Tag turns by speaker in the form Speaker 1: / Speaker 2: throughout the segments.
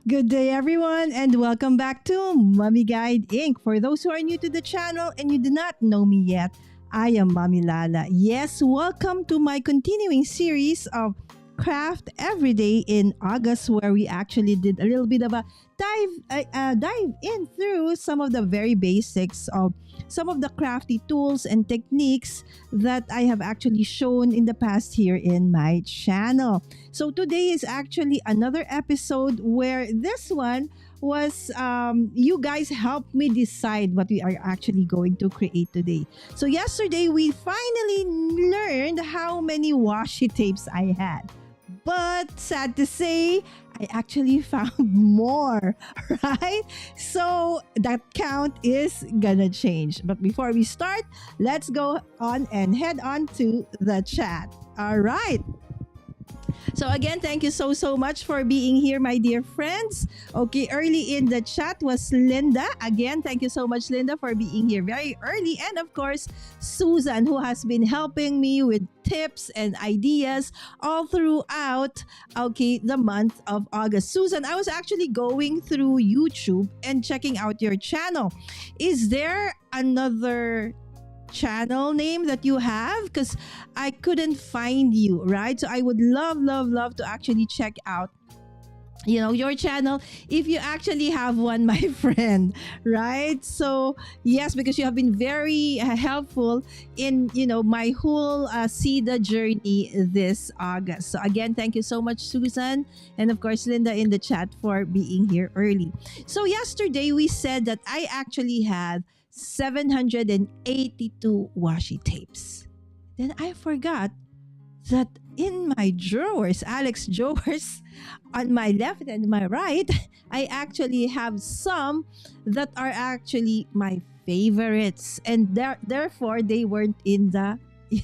Speaker 1: Good day, everyone, and welcome back to Mommy Guide Inc. For those who are new to the channel and you do not know me yet, I am Mommy Lala. Yes, welcome to my continuing series of Craft Every Day in August, where we actually did a little bit of a dive in through some of the very basics of some of the crafty tools and techniques that I have actually shown in the past here in my channel. So today is actually another episode where this one was you guys helped me decide what we are actually going to create today. So yesterday we finally learned how many washi tapes I had. But sad to say, I actually found more, right? So that count is gonna change. But before we start, let's go on and head on to the chat. All right. So again, thank you so much for being here, my dear friends. Okay, early in the chat was Linda. Again, thank you so much, Linda, for being here very early. And of course, Susan, who has been helping me with tips and ideas all throughout, okay, the month of August. Susan, I was actually going through YouTube and checking out your channel. Is there another channel name that you have? Because I couldn't find you, right? So I would love to actually check out your channel if you actually have one, my friend, right? So yes, because you have been very helpful in my whole CEDA journey this August. So again, thank you so much, Susan, and of course Linda in the chat for being here early. So yesterday we said that I actually had 782 washi tapes. Then I forgot that in my drawers, Alex drawers, on my left and my right, I actually have some that are actually my favorites, and therefore they weren't in the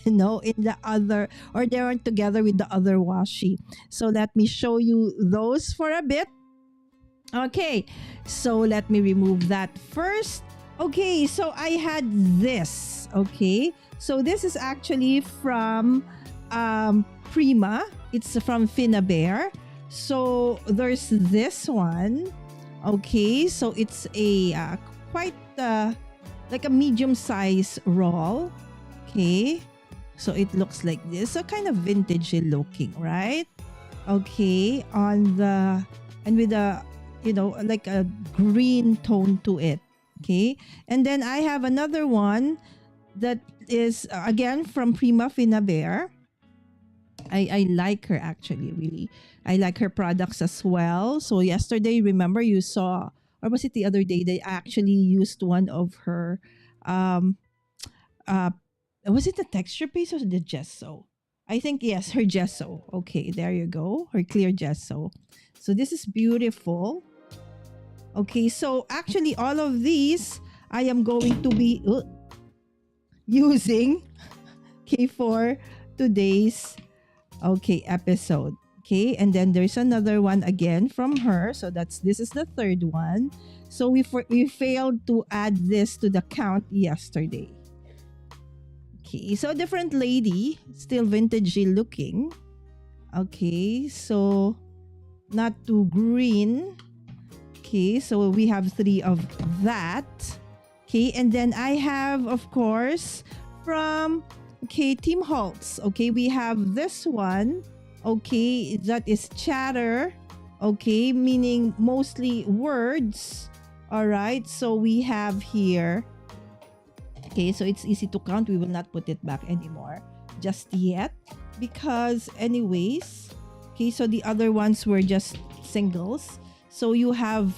Speaker 1: in the other, or they weren't together with the other washi. So let me show you those for a bit. Okay, so let me remove that first. Okay, so I had this. Okay, so this is actually from Prima. It's from Finnabair. So there's this one. Okay, so it's a quite like a medium size roll. Okay, so it looks like this. So kind of vintage looking, right? Okay, on the and with a like a green tone to it. Okay, and then I have another one that is again from Prima Finnabair. I like her actually, really. I like her products as well. So yesterday, remember you saw, or was it the other day, they actually used one of her, was it the texture paste or the gesso? I think, yes, her gesso. Okay, there you go. Her clear gesso. So this is beautiful. Okay, so actually all of these I am going to be using for today's episode. Okay, and then there's another one again from her. So this is the third one. So we failed to add this to the count yesterday. Okay, so different lady, still vintagey looking. Okay, so not too green. Okay, so we have 3 of that. Okay, and then I have, of course, from Team Holtz. Okay, we have this one. Okay, that is chatter. Okay, meaning mostly words. All right, so we have here. Okay, so it's easy to count. We will not put it back anymore just yet, because anyways, okay, so the other ones were just singles. So you have,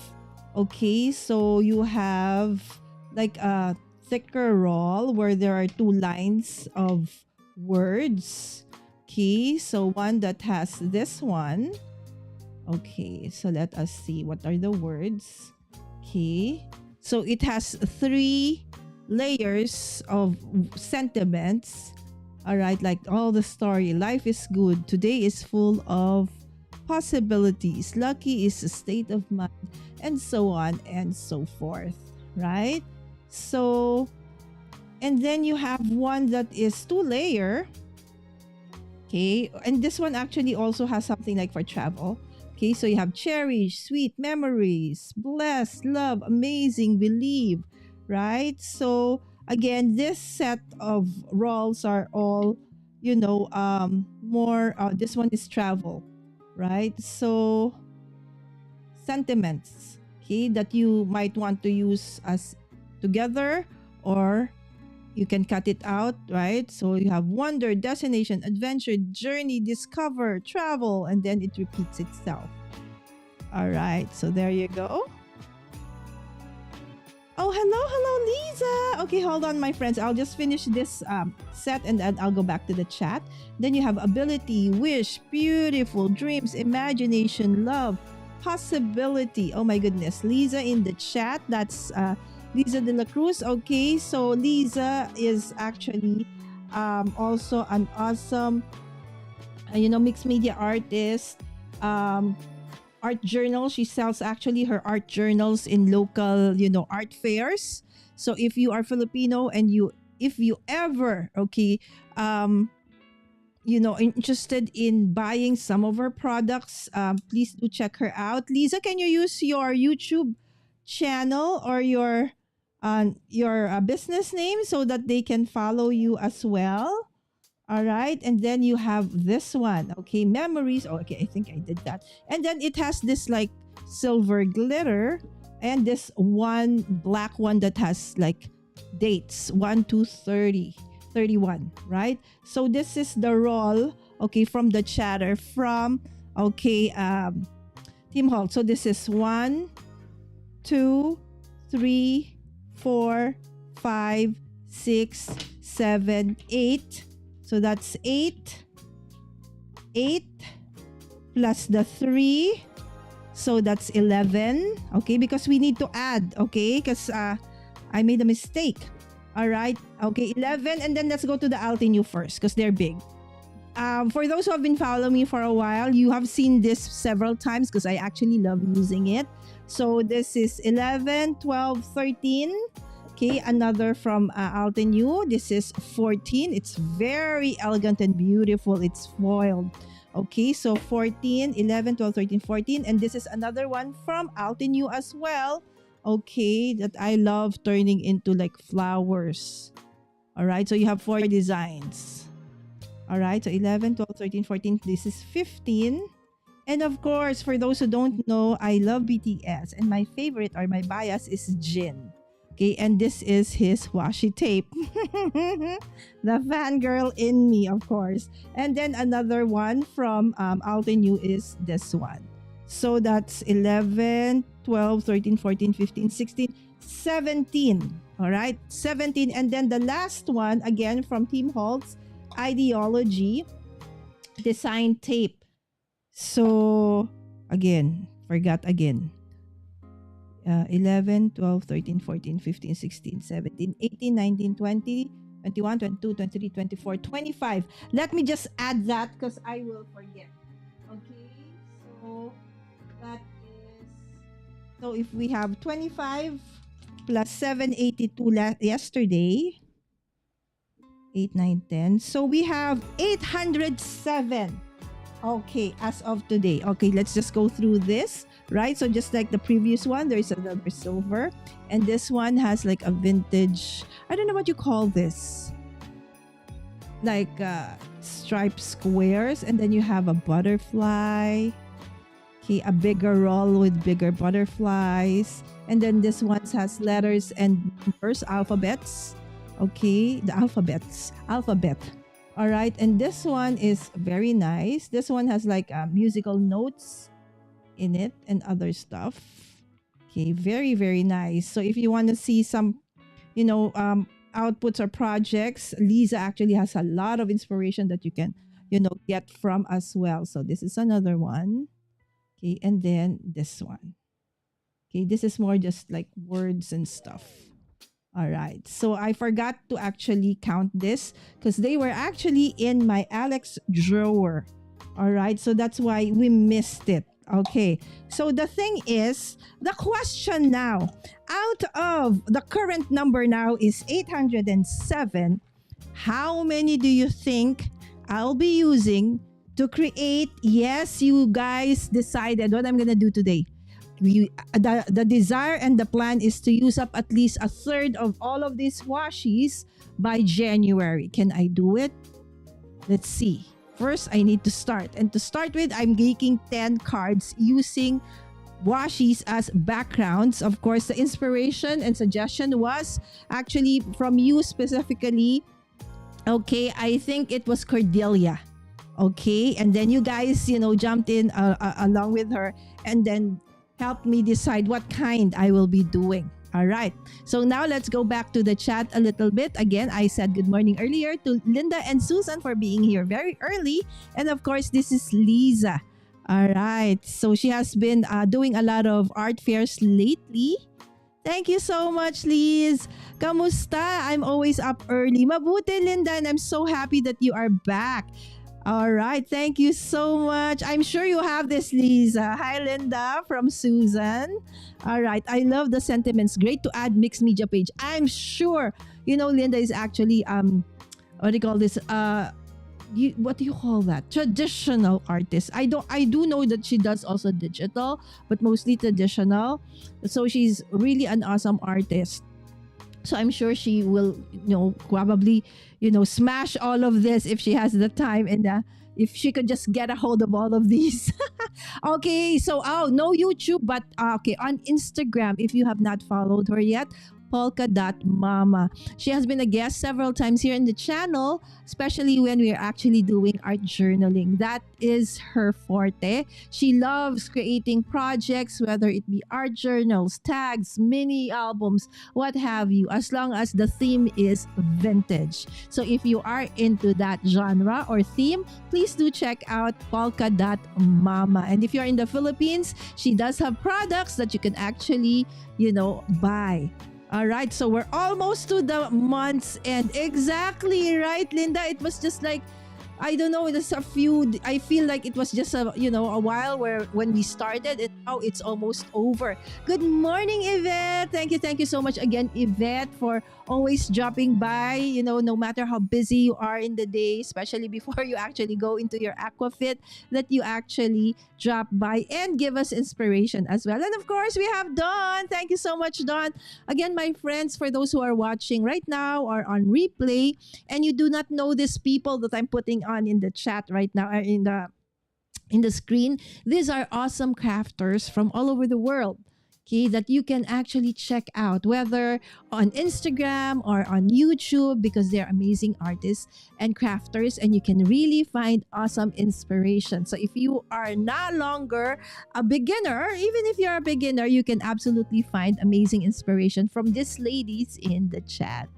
Speaker 1: like a thicker roll where there are 2 lines of words. Okay, so one that has this one. Okay, so let us see what are the words. Okay, so it has 3 layers of sentiments. All right, like all the story. Life is good. Today is full of possibilities. Lucky is a state of mind, and so on and so forth, right? So, and then you have one that is 2-layer. Okay, and this one actually also has something like for travel. Okay, so you have cherish, sweet memories, bless, love, amazing, believe, right? So again, this set of roles are all, more, this one is travel, right? So sentiments, okay, that you might want to use as together, or you can cut it out, right? So you have wonder, destination, adventure, journey, discover, travel, and then it repeats itself. All right, so there you go. Oh, hello, Lisa. Okay, hold on, my friends. I'll just finish this set and then I'll go back to the chat. Then you have ability, wish, beautiful, dreams, imagination, love, possibility. Oh my goodness. Lisa in the chat. That's Lisa de la Cruz. Okay, so Lisa is actually also an awesome, mixed media artist. Art journal. She sells actually her art journals in local, art fairs. So if you are Filipino and if you ever, okay, interested in buying some of her products, please do check her out. Lisa, can you use your YouTube channel or your business name so that they can follow you as well? All right. And then you have this one. Okay. Memories. Oh, okay. I think I did that. And then it has this like silver glitter and this one black one that has like dates 1 to 30, 31. Right. So this is the roll. Okay. From the chatter from, okay. Team Hall. So this is 1, 2, 3, 4, 5, 6, 7, 8. So that's 8 plus the 3. So that's 11. Okay, because we need to add. Okay, because I made a mistake. All right. Okay, 11. And then let's go to the Altenue first because they're big. For those who have been following me for a while, you have seen this several times because I actually love using it. So this is 11, 12, 13. Okay, another from Altenue. This is 14. It's very elegant and beautiful. It's foiled. Okay, so 14, 11, 12, 13, 14. And this is another one from Altenue as well. Okay, that I love turning into like flowers. All right, so you have 4 designs. All right, so 11, 12, 13, 14. This is 15. And of course, for those who don't know, I love BTS. And my favorite or my bias is Jin. Okay, and this is his washi tape. The fangirl in me, of course. And then another one from Altenue is this one. So that's 11, 12, 13, 14, 15, 16, 17. All right, 17. And then the last one, again, from Team Holt's Ideology Design Tape. So, again, forgot again. 11, 12, 13, 14, 15, 16, 17, 18, 19, 20, 21, 22, 23, 24, 25. Let me just add that because I will forget. Okay, so that is, so if we have 25 plus 782 yesterday, 8, 9, 10. So we have 807. Okay, as of today. Okay, let's just go through this, right? So just like the previous one, there's another silver. And this one has like a vintage, I don't know what you call this. Like striped squares. And then you have a butterfly. Okay, a bigger roll with bigger butterflies. And then this one has letters and numbers, alphabets. Okay, the alphabet. All right, and this one is very nice. This one has like musical notes in it and other stuff. Okay, very, very nice. So if you want to see some, outputs or projects, Lisa actually has a lot of inspiration that you can, get from as well. So this is another one. Okay, and then this one. Okay, this is more just like words and stuff. All right. So I forgot to actually count this because they were actually in my Alex drawer. All right. So that's why we missed it. Okay. So the thing is, the question now, out of the current number now is 807. How many do you think I'll be using to create. Yes, you guys decided what I'm gonna do today. The desire and the plan is to use up at least a third of all of these washies by January. Can I do it? Let's see. First, I need to start. And to start with, I'm making 10 cards using washies as backgrounds. Of course, the inspiration and suggestion was actually from you specifically. Okay, I think it was Cordelia. Okay, and then you guys, jumped in along with her and then helped me decide what kind I will be doing. All right. So now let's go back to the chat a little bit. Again, I said good morning earlier to Linda and Susan for being here very early. And of course, this is Lisa. All right. So she has been doing a lot of art fairs lately. Thank you so much, Liz. Kamusta? I'm always up early. Mabuti, Linda, and I'm so happy that you are back. All right. Thank you so much. I'm sure you have this, Lisa. Hi, Linda from Susan. All right. I love the sentiments. Great to add mixed media page. I'm sure, Linda is actually, what do you call this? What do you call that? Traditional artist. I do know that she does also digital, but mostly traditional. So she's really an awesome artist. So I'm sure she will, probably, smash all of this if she has the time and if she could just get a hold of all of these. Okay, so no YouTube, but okay, on Instagram, if you have not followed her yet, polka.mama. She has been a guest several times here in the channel, especially when we are actually doing art journaling. That is her forte. She loves creating projects, whether it be art journals, tags, mini albums, what have you, as long as the theme is vintage. So if you are into that genre or theme, please do check out polka.mama. And if you're in the Philippines, she does have products that you can actually, buy. All right, so we're almost to the month's end. Exactly right, Linda. It was just like, I don't know, it's a few, I feel like it was just a while when we started and now it's almost over. Good morning, Yvette. Thank you so much again, Yvette, for always dropping by, no matter how busy you are in the day, especially before you actually go into your aquafit, that you actually drop by and give us inspiration as well. And of course, we have Dawn. Thank you so much, Dawn. Again, my friends, for those who are watching right now or on replay, and you do not know these people that I'm putting on in the chat right now, in the screen, these are awesome crafters from all over the world. Okay, that you can actually check out, whether on Instagram or on YouTube, because they're amazing artists and crafters, and you can really find awesome inspiration. So if you are no longer a beginner, even if you're a beginner, you can absolutely find amazing inspiration from these ladies in the chat.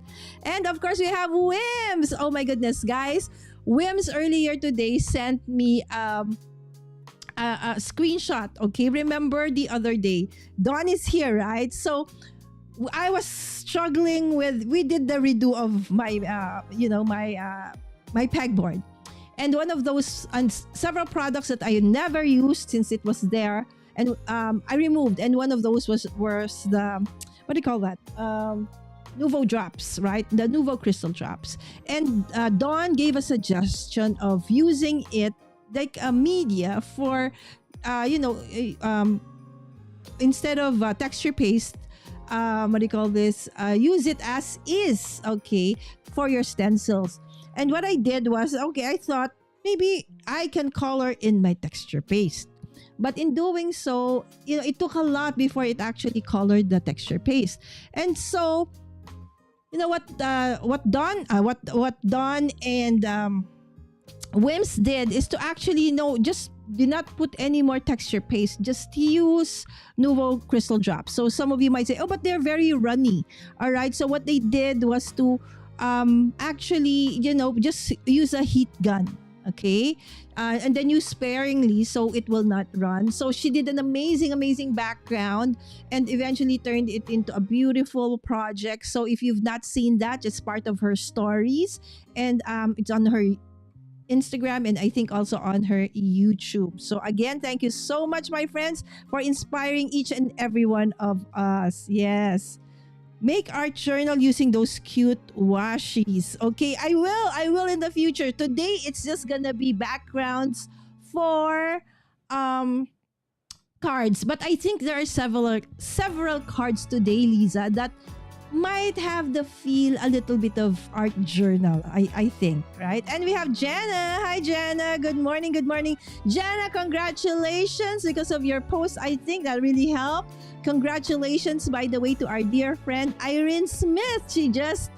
Speaker 1: And of course, we have Wims. Oh my goodness, guys. Wims earlier today sent me a screenshot. Okay, remember the other day, Dawn is here, right? So I was struggling with, we did the redo of my my pegboard, and one of those and several products that I never used since it was there, and I removed, and one of those was the, what do you call that, Nuvo drops, right? The Nuvo crystal drops. And Dawn gave a suggestion of using it like a media for, instead of texture paste, what do you call this? Use it as is, okay, for your stencils. And what I did was, okay, I thought maybe I can color in my texture paste. But in doing so, it took a lot before it actually colored the texture paste. And so, what Dawn and Wims did is to actually, just did not put any more texture paste, just use Nuvo crystal drops. So some of you might say, oh, but they're very runny. All right. So what they did was to actually, just use a heat gun. Okay. And then use sparingly so it will not run. So she did an amazing background and eventually turned it into a beautiful project. So if you've not seen that, it's part of her stories, and it's on her Instagram, and I think also on her YouTube. So again, thank you so much, my friends, for inspiring each and every one of us. Yes. Make art journal using those cute washies. Okay, I will in the future. Today it's just gonna be backgrounds for um cards, but I think there are several cards today, Lisa, that might have the feel a little bit of art journal, I think, right? And we have Jenna. Hi, Jenna. Good morning. Good morning. Jenna, congratulations because of your post. I think that really helped. Congratulations, by the way, to our dear friend Irene Smith. She just,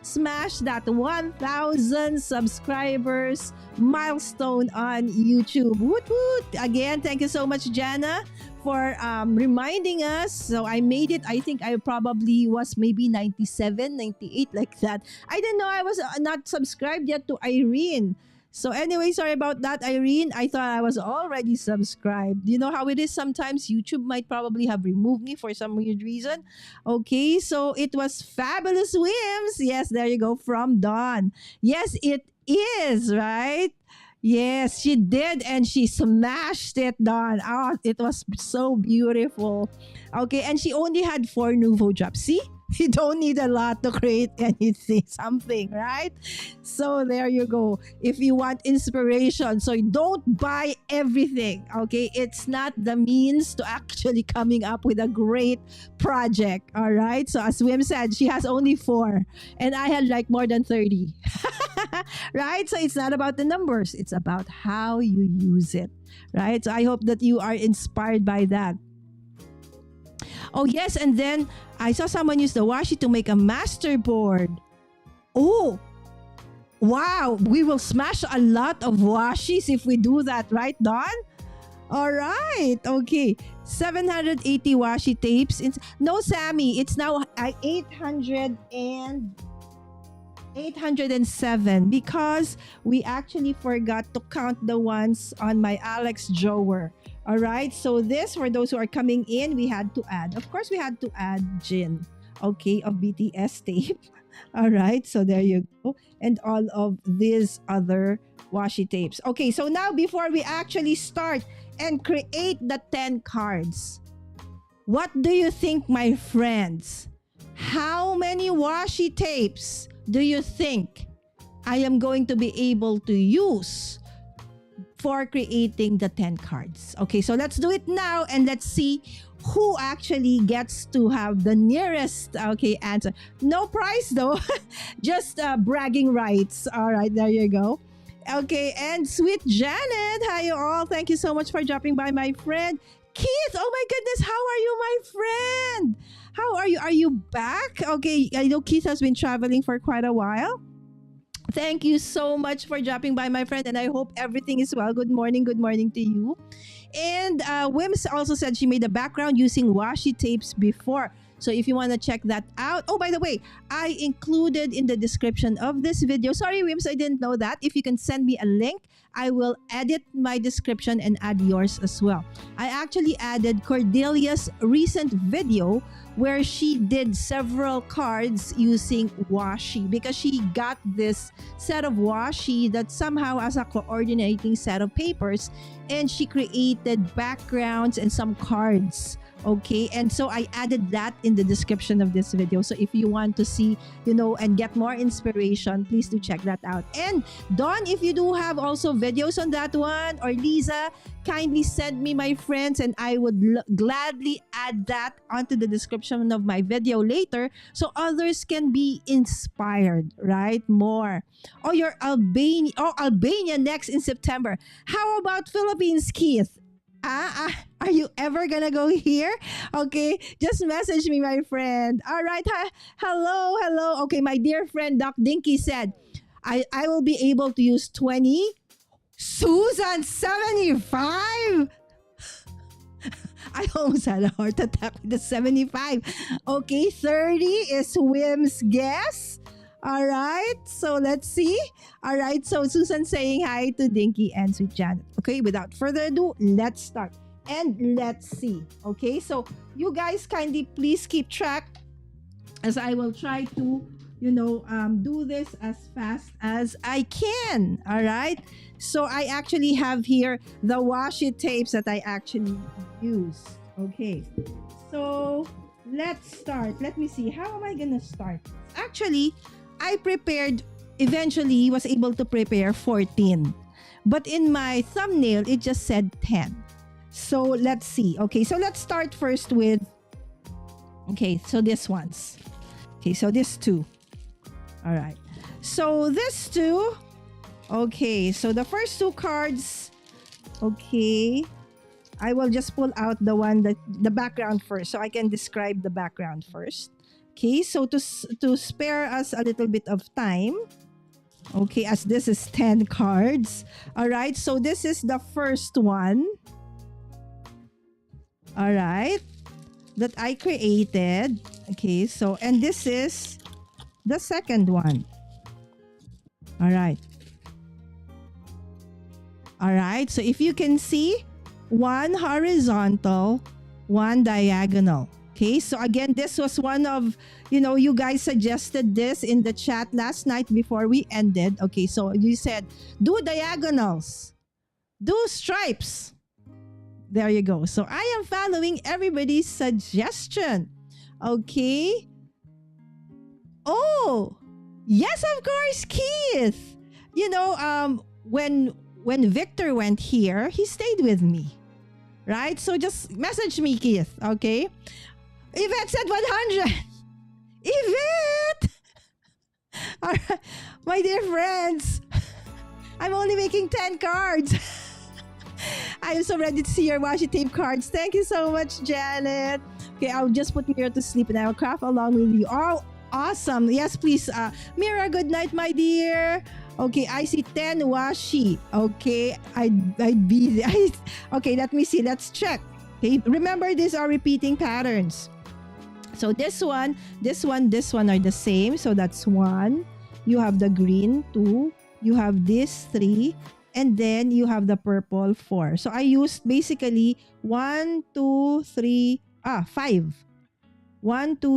Speaker 1: smashed that 1,000 subscribers milestone on YouTube. Woot woot. Again, thank you so much, Jenna, for reminding us. So I made it. I think I probably was maybe 97, 98, like that. I didn't know I was not subscribed yet to Irene. So anyway, sorry about that, Irene. I thought I was already subscribed. You know how it is sometimes. YouTube might probably have removed me for some weird reason. Okay, so it was Fabulous Whims. Yes, there you go, from Dawn. Yes, it is, right? Yes, she did, and she smashed it, Dawn. Oh, it was so beautiful. Okay, and she only had 4 Nuvo drops. See? You don't need a lot to create anything, something, right? So there you go. If you want inspiration, so don't buy everything, okay? It's not the means to actually coming up with a great project, all right? So as Wim said, she has only 4, and I had like more than 30, right? So it's not about the numbers. It's about how you use it, right? So I hope that you are inspired by that. Oh, yes. And then I saw someone use the washi to make a master board. Oh, wow. We will smash a lot of washis if we do that, right, Dawn? All right. Okay. 780 washi tapes. No, Sammy. It's now 807 because we actually forgot to count the ones on my Alex drawer. All right, so this, for those who are coming in, we had to add. Of course, we had to add Jin, okay, of BTS tape. All right, so there you go. And all of these other washi tapes. Okay, so now before we actually start and create the 10 cards, what do you think, my friends? How many washi tapes do you think I am going to be able to use for creating the 10 cards? Okay, so let's do it now and let's see who actually gets to have the nearest answer. No prize though, just bragging rights. All right, there you go. Okay, and sweet Janet, hi you all. Thank you so much for dropping by, my friend. Keith, oh my goodness, how are you, my friend? How are you? Are you back? Okay, I know Keith has been traveling for quite a while. Thank you so much for dropping by, my friend, and I hope everything is well. Good morning to you. And Wims also said she made a background using washi tapes before. So if you want to check that out. Oh, by the way, I included in the description of this video. Sorry, Wims, I didn't know that. If you can send me a link, I will edit my description and add yours as well. I actually added Cordelia's recent video where she did several cards using washi because she got this set of washi that somehow has a coordinating set of papers, and she created backgrounds and some cards. Okay, and so I added that in the description of this video. So if you want to see, and get more inspiration, please do check that out. And Dawn, if you do have also videos on that one, or Lisa, kindly send me, my friends, and I would gladly add that onto the description of my video later so others can be inspired, right? More. Oh, you're Albania. Oh, Albania next in September. How about Philippines, Keith? Are you ever gonna go here? Okay, just message me, my friend. All right, hello. Okay, my dear friend Doc Dinky said, I will be able to use 20. Susan, 75? I almost had a heart attack with the 75. Okay, 30 is Wim's guess. All right, so let's see. All right, so Susan saying hi to Dinky and Sweet Janet. Okay, without further ado, let's start and let's see. Okay, so you guys kindly please keep track as I will try to, do this as fast as I can. All right, so I actually have here the washi tapes that I actually use. Okay, so let's start. Let me see. How am I gonna start? Actually, I prepared, eventually was able to prepare 14. But in my thumbnail, it just said 10. So let's see. Okay, so let's start first with, okay, so this ones. Okay, so this two. All right. So this two, okay, so the first two cards, okay, I will just pull out the one that the background first, so I can describe the background first. Okay, so to spare us a little bit of time, okay, as this is 10 cards. All right, so this is the first one. All right, that I created. Okay, so, and this is the second one. All right. All right, so if you can see, one horizontal, one diagonal. Okay, so again, this was one of, you guys suggested this in the chat last night before we ended. Okay, so you said, do diagonals, do stripes. There you go. So I am following everybody's suggestion. Okay. Oh, yes, of course, Keith. When Victor went here, he stayed with me. Right? So just message me, Keith. Okay? Yvette said 100. Yvette! All right. My dear friends, I'm only making 10 cards. I am so ready to see your washi tape cards. Thank you so much, Janet. Okay, I'll just put Mira to sleep and I'll craft along with you. Oh, awesome. Yes, please. Mira, good night, my dear. Okay, I see 10 washi. Okay, I'd be okay, let me see. Let's check. Okay, remember these are repeating patterns. So this one are the same. So that's 1. You have the green 2. You have this 3. And then you have the purple 4. So I used basically 5. 1, 2,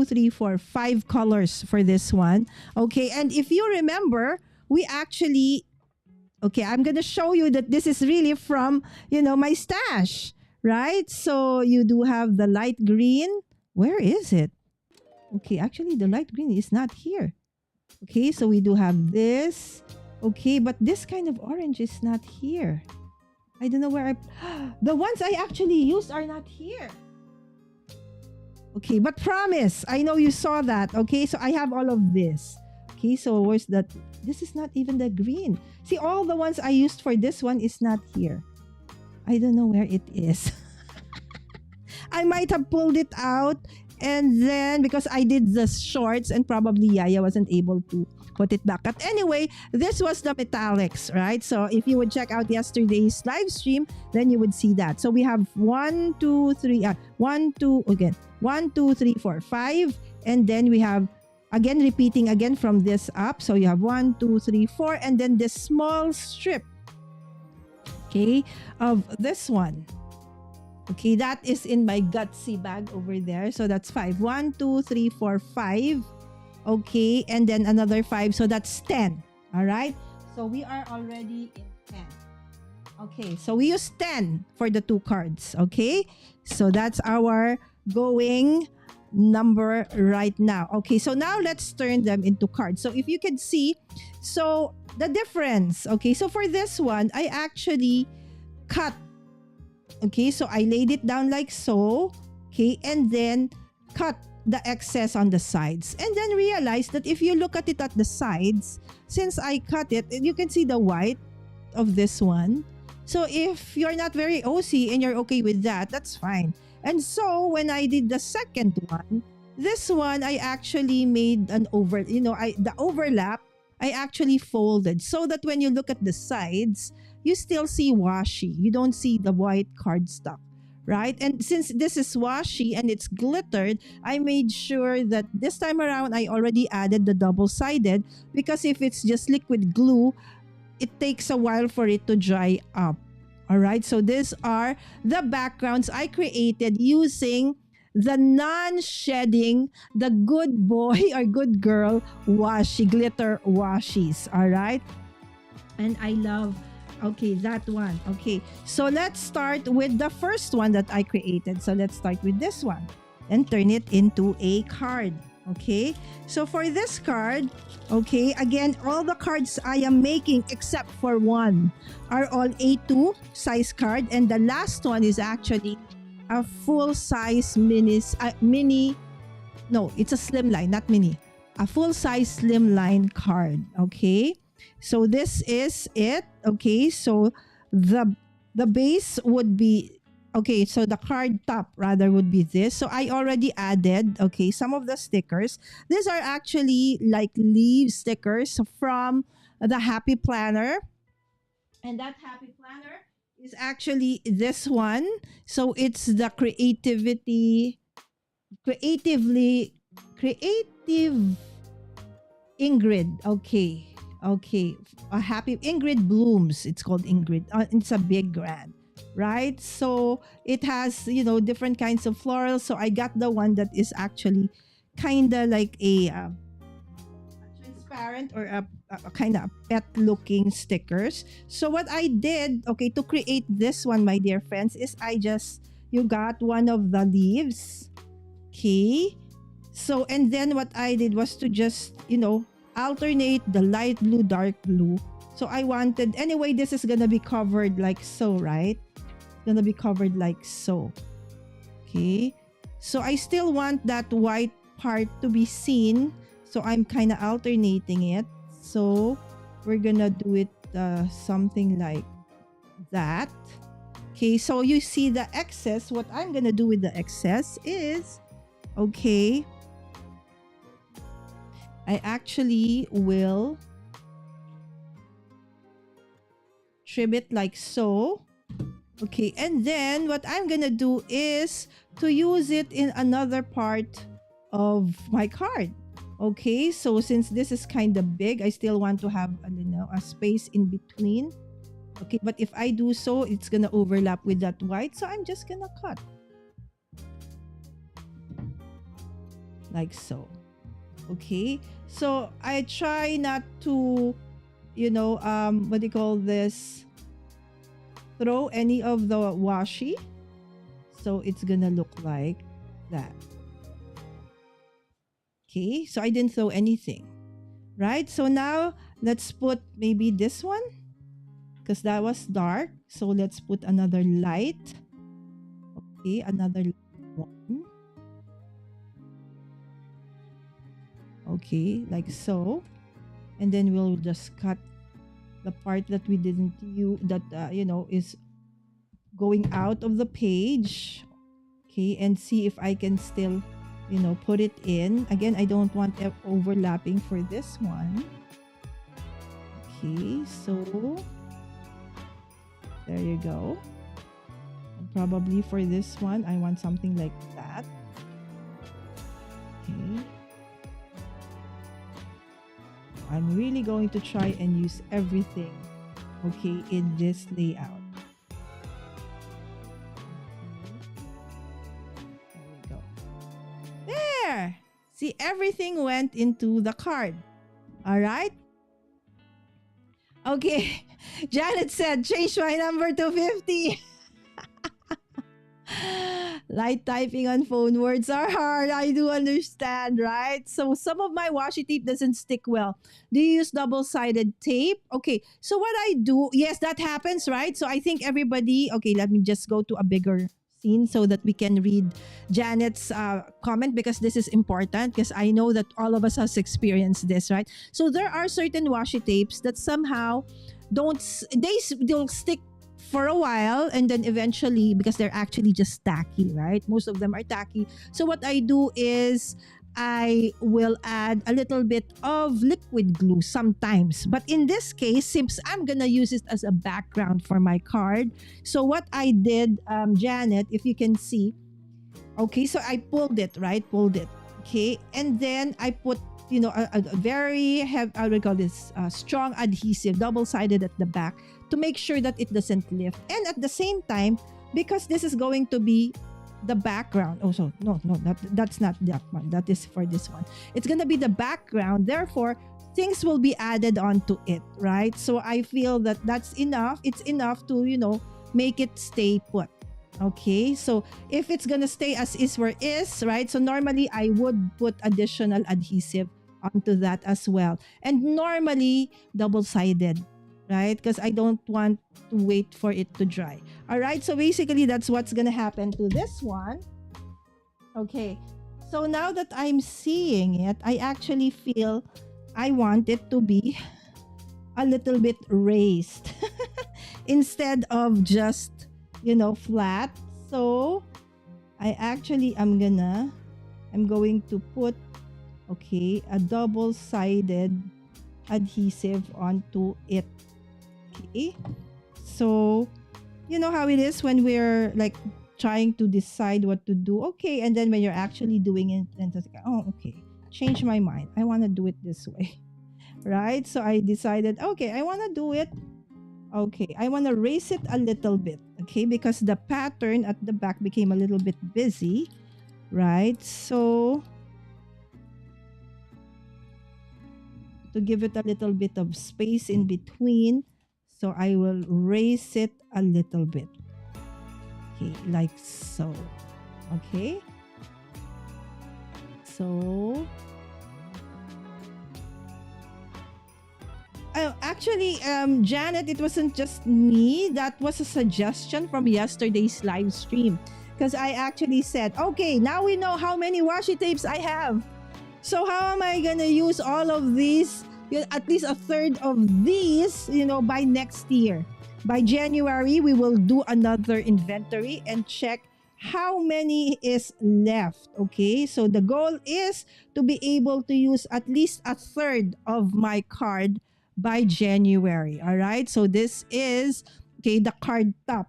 Speaker 1: 3, 4, 5 colors for this one. Okay, and if you remember, we actually, okay, I'm going to show you that this is really from, my stash, right? So you do have the light green. Where is it? Okay, actually the light green is not here. Okay, so we do have this. Okay, but this kind of orange is not here. I don't know where the ones I actually used are not here. Okay, but promise, I know you saw that. Okay, so I have all of this. Okay, so where's that? This is not even the green. See, all the ones I used for this one is not here. I don't know where it is. I might have pulled it out, and then because I did the shorts and probably Yaya wasn't able to put it back. But anyway, this was the metallics, right? So if you would check out yesterday's live stream, then you would see that. So we have 1, 2, 3, 1, 2, again, 1, 2, 3, 4, 5. And then we have, again, repeating again from this up. So you have 1, 2, 3, 4. And then this small strip, okay, of this one. Okay, that is in my gutsy bag over there. So that's 5. 1, 2, 3, 4, 5. Okay, and then another 5. So that's 10. All right. So we are already in 10. Okay, so we use 10 for the 2 cards. Okay, so that's our going number right now. Okay, so now let's turn them into cards. So if you can see, so the difference. Okay, so for this one, I actually cut. Okay, so I laid it down like so. Okay, and then cut the excess on the sides, and then realize that if you look at it at the sides, since I cut it, you can see the white of this one. So if you're not very OC and you're okay with that, that's fine. And so when I did the second one, this one I actually made an the overlap I actually folded so that when you look at the sides, you still see washi. You don't see the white cardstock. Right? And since this is washi and it's glittered, I made sure that this time around I already added the double-sided, because if it's just liquid glue, it takes a while for it to dry up. All right, so these are the backgrounds I created using the non-shedding, the good boy or good girl washi, glitter washis. All right, and I love, okay, that one. Okay, so let's start with the first one that I created. So let's start with this one. and turn it into a card. Okay, so for this card, okay, again, all the cards I am making except for one are all A2 size card, and the last one is actually a full size mini. No, it's a slim line, not mini. A full size slim line card. Okay, so this is it. Okay, so the base would be, okay, so the card top rather would be this. So I already added, okay, some of the stickers. These are actually like leaf stickers from the Happy Planner. And that Happy Planner is actually this one. So it's the creative Ingrid. Okay. Okay. A Happy Ingrid Blooms. It's called Ingrid. It's a big brand, right? So it has, different kinds of florals. So I got the one that is actually kind of like a transparent or a kind of pet looking stickers. So what I did, okay, to create this one, my dear friends, is you got one of the leaves. Okay. So, and then what I did was to just, alternate the light blue, dark blue. So I wanted, anyway, this is gonna be covered like so, right? It's gonna be covered like so. Okay. So I still want that white part to be seen. So I'm kind of alternating it. So we're gonna do it something like that. Okay. So you see the excess. What I'm gonna do with the excess is, okay, I actually will trim it like so. Okay, and then what I'm gonna do is to use it in another part of my card. Okay, so since this is kind of big, I still want to have a space in between. Okay, but if I do so, it's gonna overlap with that white, so I'm just gonna cut like so. Okay, so I try not to, what do you call this? Throw any of the washi. So it's gonna look like that. Okay, so I didn't throw anything, right? So now let's put maybe this one because that was dark. So let's put another light. Okay, another one. Okay, like so. And then we'll just cut the part that we didn't use, that, is going out of the page. Okay, and see if I can still, put it in. Again, I don't want overlapping for this one. Okay, so there you go. And probably for this one, I want something like that. Okay. I'm really going to try and use everything, okay, in this layout. There we go. There! See, everything went into the card. All right? Okay. Janet said, change my number to 50. Light typing on phone, words are hard. I do understand, right? So some of my washi tape doesn't stick well. Do you use double-sided tape? Okay, so what I do, yes, that happens, right? So I think everybody, okay, let me just go to a bigger scene so that we can read Janet's comment, because this is important, because I know that all of us has experienced this, right? So there are certain washi tapes that somehow they'll stick for a while, and then eventually, because they're actually just tacky, right? Most of them are tacky. So what I do is I will add a little bit of liquid glue sometimes. But in this case, since I'm gonna use it as a background for my card, so what I did, Janet, if you can see, okay, so I pulled it, right? Pulled it, okay? And then I put, a very heavy, I would call this strong adhesive, double-sided at the back, to make sure that it doesn't lift. And at the same time, because this is going to be the background. Oh, so no, that's not that one. That is for this one. It's gonna be the background. Therefore, things will be added onto it, right? So I feel that that's enough. It's enough to, make it stay put. Okay, so if it's gonna stay as is where is, right? So normally I would put additional adhesive onto that as well. And normally double-sided, right? Because I don't want to wait for it to dry. All right, so basically that's what's gonna happen to this one. Okay, so now that I'm seeing it, I actually feel I want it to be a little bit raised instead of just, flat. So I'm going to put, okay, a double-sided adhesive onto it. Okay, so you know how it is when we're like trying to decide what to do. Okay, and then when you're actually doing it, and it's like, oh, okay, change my mind. I want to do it this way, right? So I decided, okay, I want to do it. Okay, I want to raise it a little bit, okay, because the pattern at the back became a little bit busy, right? So to give it a little bit of space in between, so I will raise it a little bit. Okay, like so. Okay. So actually, Janet, it wasn't just me. That was a suggestion from yesterday's live stream. Because I actually said, okay, now we know how many washi tapes I have. So how am I going to use all of these, at least a third of these, by next year? By January, we will do another inventory and check how many is left. Okay, so the goal is to be able to use at least a third of my card by January. All right, so this is, okay, the card top.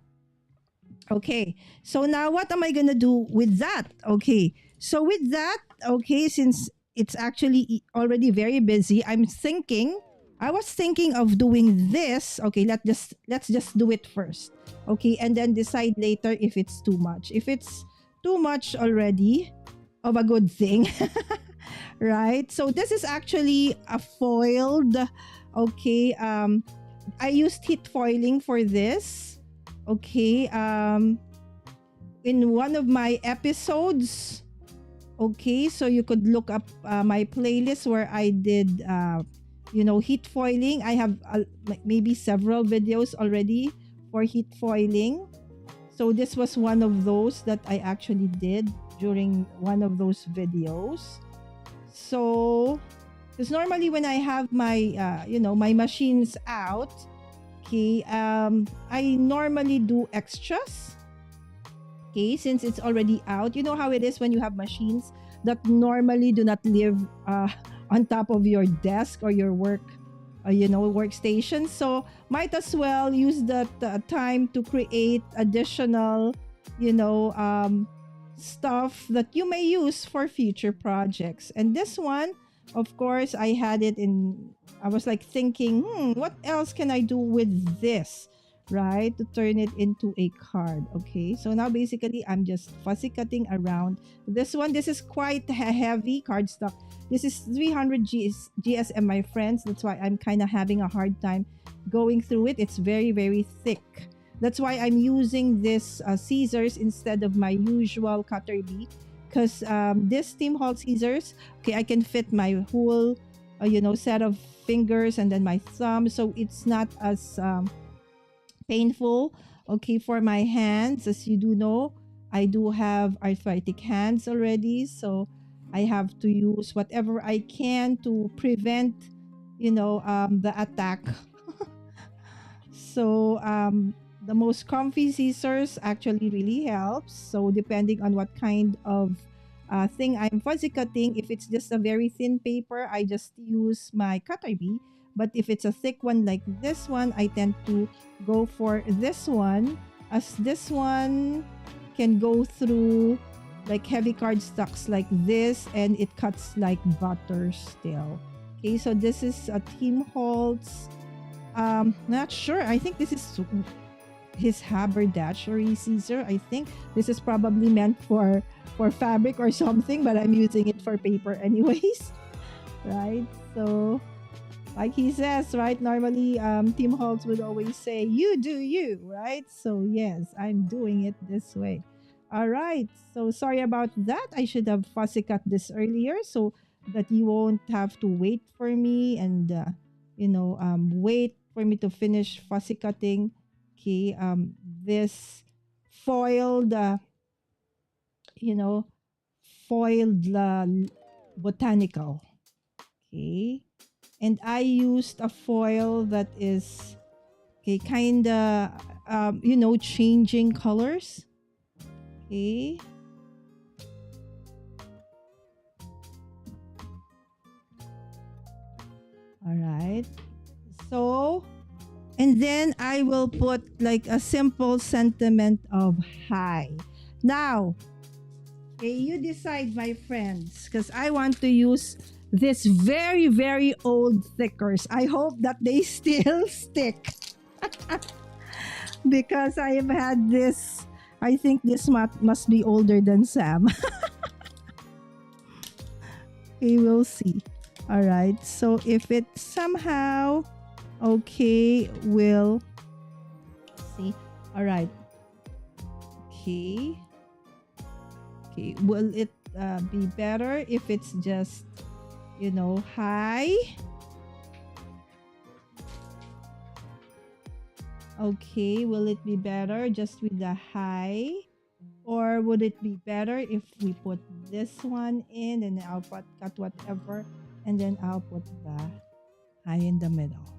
Speaker 1: Okay, so now what am I gonna do with that? Okay, so with that, okay, since it's actually already very busy, I was thinking of doing this. Okay, let's just do it first. Okay, and then decide later if it's too much. If it's too much already of a good thing, right? So this is actually a foiled. Okay, I used heat foiling for this. Okay, in one of my episodes. Okay, so you could look up my playlist where I did, heat foiling. I have maybe several videos already for heat foiling. So this was one of those that I actually did during one of those videos. So, because normally when I have my, my machines out, okay, I normally do extras. Okay, since it's already out. You know how it is when you have machines that normally do not live on top of your desk or your workstation. So might as well use that time to create additional, stuff that you may use for future projects. And this one, of course, I was like thinking, what else can I do with this? Right, to turn it into a card. Okay, so now basically I'm just fussy cutting around this one. This is quite heavy cardstock. This is 300 GSM, my friends. That's why I'm kind of having a hard time going through it. It's very, very thick. That's why I'm using this scissors instead of my usual cutter bee, because this Tim Hall scissors, okay, I can fit my whole set of fingers and then my thumb, so it's not as painful, okay, for my hands. As you do know, I do have arthritic hands already, so I have to use whatever I can to prevent, the attack. So the most comfy scissors actually really helps. So depending on what kind of thing I'm fuzzy cutting, if it's just a very thin paper, I just use my cutter bee. But if it's a thick one like this one, I tend to go for this one, as this one can go through like heavy cardstocks like this, and it cuts like butter still. Okay, so this is a Tim Holtz. Not sure. I think this is his haberdashery scissor. I think this is probably meant for fabric or something, but I'm using it for paper anyways. Right? So Like he says, right? Normally, Tim Holtz would always say, "You do you," right? So yes, I'm doing it this way. All right. So sorry about that. I should have fussy cut this earlier so that you won't have to wait for me and wait for me to finish fussy cutting. Okay. This foiled, you know, foiled botanical. Okay. And I used a foil that is okay, kind of changing colors. Okay. All right. So, and then I will put like a simple sentiment of hi. Now, okay, you decide, my friends, because I want to use this very, very old stickers. I hope that they still stick because I have had this. I think this must be older than Sam. We will see. All right. So if it somehow okay will see. All right. Okay. Okay. Will it be better if it's just hi? Okay. Will it be better just with the hi? Or would it be better if we put this one in and I'll cut whatever and then I'll put the high in the middle?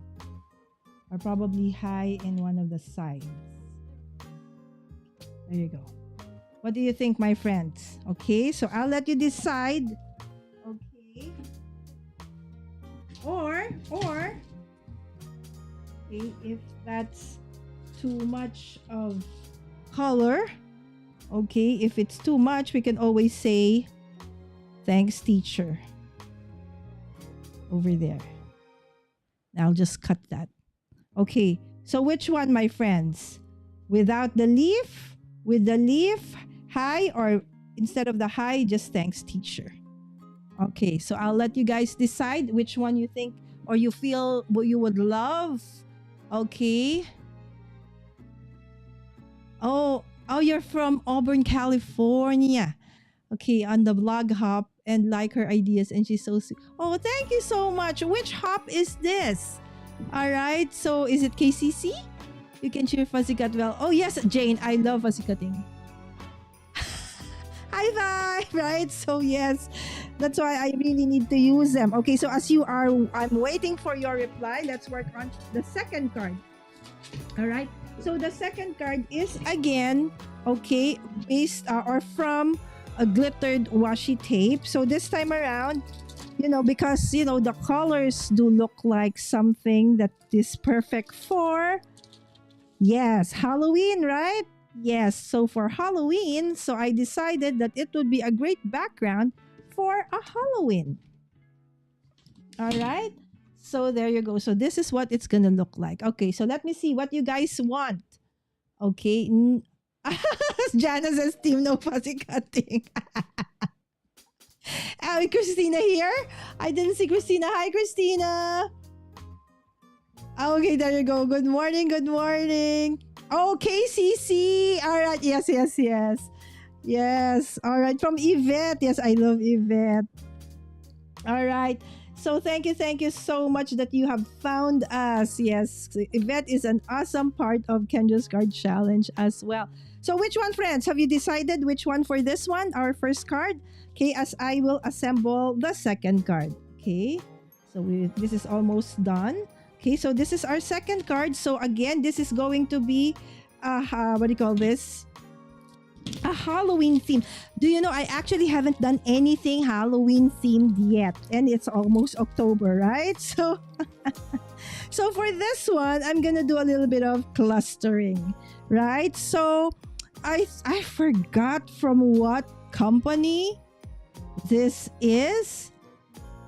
Speaker 1: Or probably high in one of the sides. There you go. What do you think, my friends? Okay, so I'll let you decide. Okay. Or okay, if that's too much of color, okay, if it's too much, we can always say, thanks, teacher. Over there. I'll just cut that. Okay, so which one, my friends? Without the leaf? With the leaf? Hi? Or instead of the hi, just thanks, teacher? Okay, so I'll let you guys decide which one you think or you feel what you would love. Okay. Oh, you're from Auburn, California. Okay, on the blog hop and like her ideas, and she's so sweet. Oh, thank you so much. Which hop is this? All right, so is it KCC? You can cheer Fuzzy Cut well. Oh yes, Jane, I love fuzzy cutting. High five, right? So yes, that's why I really need to use them. Okay, so as you are, I'm waiting for your reply. Let's work on the second card. All right. So the second card is again, okay, based or from a glittered washi tape. So this time around, because the colors do look like something that is perfect for, yes, Halloween, right? Yes. So for Halloween, so I decided that it would be a great background for a Halloween. All right. So there you go. So this is what it's gonna look like. Okay, so let me see what you guys want. Okay. Jana says team no fuzzy cutting. Oh, Christina here? I didn't see Christina. Hi, Christina. Okay, there you go. Good morning. Good morning. Oh, KCC. All right. Yes, yes, yes. Yes. All right. From Yvette. Yes, I love Yvette. All right. So thank you so much that you have found us. Yes, Yvette is an awesome part of Kendra's Card Challenge as well. So which one, friends? Have you decided which one for this one? Our first card? Okay, as I will assemble the second card. Okay, so this is almost done. Okay, so this is our second card. So again, this is going to be, what do you call this? A Halloween theme. Do you know I actually haven't done anything Halloween themed yet, and it's almost October, right? So so for this one, I'm gonna do a little bit of clustering, right? So I forgot from what company this is.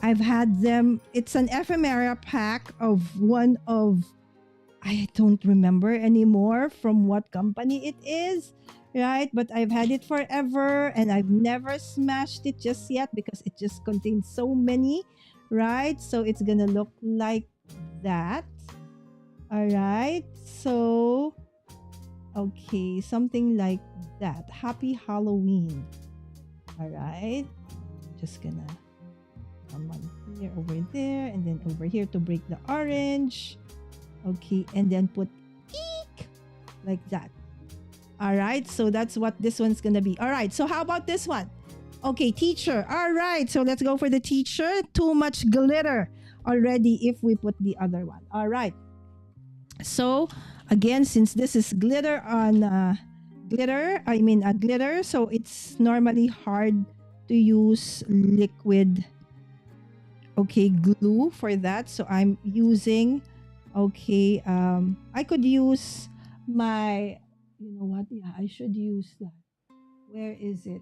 Speaker 1: I've had them. It's an ephemera pack of one of, I don't remember anymore from what company it is. Right, but I've had it forever and I've never smashed it just yet because it just contains so many, right? So it's gonna look like that. All right. So, okay, something like that. Happy Halloween. All right. Just gonna come on here, over there, and then over here to break the orange. Okay, and then put eek like that. All right, so that's what this one's gonna be. All right, so how about this one? Okay, teacher. All right, so let's go for the teacher. Too much glitter already if we put the other one. All right. So again, since this is glitter on glitter, so it's normally hard to use liquid, okay, glue for that. So I'm using, okay, I could use my, you know what? Yeah, I should use that. Where is it?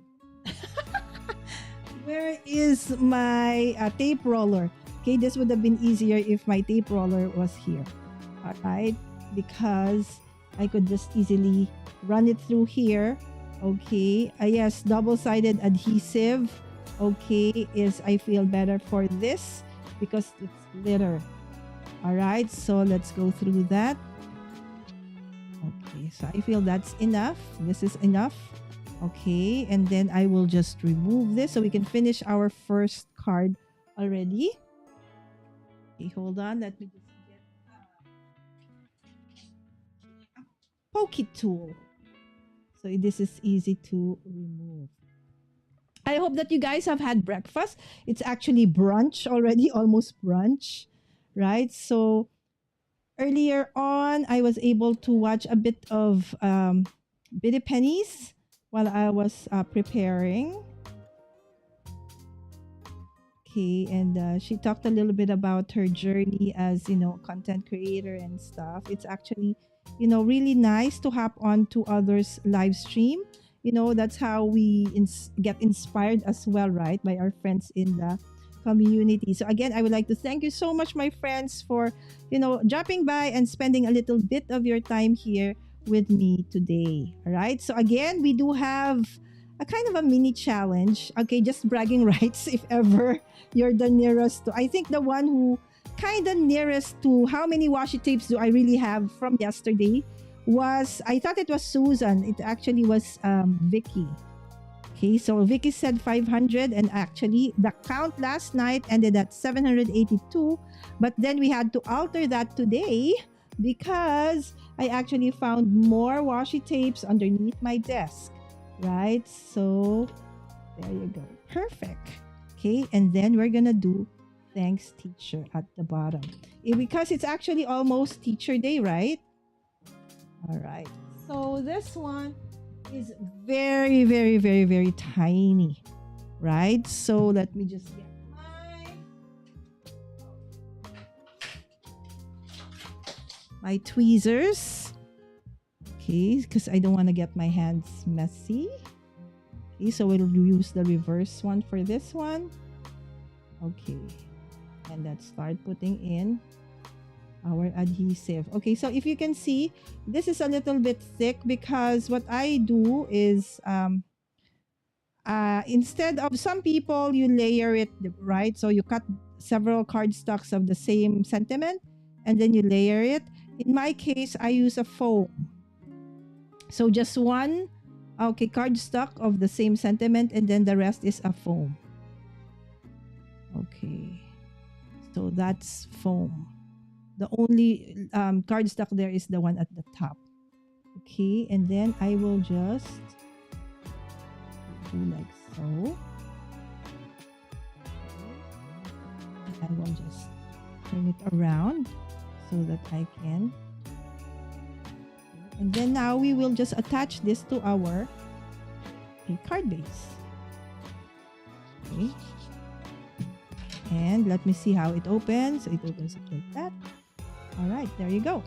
Speaker 1: Where is my tape roller? Okay, this would have been easier if my tape roller was here. All right, because I could just easily run it through here. Okay, yes, double-sided adhesive. Okay, is I feel better for this because it's glitter. All right, so let's go through that. Okay, so I feel that's enough. This is enough. Okay, and then I will just remove this so we can finish our first card already. Okay, hold on. Let me just get a pokey tool. So this is easy to remove. I hope that you guys have had breakfast. It's actually brunch already, almost brunch, right? So earlier on, I was able to watch a bit of Bitty Pennies while I was preparing. Okay, and she talked a little bit about her journey as, you know, content creator and stuff. It's actually, you know, really nice to hop on to others live stream. You know, that's how we get inspired as well, right, by our friends in the community. So again, I would like to thank you so much, my friends, for, you know, dropping by and spending a little bit of your time here with me today. All right, so again, we do have a kind of a mini challenge. Okay, just bragging rights if ever you're the nearest to, I think the one who kind of nearest to how many washi tapes do I really have from yesterday was, I thought it was Susan. It actually was Vicky. Okay, so Vicky said 500, and actually the count last night ended at 782, but then we had to alter that today because I actually found more washi tapes underneath my desk, right? So there you go. Perfect. Okay, and then we're gonna do thanks teacher at the bottom. Because it's actually almost teacher day, right? All right. So this one is very, very, very, very tiny, right? So let me just get my tweezers. Okay, because I don't want to get my hands messy. Okay, so we'll use the reverse one for this one. Okay, and let's start putting in our adhesive. Okay, so if you can see, this is a little bit thick because what I do is instead of, some people you layer it, right? So you cut several cardstocks of the same sentiment and then you layer it. In my case, I use a foam. So just one, okay, cardstock of the same sentiment, and then the rest is a foam. Okay, so that's foam. The only cardstock there is the one at the top. Okay, and then I will just do like so. I will just turn it around so that I can. And then now we will just attach this to our card base. Okay. And let me see how it opens. So it opens up like that. All right, there you go.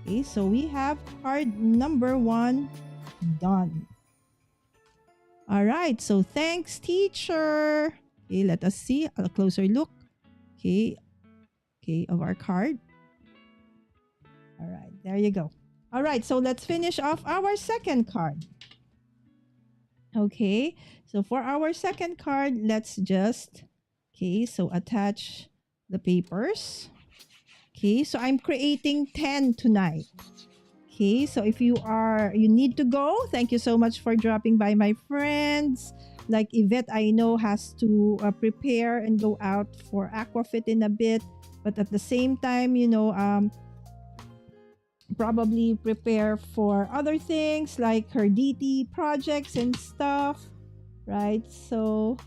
Speaker 1: Okay, so we have card number 1 done. All right, so thanks, teacher. Okay, let us see a closer look. Okay, of our card. All right, there you go. All right, so let's finish off our second card. Okay, so for our second card, let's just, okay, so attach the papers. Okay, so I'm creating 10 tonight. Okay, so if you need to go, thank you so much for dropping by, my friends. Like Yvette, I know, has to prepare and go out for Aquafit in a bit. But at the same time, probably prepare for other things like her DT projects and stuff, right? So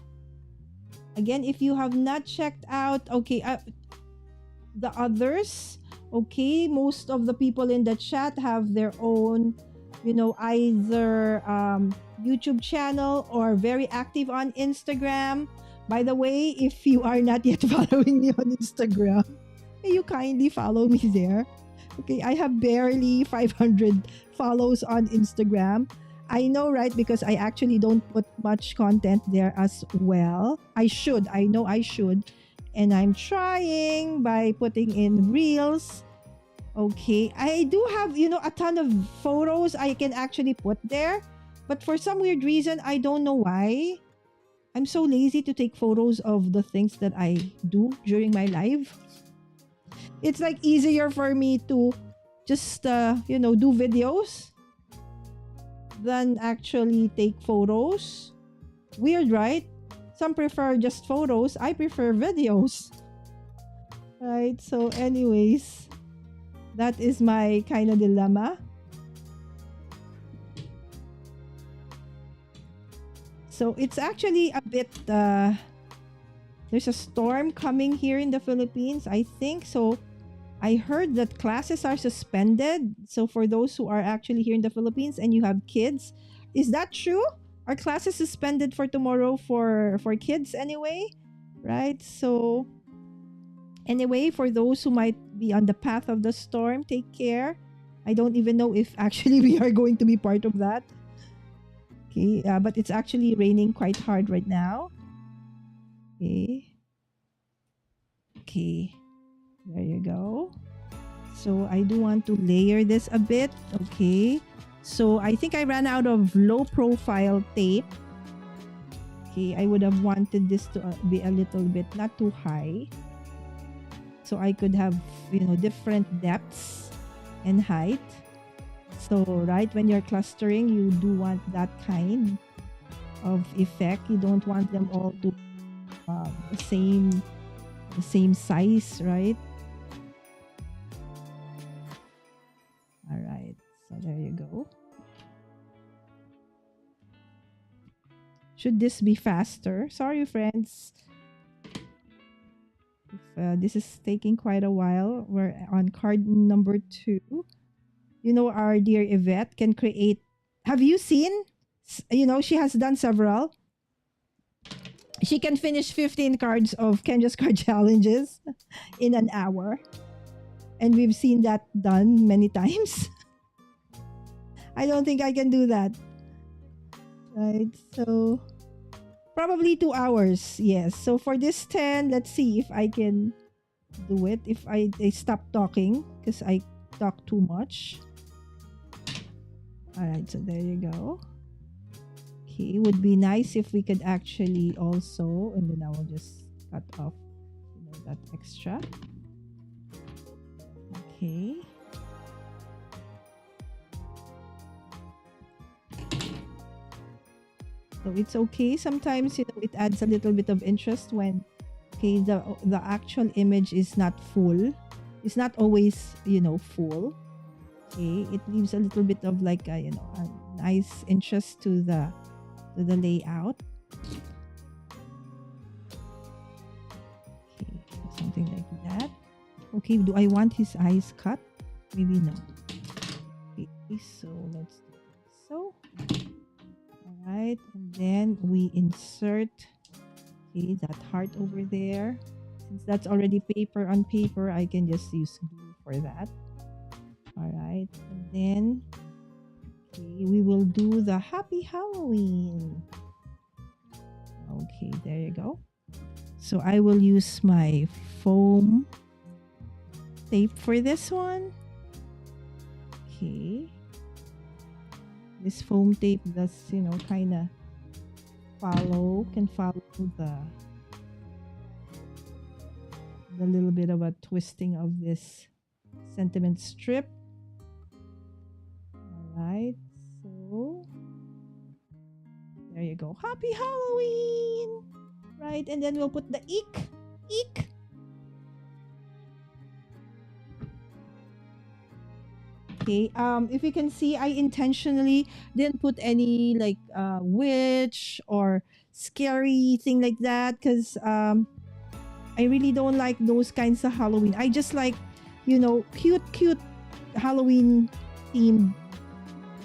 Speaker 1: again, if you have not checked out, okay, the others, okay, most of the people in the chat have their own, either YouTube channel or very active on Instagram. By the way, if you are not yet following me on Instagram, may you kindly follow me there. Okay, I have barely 500 follows on Instagram. I know, right? Because I actually don't put much content there as well. I know I should. And I'm trying by putting in reels. Okay, I do have, a ton of photos I can actually put there. But for some weird reason, I don't know why, I'm so lazy to take photos of the things that I do during my live. It's like easier for me to just, do videos than actually take photos. Weird, right? Some prefer just photos. I prefer videos. Right? So anyways, that is my kind of dilemma. So it's actually a bit, there's a storm coming here in the Philippines, I think. So I heard that classes are suspended. So for those who are actually here in the Philippines and you have kids, is that true? Are classes suspended for tomorrow for kids anyway? Right? So anyway, for those who might be on the path of the storm, take care. I don't even know if actually we are going to be part of that. Okay, but it's actually raining quite hard right now. Okay. Okay. There you go. So I do want to layer this a bit. Okay. So I think I ran out of low profile tape. Okay. I would have wanted this to be a little bit not too high. So I could have, different depths and height. So right when you're clustering, you do want that kind of effect. You don't want them all to the same size, right? All right, so there you go. Should this be faster? Sorry, friends. If this is taking quite a while. We're on card number 2. Our dear Yvette can create. Have you seen? She has done several. She can finish 15 cards of Kenja's card challenges in an hour. And we've seen that done many times. I don't think I can do that. Right, so probably 2 hours. Yes. So for this 10, let's see if I can do it. If I stop talking because I talk too much. All right, so there you go. Okay, it would be nice if we could actually also, and then I will just cut off, that extra. Okay. So it's okay. Sometimes, it adds a little bit of interest when, okay, the actual image is not full. It's not always, full. Okay, it leaves a little bit of like a, a nice interest to the layout. Okay, something like that. Okay, do I want his eyes cut? Maybe no. Okay, so let's do this. So, all right, and then we insert, okay, that heart over there. Since that's already paper on paper, I can just use glue for that. All right, and then, okay, we will do the Happy Halloween. Okay, there you go. So I will use my foam tape for this one. Okay. This foam tape does, kind of can follow a little bit of a twisting of this sentiment strip. All right, so there you go. Happy Halloween! Right, and then we'll put the eek, eek. Okay, if you can see, I intentionally didn't put any like witch or scary thing like that because I really don't like those kinds of Halloween. I just like, cute Halloween themed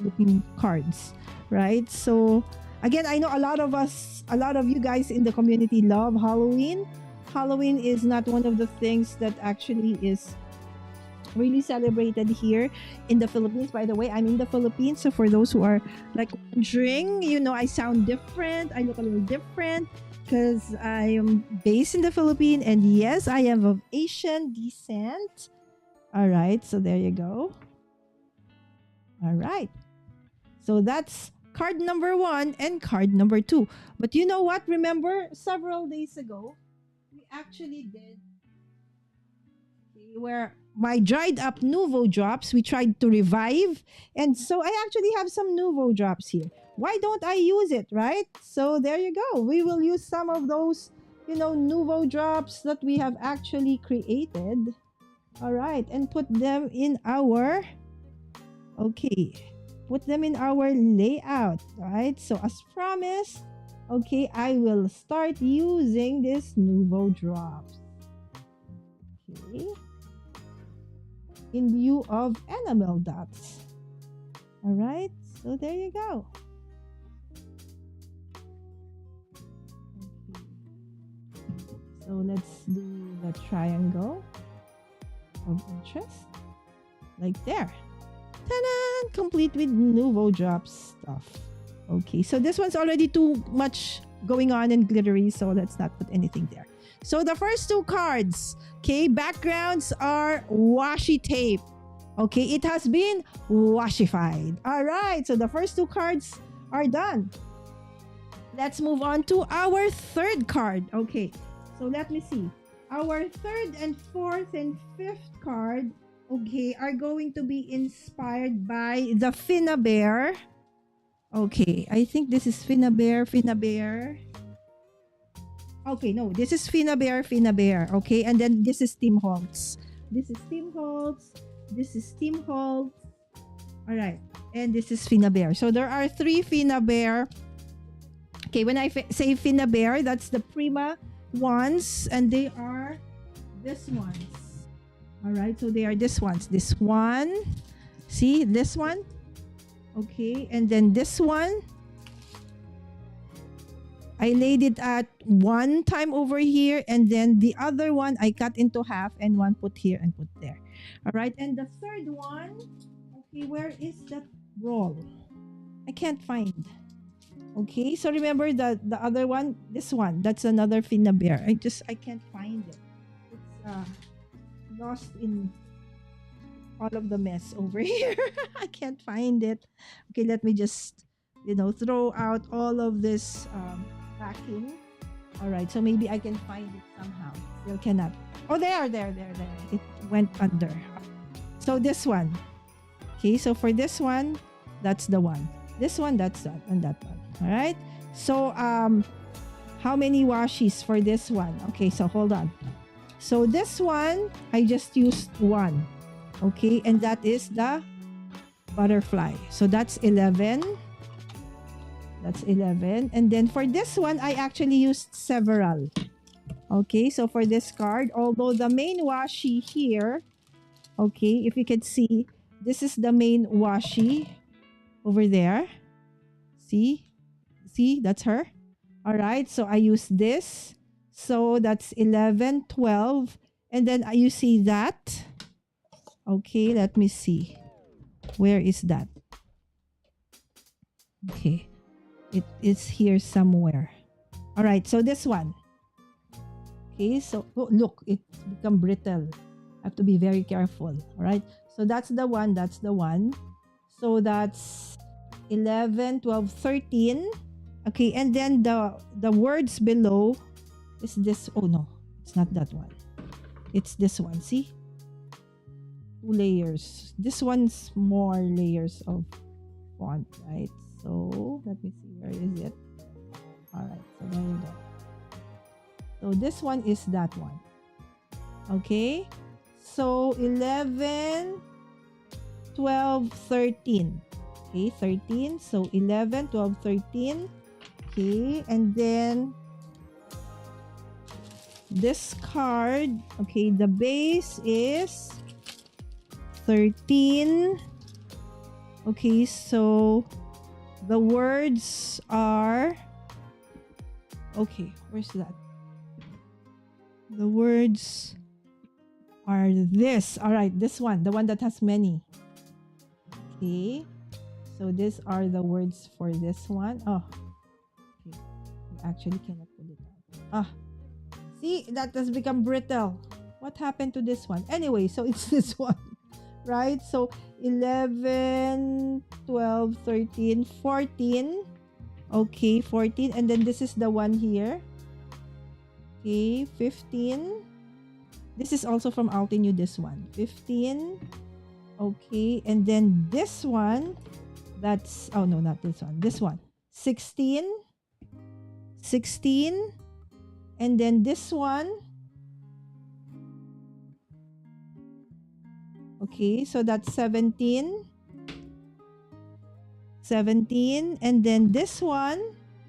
Speaker 1: looking cards, right? So again, I know a lot of you guys in the community love Halloween. Halloween is not one of the things that actually is really celebrated here in the Philippines. By the way, I'm in the Philippines, so for those who are like wondering, I sound different, I look a little different because I am based in the Philippines, and yes, I am of Asian descent. All right, so there you go. All right, so that's card number 1 and card number 2. But you know what? Remember, several days ago, we actually did where my dried up Nuvo drops we tried to revive, and so I actually have some Nuvo drops here. Why don't I use it, right? So there you go. We will use some of those Nuvo drops that we have actually created. All right, and put them in our layout, right? So as promised, okay, I will start using this Nuvo drops, okay, in lieu of enamel dots. All right, so there you go. Okay. So let's do the triangle of interest, like there. Ta-da! Complete with Nuvo drop stuff. Okay, so this one's already too much going on and glittery, so let's not put anything there. So the first 2 cards, okay, backgrounds are washi tape. Okay, it has been washified. All right, so the first 2 cards are done. Let's move on to our 3rd card. Okay, so let me see. Our 3rd and 4th and 5th card, okay, are going to be inspired by the Finna Bear. Okay, I think this is Finna Bear. Okay, no, this is Finna Bear. Okay, and then this is Tim Holtz. This is Tim Holtz. All right, and this is Finna Bear. So there are 3 Finna Bear. Okay, when I say Finna Bear, that's the Prima ones, and they are this ones. All right, so they are this ones. This one, see this one. Okay, and then this one, I laid it at 1 time over here, and then the other one I cut into half and 1 put here and put there. All right, and the 3rd one, okay, where is that roll? I can't find. Okay, so remember the other one, this one, that's another Finna Bear. I can't find it. It's lost in all of the mess over here. I can't find it. Okay, let me just throw out all of this packing. All right, so maybe I can find it somehow. Still cannot. Oh, there. It went under. So this one. Okay, so for this one, that's the one. This one, that's that, and that one. All right. So how many washis for this one? Okay, so hold on. So this one, I just used 1. Okay, and that is the butterfly. So that's 11. That's 11. And then for this one, I actually used several. Okay, so for this card, although the main washi here, okay, if you can see, this is the main washi over there. See, that's her. All right, so I use this. So that's 11, 12. And then you see that. Okay, let me see. Where is that? Okay, it is here somewhere. All right, so this one. Okay, so look, it's become brittle. I have to be very careful. All right, so that's the one. So that's 11, 12, 13. Okay, and then the words below is this. Oh no, it's not that one. It's this one. See? 2 layers. This one's more layers of font, right? So let me see, where is it? All right, so there you go. So this one is that one. Okay, so 11, 12, 13. Okay, 13. So 11, 12, 13. Okay, and then this card, okay, the base is 13. Okay, so the words are, okay, where's that? The words are this. All right, this one, the one that has many. Okay, so these are the words for this one. Oh, okay, I actually cannot pull it out. Ah, see, that has become brittle. What happened to this one? Anyway, so it's this one, right? So 11, 12, 13, 14. Okay, 14. And then this is the one here. Okay, 15. This is also from Altenew, this one. 15. Okay, and then this one, that's, oh no, not this one. This one. 16. 16. And then this one. Okay, so that's 17. 17. And then this one,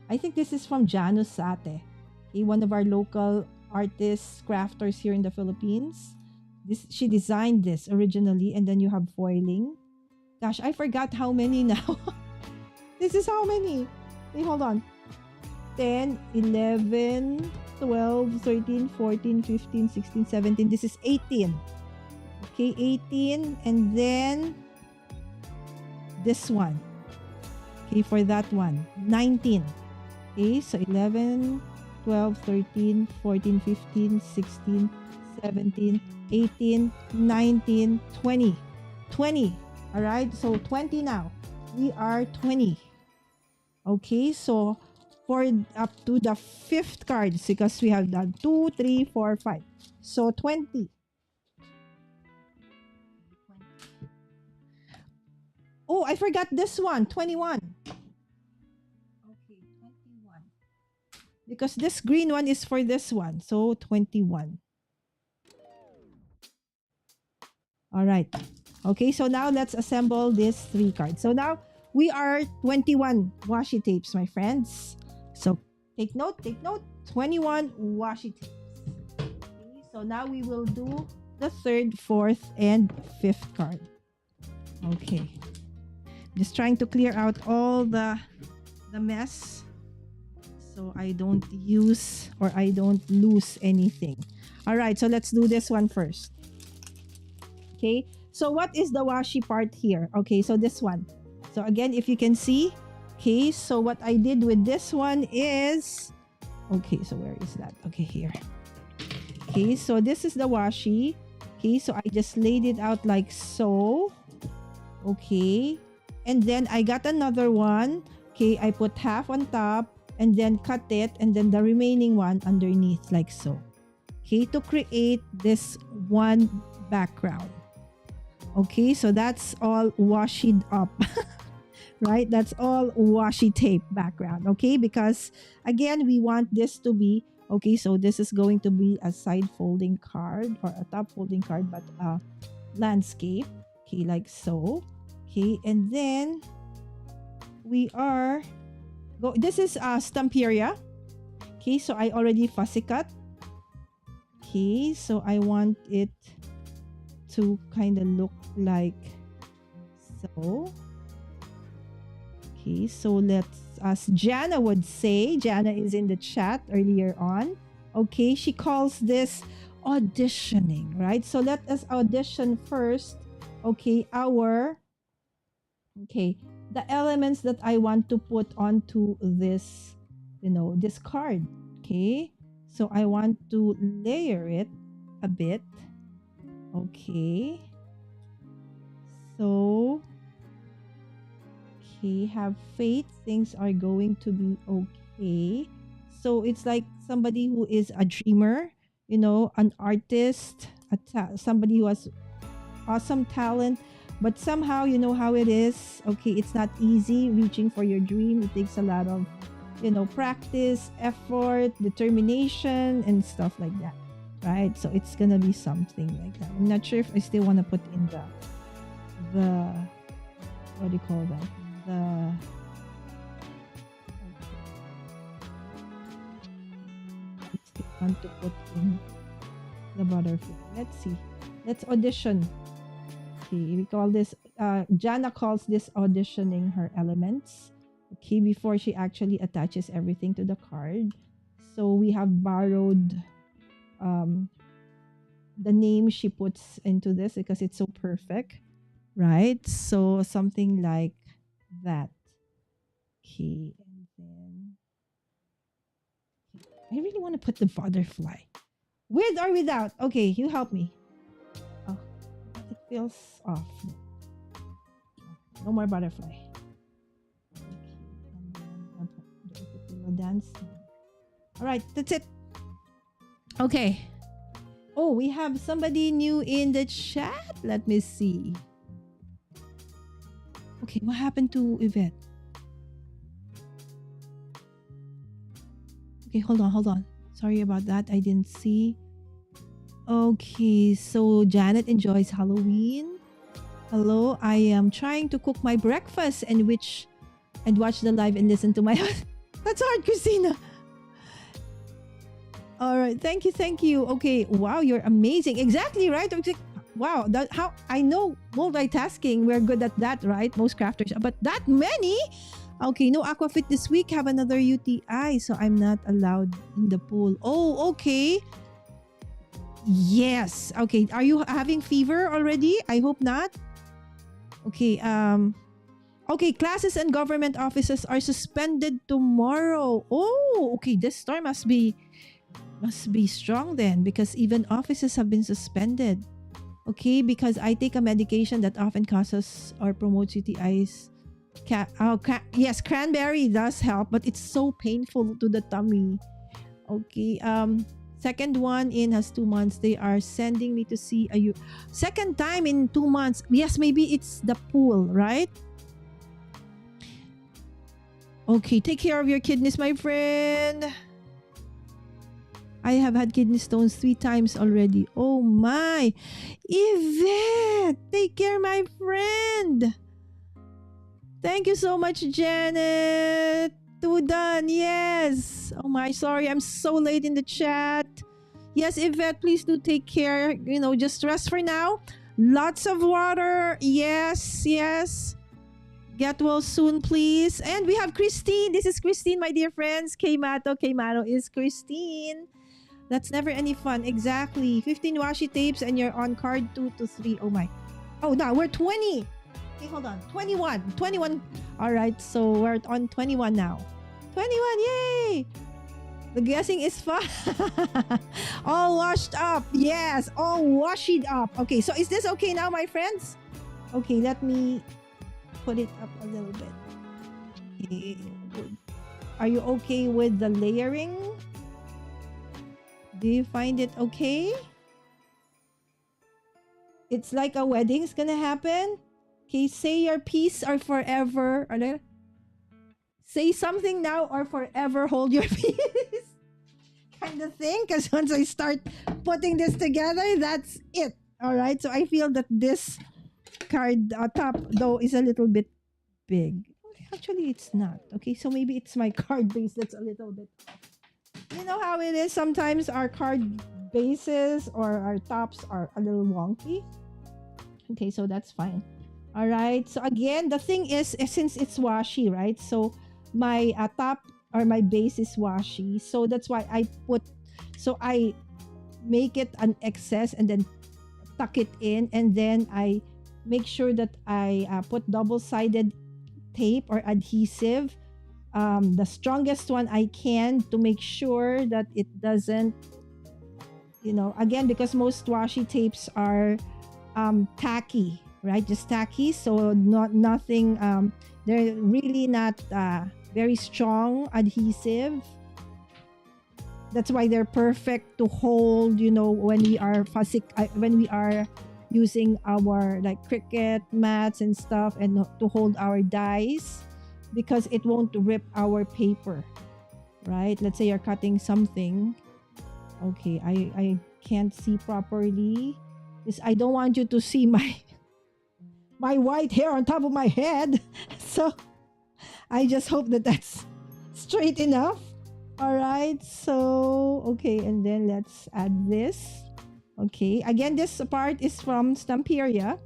Speaker 1: I think this is from Janus Sate. Okay, one of our local artists, crafters here in the Philippines. She designed this originally, and then you have foiling. Gosh, I forgot how many now. This is how many? Wait, hold on. 10, 11, 12, 13, 14, 15, 16, 17. This is 18. Okay, 18. And then this one. Okay, for that one, 19. Okay, so 11, 12, 13, 14, 15, 16, 17, 18, 19, 20. 20. All right, so 20 now. We are 20. Okay, so for up to the 5th card, because we have done 2, 3, 4, 5. So 20. Oh, I forgot this one, 21. Okay, 21. Because this green one is for this one, so 21. All right. Okay, so now let's assemble these 3 cards. So now we are 21 washi tapes, my friends. So take note, 21 washi tapes. Okay, so now we will do the 3rd, 4th, and 5th card. Okay. Just trying to clear out all the mess so I don't use or I don't lose anything. All right, so let's do this one first. Okay, so what is the washi part here? Okay, so this one. So again, if you can see, okay, so what I did with this one is, okay, so where is that? Okay, here. Okay, so this is the washi. Okay, so I just laid it out like so. Okay, and then I got another one. Okay, I put half on top and then cut it, and then the remaining one underneath like so. Okay, to create this one background. Okay, so that's all washied up. Right? That's all washi tape background. Okay, because again, we want this to be, okay, so this is going to be a side folding card or a top folding card, but landscape. Okay, like so. Okay, and then we are this is Stamperia. Okay, so I already fussy cut. Okay, so I want it to kind of look like so. Okay, so let's, as Jana would say, Jana is in the chat earlier on. Okay, she calls this auditioning, right? So let us audition first. Okay, the elements that I want to put onto this, this card. Okay, so I want to layer it a bit. Okay, so okay, have faith, things are going to be okay. So it's like somebody who is a dreamer. an artist, somebody who has awesome talent, but somehow you know how it is. Okay, it's not easy reaching for your dream. It takes a lot of, practice, effort, determination, and stuff like that. Right? So it's gonna be something like that. I'm not sure if I still want to put in the what do you call that? The I still want to put in the butterfly. Let's see. Let's audition. Okay, we call this Jana calls this auditioning her elements. Okay, before she actually attaches everything to the card. So we have borrowed the name she puts into this because it's so perfect, right? So something like that. Okay, and then I really want to put the butterfly. With or without? Okay, you help me. Oh, it feels off. No more butterfly. Okay, and then the little dance. All right, that's it. Okay. Oh, we have somebody new in the chat. Let me see. Okay, what happened to Yvette? Okay, hold on. Sorry about that. I didn't see. Okay, so Janet enjoys Halloween. Hello, I am trying to cook my breakfast and watch the live and listen to my That's hard, Christina. All right, thank you. Okay, wow, you're amazing. Exactly, right? Wow, that how I know multitasking. We're good at that, right? Most crafters, but that many. Okay, no aquafit this week. Have another UTI, so I'm not allowed in the pool. Oh, okay. Yes. Okay. Are you having fever already? I hope not. Okay. Okay. Classes and government offices are suspended tomorrow. Oh, okay. This storm must be strong then, because even offices have been suspended. Okay, because I take a medication that often causes or promotes UTIs. Yes, cranberry does help, but it's so painful to the tummy. Okay. Second one in has 2 months. They are sending me to see second time in 2 months. Yes, maybe it's the pool, right? Okay, take care of your kidneys, my friend. I have had kidney stones 3 times already. Oh my. Yvette, take care, my friend. Thank you so much, Janet. Done. Yes. Oh my, sorry. I'm so late in the chat. Yes, Yvette, please do take care. Just rest for now. Lots of water. Yes. Get well soon, please. And we have Christine. This is Christine, my dear friends. K-Mato is Christine. That's never any fun. Exactly. 15 washi tapes and you're on card 2 to 3. Oh my. Oh, now we're 20. Okay, hold on. 21. All right, so we're on 21 now. 21, yay! The guessing is fun. All washed up. Yes, all washed up. Okay, so is this okay now, my friends? Okay, let me put it up a little bit. Okay. Are you okay with the layering? Do you find it okay? It's like a wedding's gonna happen. Okay, say your piece or forever. Say something now or forever hold your peace. Kind of thing. Because once I start putting this together, that's it. Alright, so I feel that this card top though is a little bit big. Actually, it's not. Okay, so maybe it's my card base that's a little bit off. You know how it is? Sometimes our card bases or our tops are a little wonky. Okay, so that's fine. All right. So again, the thing is, since it's washi, right? So my top or my base is washi. So that's why I make it an excess and then tuck it in. And then I make sure that I put double-sided tape or adhesive. The strongest one I can to make sure that it doesn't, again, because most washi tapes are tacky, right? Just tacky. So nothing, they're really not very strong adhesive. That's why they're perfect to hold, when we are when we are using our like cricket mats and stuff, and to hold our dies, because it won't rip our paper, right? Let's say you're cutting something. Okay, I can't see properly. I don't want you to see my white hair on top of my head. So I just hope that that's straight enough. All right, so okay, and then let's add this. Okay, again, this part is from Stamperia,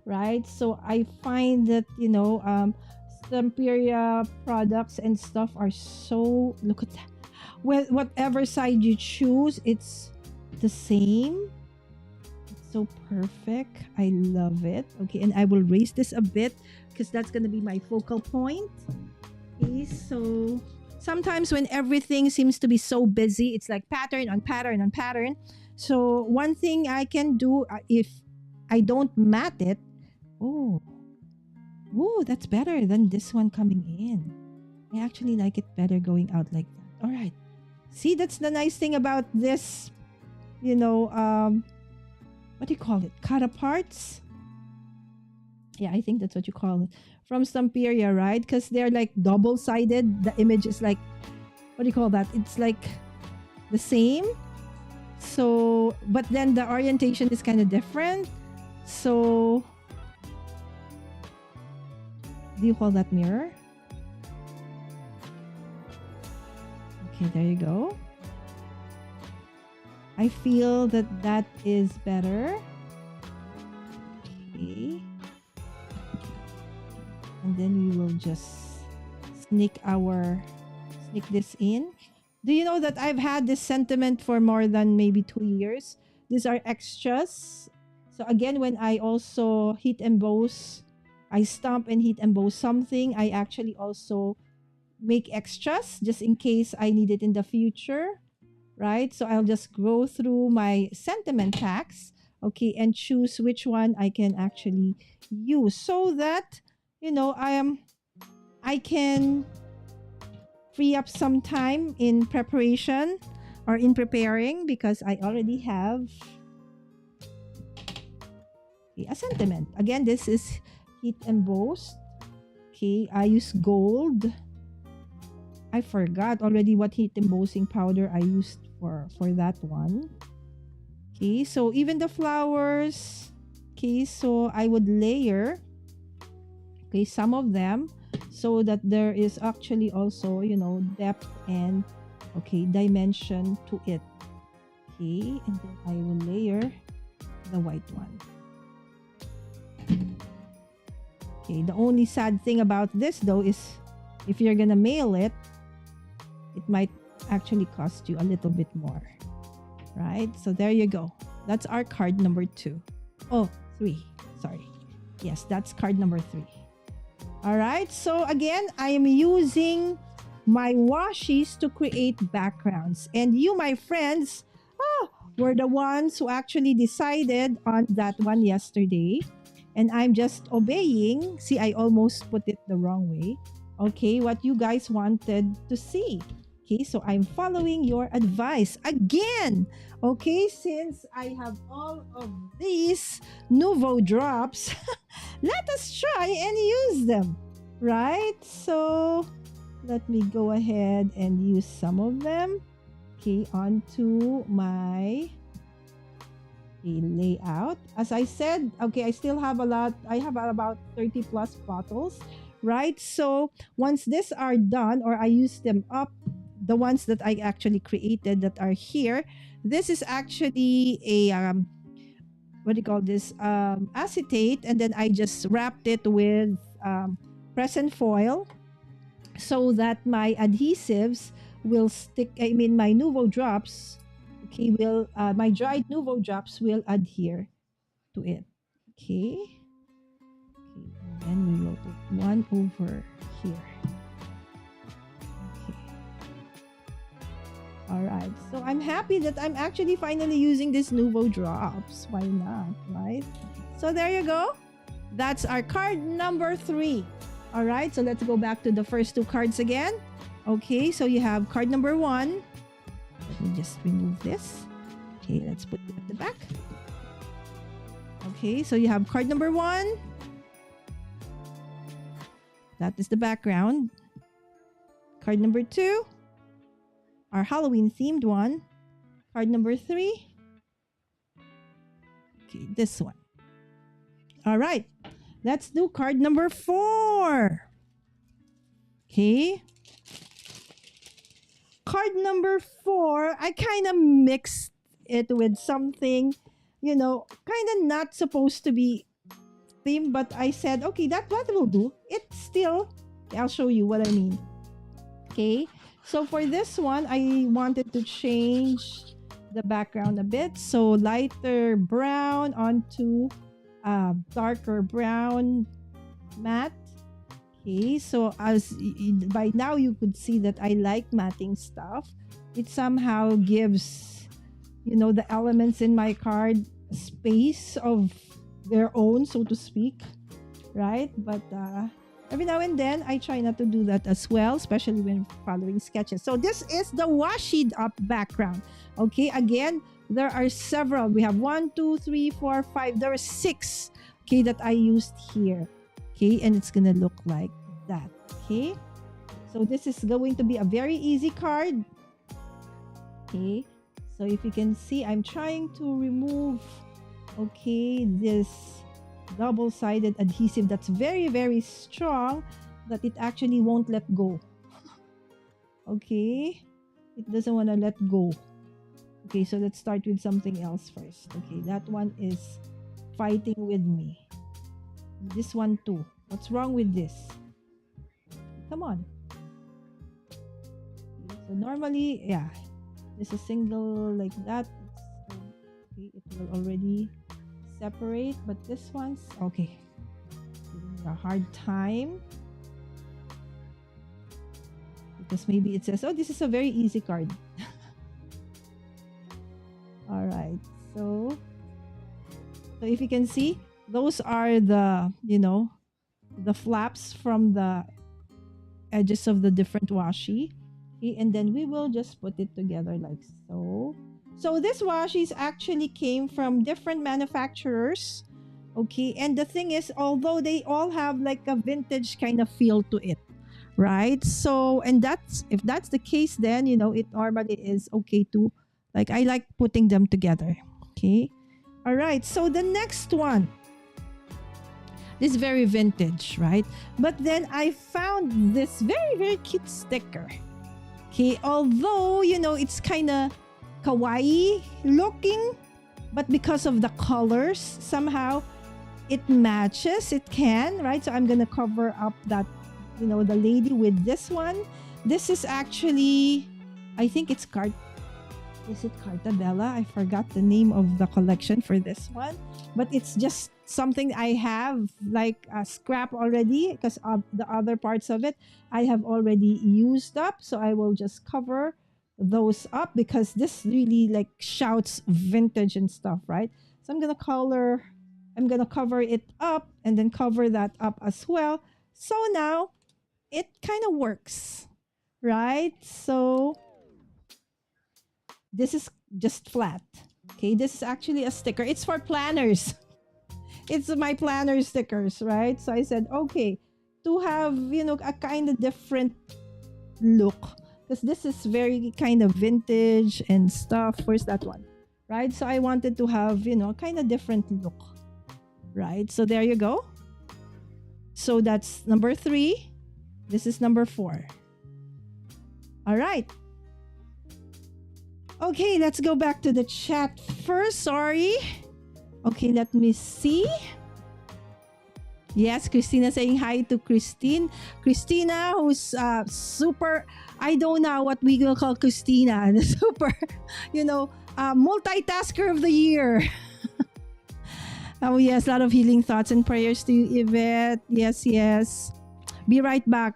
Speaker 1: right? So I find that Stamperia products and stuff are so, look at that. Whatever side you choose, it's the same. It's so perfect. I love it. Okay, and I will raise this a bit because that's gonna be my focal point. Okay, so sometimes when everything seems to be so busy, it's like pattern on pattern on pattern. So one thing I can do, if I don't mat it, oh, that's better than this one coming in. I actually like it better going out like that. All right. See, that's the nice thing about this, what do you call it? Cut aparts? Yeah, I think that's what you call it. From Stamperia, right? Because they're like double-sided. The image is like, what do you call that? It's like the same. So, but then the orientation is kind of different. So, do you call that mirror? Okay, there you go. I feel that is better. Okay. And then we will just sneak this in. Do you know that I've had this sentiment for more than maybe 2 years? These are extras. So again, when I also heat emboss, I stamp and heat emboss something, I actually also make extras just in case I need it in the future, right? So I'll just go through my sentiment packs, okay, and choose which one I can actually use, so that I can free up some time in preparation or in preparing, because I already have a sentiment. Again, this is heat embossed. Okay, I use gold. I forgot already what heat embossing powder I used for that one. Okay, so even the flowers. Okay, so I would layer, okay, some of them, so that there is actually also, depth and, okay, dimension to it. Okay, and then I will layer the white one. Okay, the only sad thing about this though is if you're gonna mail it, it might actually cost you a little bit more, right? So there you go. That's our card number 2. Oh, 3. Sorry. Yes, that's card number 3. All right. So again, I am using my washies to create backgrounds. And you, my friends, were the ones who actually decided on that one yesterday. And I'm just obeying. See, I almost put it the wrong way. Okay, what you guys wanted to see. Okay, so I'm following your advice again. Okay, since I have all of these Nouveau drops, let us try and use them, right? So let me go ahead and use some of them. Okay, onto my layout. As I said, okay, I still have a lot. I have about 30 plus bottles, right? So once these are done, or I use them up, the ones that I actually created that are here, this is actually a what do you call this, acetate, and then I just wrapped it with present foil so that my adhesives will stick. I mean, my Nouveau drops, okay, will my dried Nouveau drops will adhere to it. Okay, and then we will put one over here. All right, so I'm happy that I'm actually finally using this Nouveau drops. Why not, right? So there you go. That's our card number 3. All right, so let's go back to the first 2 cards again. Okay, so you have card number 1. Let me just remove this. Okay, let's put it at the back. Okay, so you have card number 1. That is the background. Card number 2, our Halloween themed one. Card number 3. Okay, this one. All right, let's do card number 4. Okay. Card number 4, I kind of mixed it with something, kind of not supposed to be theme, but I said, okay, that will do. It's still, I'll show you what I mean. Okay, so for this one, I wanted to change the background a bit. So lighter brown onto darker brown matte. Okay, so as by now you could see that I like matting stuff. It somehow gives, the elements in my card space of their own, so to speak, right? But every now and then I try not to do that as well, especially when following sketches. So this is the washied up background. Okay, again, there are several. We have 1, 2, 3, 4, 5. There are 6. Okay, that I used here. Okay, and it's gonna look like that. Okay, so this is going to be a very easy card. Okay, so if you can see, I'm trying to remove, okay, this double-sided adhesive that's very, very strong, that it actually won't let go. Okay, it doesn't want to let go. Okay, so let's start with something else first. Okay, that one is fighting with me. This one too. What's wrong with this? Come on. Okay, so normally, yeah, this is single like that. Okay, it will already separate, but this one's okay. Giving a hard time because maybe it says, "Oh, this is a very easy card." All right, so if you can see, those are the the flaps from the edges of the different washi. Okay, and then we will just put it together like so. So this washis actually came from different manufacturers. Okay, and the thing is, although they all have like a vintage kind of feel to it, right? So, and if that's the case, then it normally is okay to, like, I like putting them together. Okay, all right, so the next one, this is very vintage, right? But then I found this very, very cute sticker. Okay, although it's kind of kawaii looking, but because of the colors, somehow it matches. It can, right? So I'm gonna cover up that, the lady with this one. This is actually, I think it's is it Cartabella? I forgot the name of the collection for this one, but it's just something I have like a scrap already, because of the other parts of it I have already used up. So I will just cover those up because this really like shouts vintage and stuff, right? So I'm gonna cover it up and then cover that up as well. So now it kind of works, right? So this is just flat. Okay, this is actually a sticker. It's for planners. It's my planner stickers, right? So I said, okay, to have, a kind of different look, because this is very kind of vintage and stuff. Where's that one? Right? So I wanted to have, kind of different look, right? So there you go. So that's number 3. This is number 4. All right. Okay, let's go back to the chat first. Sorry. Okay, let me see. Yes, Christina saying hi to Christine. Christina, who's super, I don't know what we will call Christina, the super, multitasker of the year. Oh yes, a lot of healing thoughts and prayers to you, Yvette. Yes, yes. Be right back.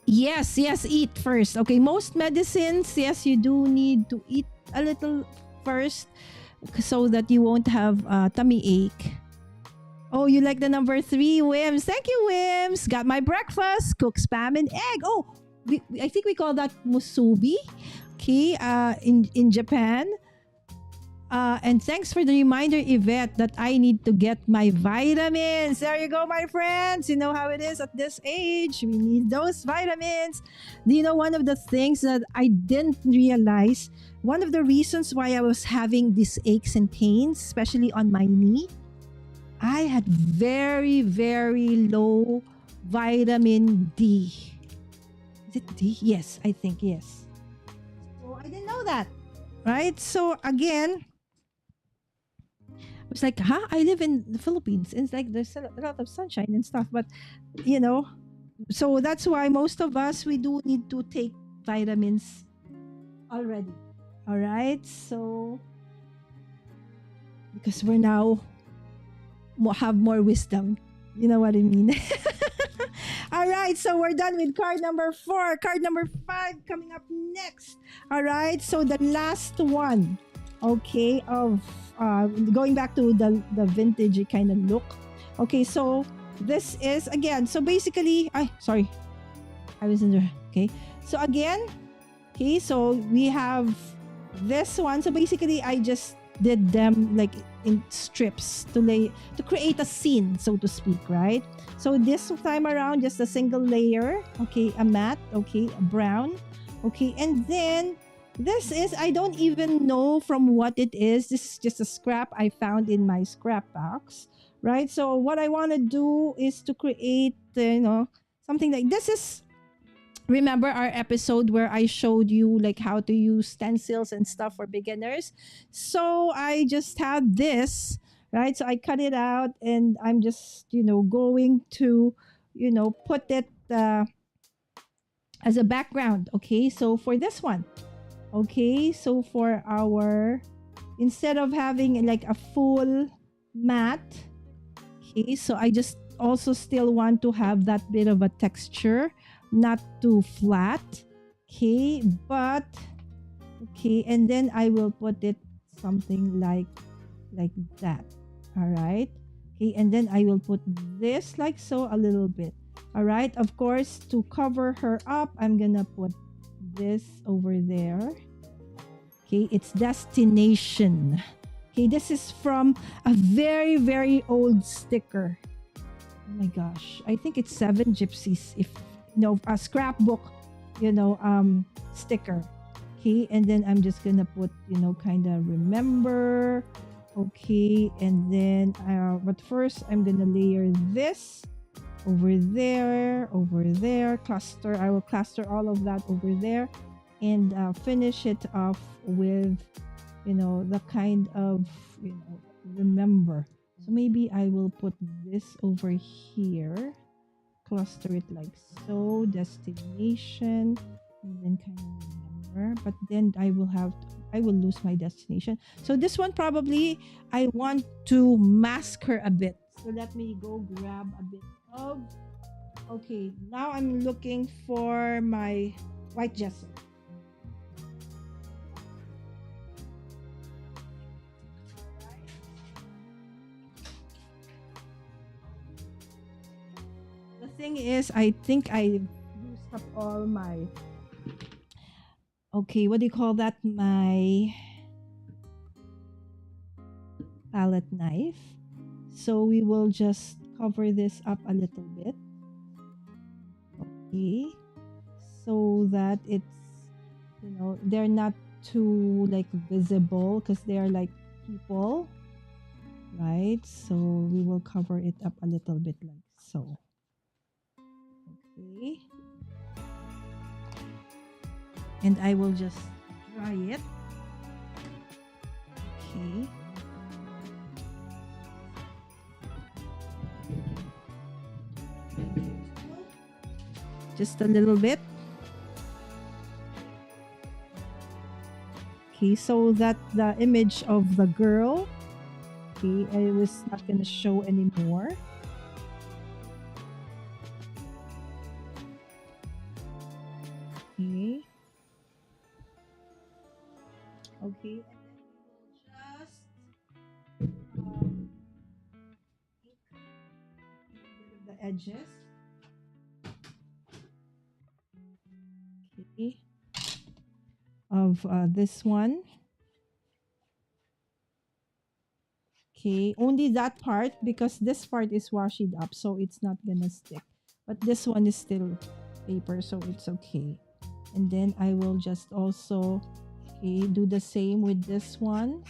Speaker 1: Yes, eat first. Okay, most medicines, yes, you do need to eat a little first so that you won't have tummy ache. Oh, you like the number 3, Wims? Thank you, Wims. Got my breakfast, cooked spam and egg. Oh, I think we call that musubi. Okay, in Japan. And thanks for the reminder, Yvette, that I need to get my vitamins. There you go, my friends. You know how it is at this age. We need those vitamins. Do you know one of the things that I didn't realize? One of the reasons why I was having these aches and pains, especially on my knee, I had very, very low vitamin D. Is it D? Yes, I think yes. So I didn't know that. Right? So again, I was like, huh? I live in the Philippines. And it's like there's a lot of sunshine and stuff. But, you know, so that's why most of us, we do need to take vitamins already. All right. So, because we're now have more wisdom. You know what I mean? All right, so we're done with card number 4. Card number 5 coming up next. All right, so the last one, okay, of going back to the vintage kind of look. Okay, so this is again. So basically, sorry, I was in there. Okay, so again, okay, so we have this one. So basically, I just did them like in strips to create a scene, so to speak, right? So this time around, just a single layer, okay, a matte, okay, a brown, okay, and then this is, I don't even know from what it is. This is just a scrap I found in my scrap box, right? So what I want to do is to create, something like this is. Remember our episode where I showed you like how to use stencils and stuff for beginners? So I just had this, right? So I cut it out and I'm just, going to, put it as a background. Okay. So for this one, okay. So for our, instead of having like a full mat, okay. So I just also still want to have that bit of a texture, not too flat, okay, but okay, and then I will put it something like that. All right, okay, and then I will put this like so a little bit. All right, of course, to cover her up, I'm gonna put this over there. Okay, it's Destination. Okay, this is from a very, very old sticker. Oh my gosh, I think it's Seven Gypsies, if a scrapbook, sticker. Okay, and then I'm just gonna put, kind of remember. Okay, and then but first I'm gonna layer this over there, cluster. I will cluster all of that over there, and finish it off with, the kind of, remember. So maybe I will put this over here, cluster it like so, Destination, and then kind of remember. But then I will lose my destination. So this one probably I want to mask her a bit. So let me go grab a bit of. Okay, now I'm looking for my white gesso. The thing is, I think I used up all my, okay, what do you call that? My palette knife. So we will just cover this up a little bit. Okay. So that it's, they're not too like visible because they're like people, right? So we will cover it up a little bit like so. Okay. And I will just dry it. Okay. Just a little bit. Okay, so that the image of the girl, okay, I was not gonna show anymore. Okay. Okay, and then we will just get rid of the edges. of this one. Okay, only that part because this part is washed up, so it's not gonna stick. But this one is still paper, so it's okay. And then I will just also do the same with this one.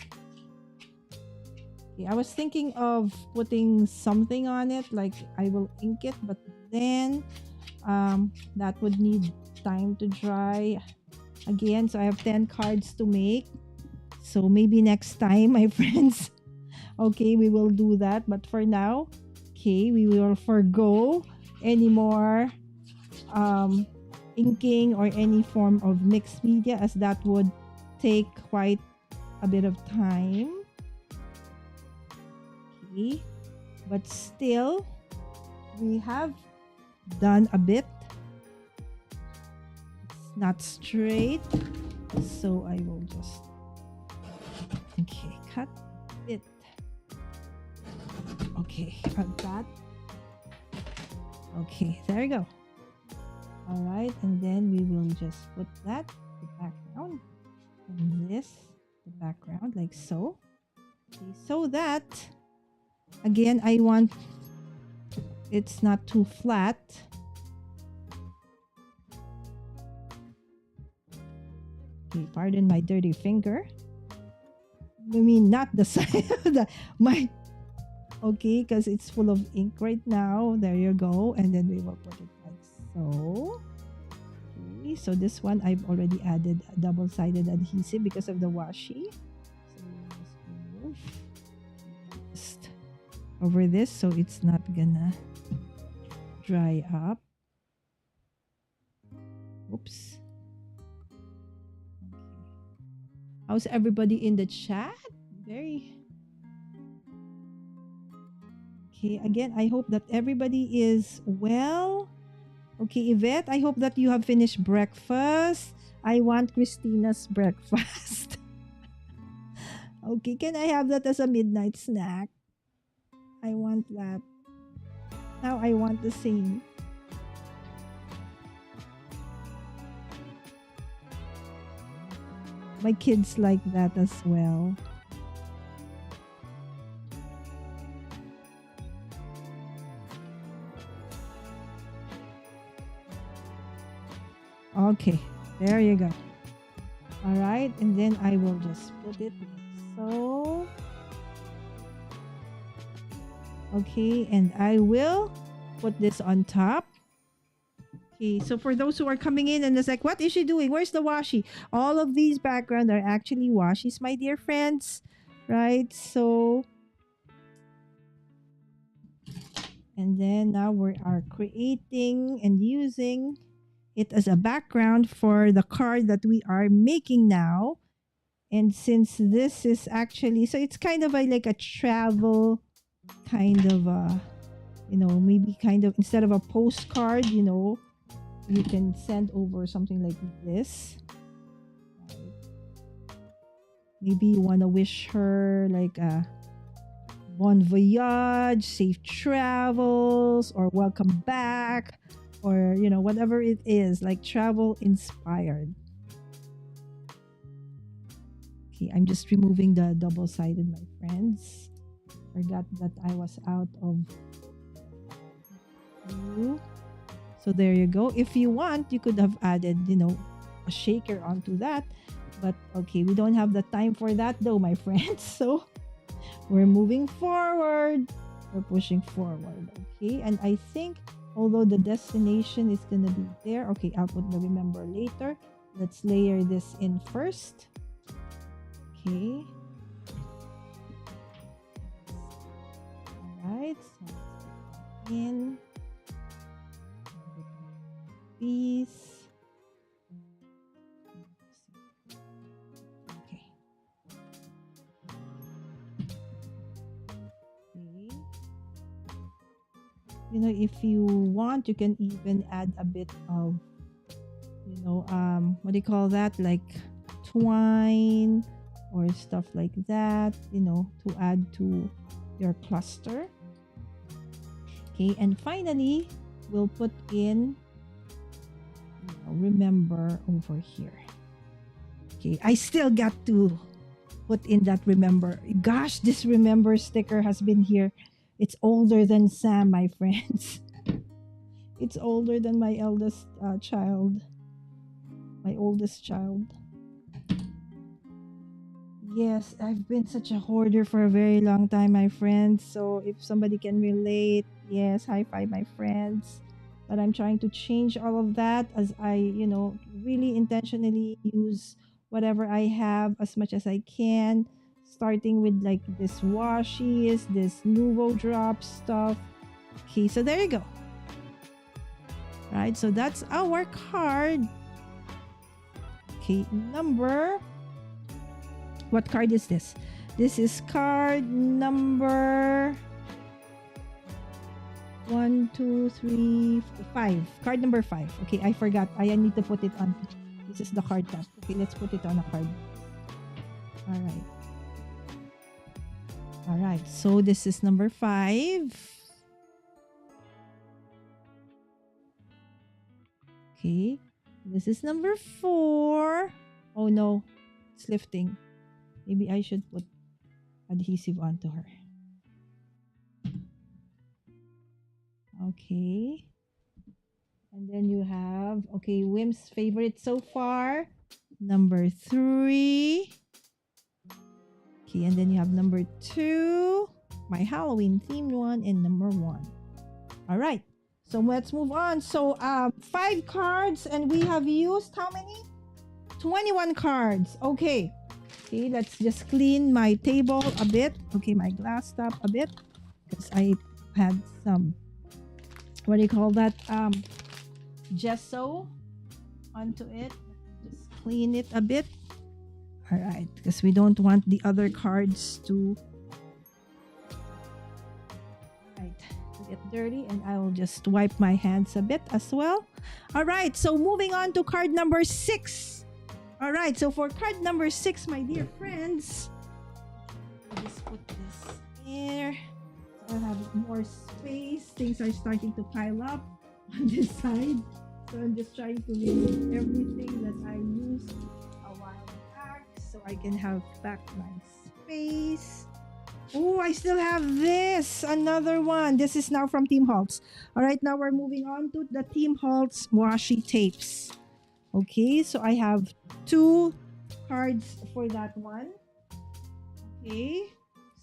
Speaker 1: Okay, I was thinking of putting something on it, like I will ink it, but then that would need time to dry again. So I have 10 cards to make. So maybe next time, my friends. Okay, we will do that. But for now, okay, we will forgo any more inking or any form of mixed media, as that would take quite a bit of time. Okay, but still, we have done a bit. It's not straight, so I will just cut it. Okay, cut that. Okay, there you go. All right, and then we will just put that the background, and this the background, like so. Okay, so that again, I want it's not too flat. Okay, pardon my dirty finger. I mean, not the side of my. Okay, because it's full of ink right now. There you go. And then we will put it like so. Okay, so this one I've already added a double-sided adhesive because of the washi. So we'll just remove just over this so it's not gonna dry up. Oops. Okay. How's everybody in the chat? Very. Okay, again, I hope that everybody is well. Okay, Yvette, I hope that you have finished breakfast. I want Christina's breakfast. Okay, can I have that as a midnight snack? I want that. Now I want the same. My kids like that as well. Okay, there you go. All right, and then I will just put it like so. Okay, and I will put this on top. Okay, so for those who are coming in and it's like, what is she doing? Where's the washi? All of these backgrounds are actually washis, my dear friends. Right, so and then now we are creating and using it as a background for the card that we are making now. And since this is actually, so it's kind of like a travel kind of maybe kind of, instead of a postcard, you can send over something like this. Maybe you want to wish her like a bon voyage, safe travels, or welcome back, or whatever it is, like travel inspired. Okay, I'm just removing the double-sided, my friends. Forgot that I was out of blue. So there you go. If you want, you could have added a shaker onto that, but okay, we don't have the time for that though, my friends. So we're moving forward, we're pushing forward. Okay, and I think although the destination is gonna be there, okay, I'll put the remember later. Let's layer this in first. Okay, all right, so let's put it in these. Okay. If you want, you can even add a bit of what do you call that, like twine or stuff like that, to add to your cluster. Okay, and finally we'll put in remember over here. Okay, I still got to put in that remember. Gosh, this remember sticker has been here. It's older than Sam, my friends. It's older than my eldest child. My oldest child. Yes, I've been such a hoarder for a very long time, my friends. So if somebody can relate, yes, high five, my friends. But I'm trying to change all of that as I, really intentionally use whatever I have as much as I can. Starting with like this Washi's, this Nuvo drop stuff. Okay, so there you go. Right, so that's our card. Okay, number. What card is this? This is card number 1, 2, 3, 5. Card number 5. Okay, I forgot. I need to put it on. This is the card top. Okay, let's put it on a card. Alright. Alright, so this is number 5. Okay, this is number 4. Oh no, it's lifting. Maybe I should put adhesive onto her. Okay. And then you have, okay, Wim's favorite so far. Number 3. Okay, and then you have number 2. My Halloween themed one, and number 1. All right. So let's move on. So 5 cards, and we have used how many? 21 cards. Okay. Okay, let's just clean my table a bit. Okay, my glass top a bit. Because I had some, what do you call that? Gesso onto it. Just clean it a bit. Alright, because we don't want the other cards to get dirty, and I will just wipe my hands a bit as well. Alright, so moving on to card number 6. Alright, so for card number 6, my dear friends, I'll just put this here. So I have more space. Things are starting to pile up on this side. So I'm just trying to remove everything that I used a while back so I can have back my space. Oh, I still have this. Another one. This is now from Team Halts. Alright, now we're moving on to the Team Halts washi tapes. Okay, so I have 2 cards for that one. Okay,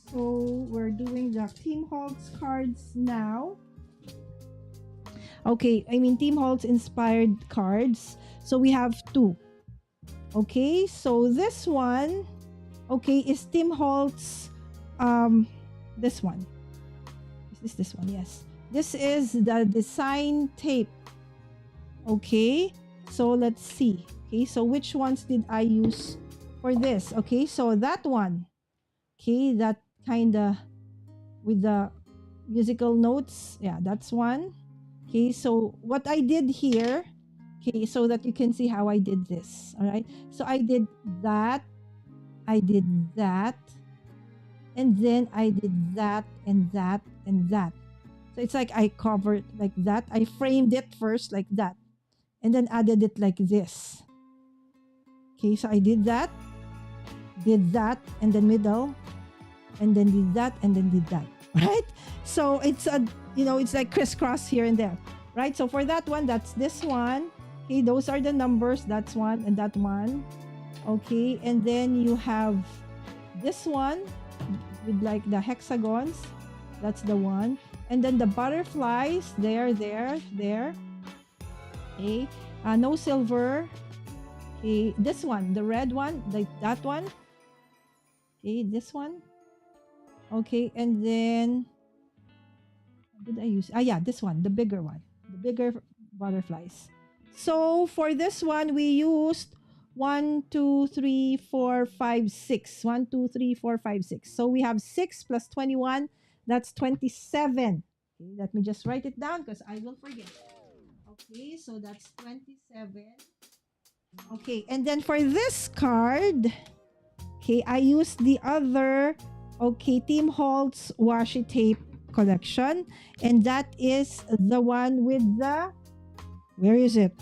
Speaker 1: so we're doing the Team Halts cards now. Okay, I mean Team Halts inspired cards. So we have 2. Okay, so this one, okay, is Team Halts. This one. Is this one? Yes. This is the design tape. Okay. So let's see. Okay, so which ones did I use for this? Okay, so that one. Okay, that kind of with the musical notes. Yeah, that's one. Okay, so what I did here, okay, so that you can see how I did this. All right, so I did that. I did that. And then I did that and that and that. So it's like I covered like that. I framed it first like that. And then added it like this. Okay, so I did that, and then middle, and then did that, and then did that, right? So it's it's like crisscross here and there, right? So for that one, that's this one. Okay, those are the numbers. That's one and that one. Okay, and then you have this one with like the hexagons. That's the one. And then the butterflies, there. Okay, no silver. Okay, this one, the red one, like that one. Okay, this one. Okay, and then what did I use? Yeah, this one, the bigger one, the bigger butterflies. So for this one, we used 1, 2, 3, 4, 5, 6. 1, 2, 3, 4, 5, 6. So we have 6 plus 21. That's 27. Okay, let me just write it down because I will forget. Okay, so that's 27. Okay, and then for this card, okay, I used the other, okay, Team Halts washi tape collection. And that is the one with the, where is it?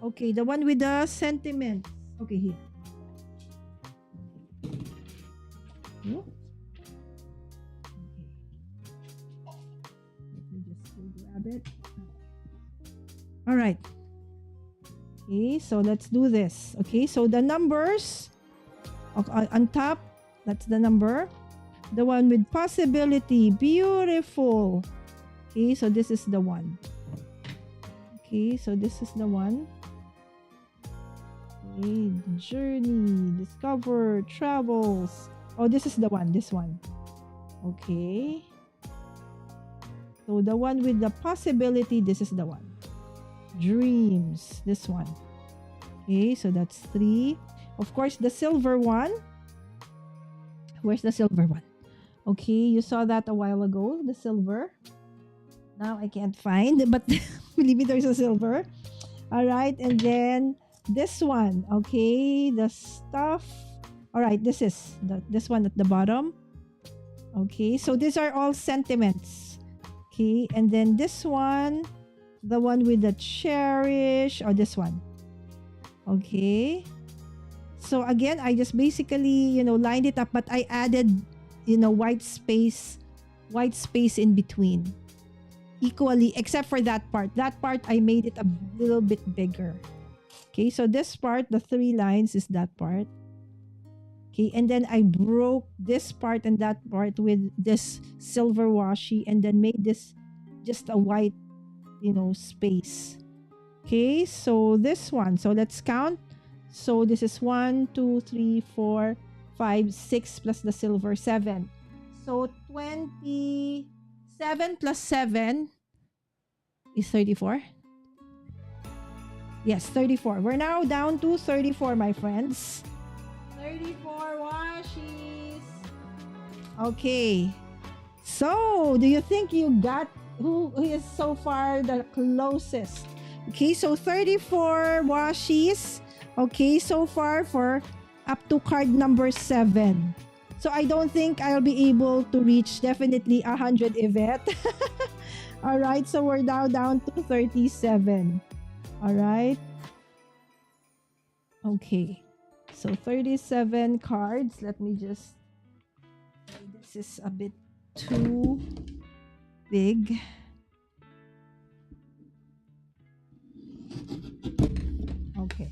Speaker 1: Okay, the one with the sentiments. Okay, here. Okay. Let me just go grab it. All right. Okay, so let's do this. Okay, so the numbers on top, that's the number. The one with possibility, beautiful. Okay, so this is the one. Okay, so this is the one. Okay, journey, discover, travels. Oh, this is the one, this one. Okay. So the one with the possibility, this is the one. Dreams, this one. Okay, so that's 3. Of course, the silver one. Where's the silver one? Okay, you saw that a while ago, the silver. Now I can't find, but believe me, there's a silver. All right, and then this one. Okay, the stuff. All right, this is this one at the bottom. Okay, so these are all sentiments. Okay, and then this one, the one with the cherish, or this one. Okay, so again, I just basically, lined it up, but I added, white space in between equally, except for that part. That part, I made it a little bit bigger. Okay, so this part, the 3 lines is that part. Okay, and then I broke this part and that part with this silver washi and then made this just a white, space. Okay, so this one. So let's count. So this is 1, 2, 3, 4, 5, 6 plus the silver, 7. So 27 plus 7 is 34. Yes, 34. We're now down to 34, my friends. 34 washis. Okay. So, do you think you got who is so far the closest? Okay, so 34 washis. Okay, so far for up to card number 7. So, I don't think I'll be able to reach definitely 100, Yvette. All right, so we're now down to 37. All right. Okay. So 37 cards. Let me just... This is a bit too big. Okay.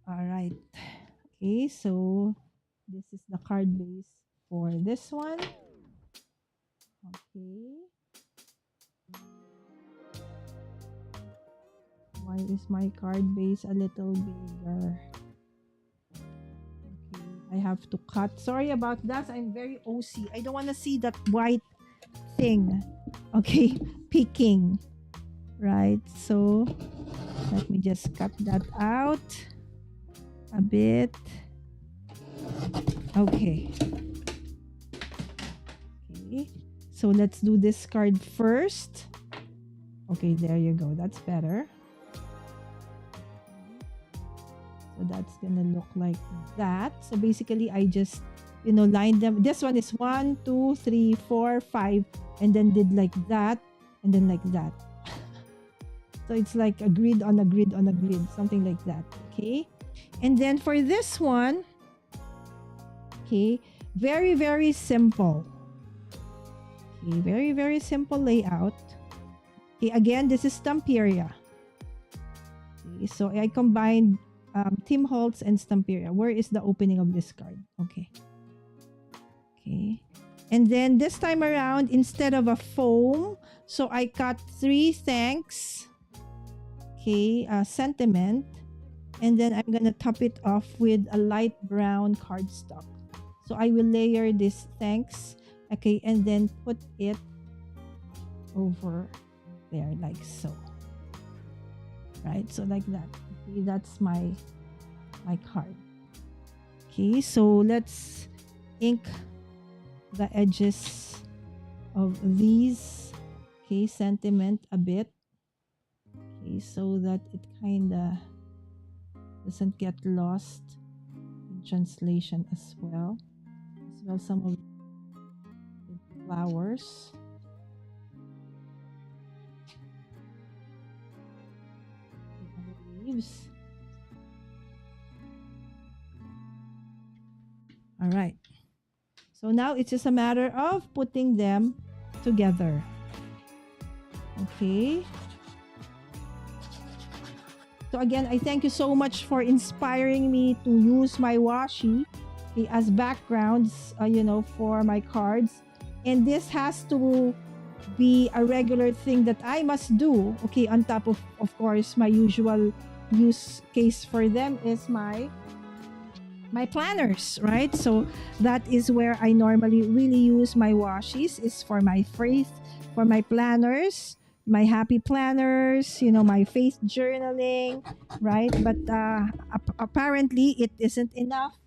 Speaker 1: All right. Okay, so this is the card base for this one. Okay. Why is my card base a little bigger? Okay, I have to cut. Sorry about that. I'm very OC. I don't want to see that white thing. Okay, peeking. Right, so let me just cut that out a bit. Okay. Okay, so let's do this card first. Okay, there you go. That's better. So that's gonna look like that. So basically, I just, lined them. This one is 1, 2, 3, 4, 5, and then did like that, and then like that. So it's like a grid on a grid on a grid, something like that. Okay. And then for this one, okay, very, very simple. Okay, very, very simple layout. Okay, again, this is Stamperia. Okay, so I combined Tim Holtz and Stamperia. Where is the opening of this card? Okay. Okay. And then this time around, instead of a foam, so I cut 3 thanks. Okay, sentiment. And then I'm gonna top it off with a light brown cardstock. So I will layer this thanks. Okay, and then put it over there like so. Right, so like that. Okay, that's my card. Okay, so let's ink the edges of these. Okay, sentiment a bit. Okay, so that it kinda doesn't get lost in translation as well. As well, some of the flowers. The leaves. All right. So now it's just a matter of putting them together. Okay. So again, I thank you so much for inspiring me to use my washi, okay, as backgrounds, for my cards. And this has to be a regular thing that I must do. Okay, on top of course, my usual use case for them is my planners, right? So that is where I normally really use my washis, is for my faith, for my planners, my happy planners, my faith journaling, right? But apparently it isn't enough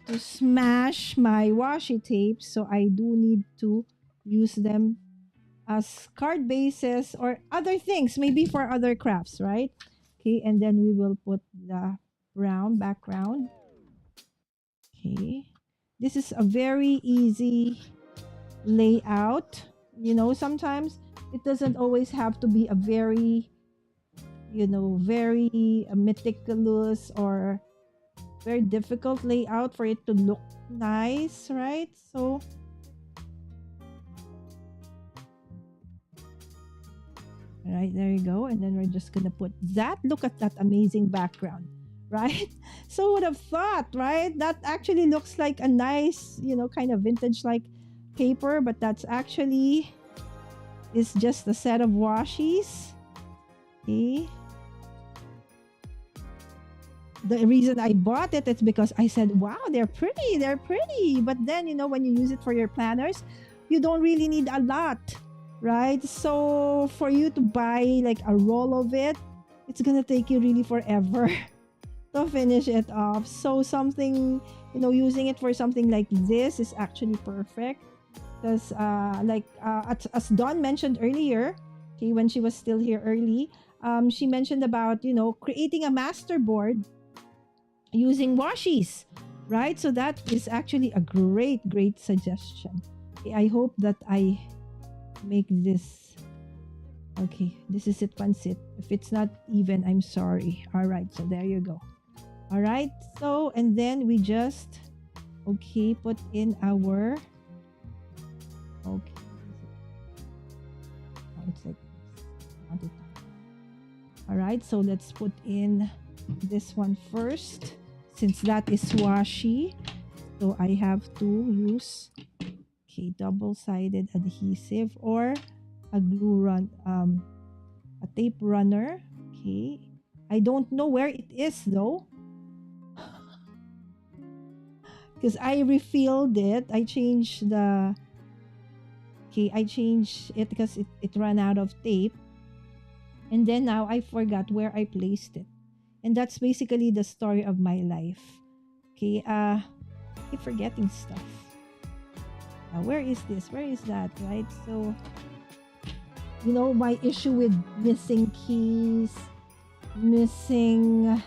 Speaker 1: to smash my washi tapes, so I do need to use them as card bases or other things, maybe for other crafts, right? Okay, and then we will put the brown background. Okay, this is a very easy layout. Sometimes it doesn't always have to be a very, very meticulous or very difficult layout for it to look nice, right? So, right, there you go. And then we're just gonna put that. Look at that amazing background, right? So would have thought, right? That actually looks like a nice, kind of vintage like paper, but that's actually is just a set of washis. Okay. The reason I bought it is because I said, wow, they're pretty. But then, when you use it for your planners, you don't really need a lot, right? So for you to buy like a roll of it, it's gonna take you really forever to finish it off. So something, using it for something like this is actually perfect. Because as Dawn mentioned earlier, okay, when she was still here early, she mentioned about, creating a master board using washis, right? So that is actually a great suggestion. Okay, I hope that I make this. Okay, this is it, Pansit. If it's not even, I'm sorry. All right, so there you go. All right, so and then we just put in our it's like this. All right, so let's put in this one first, since that is washi. So I have to use double-sided adhesive or a glue a tape runner. Okay, I don't know where it is though, because I refilled it. I changed it because it ran out of tape, and then now I forgot where I placed it. And that's basically the story of my life. Okay, I keep forgetting stuff. Where is this? Where is that? Right? So, my issue with missing keys, missing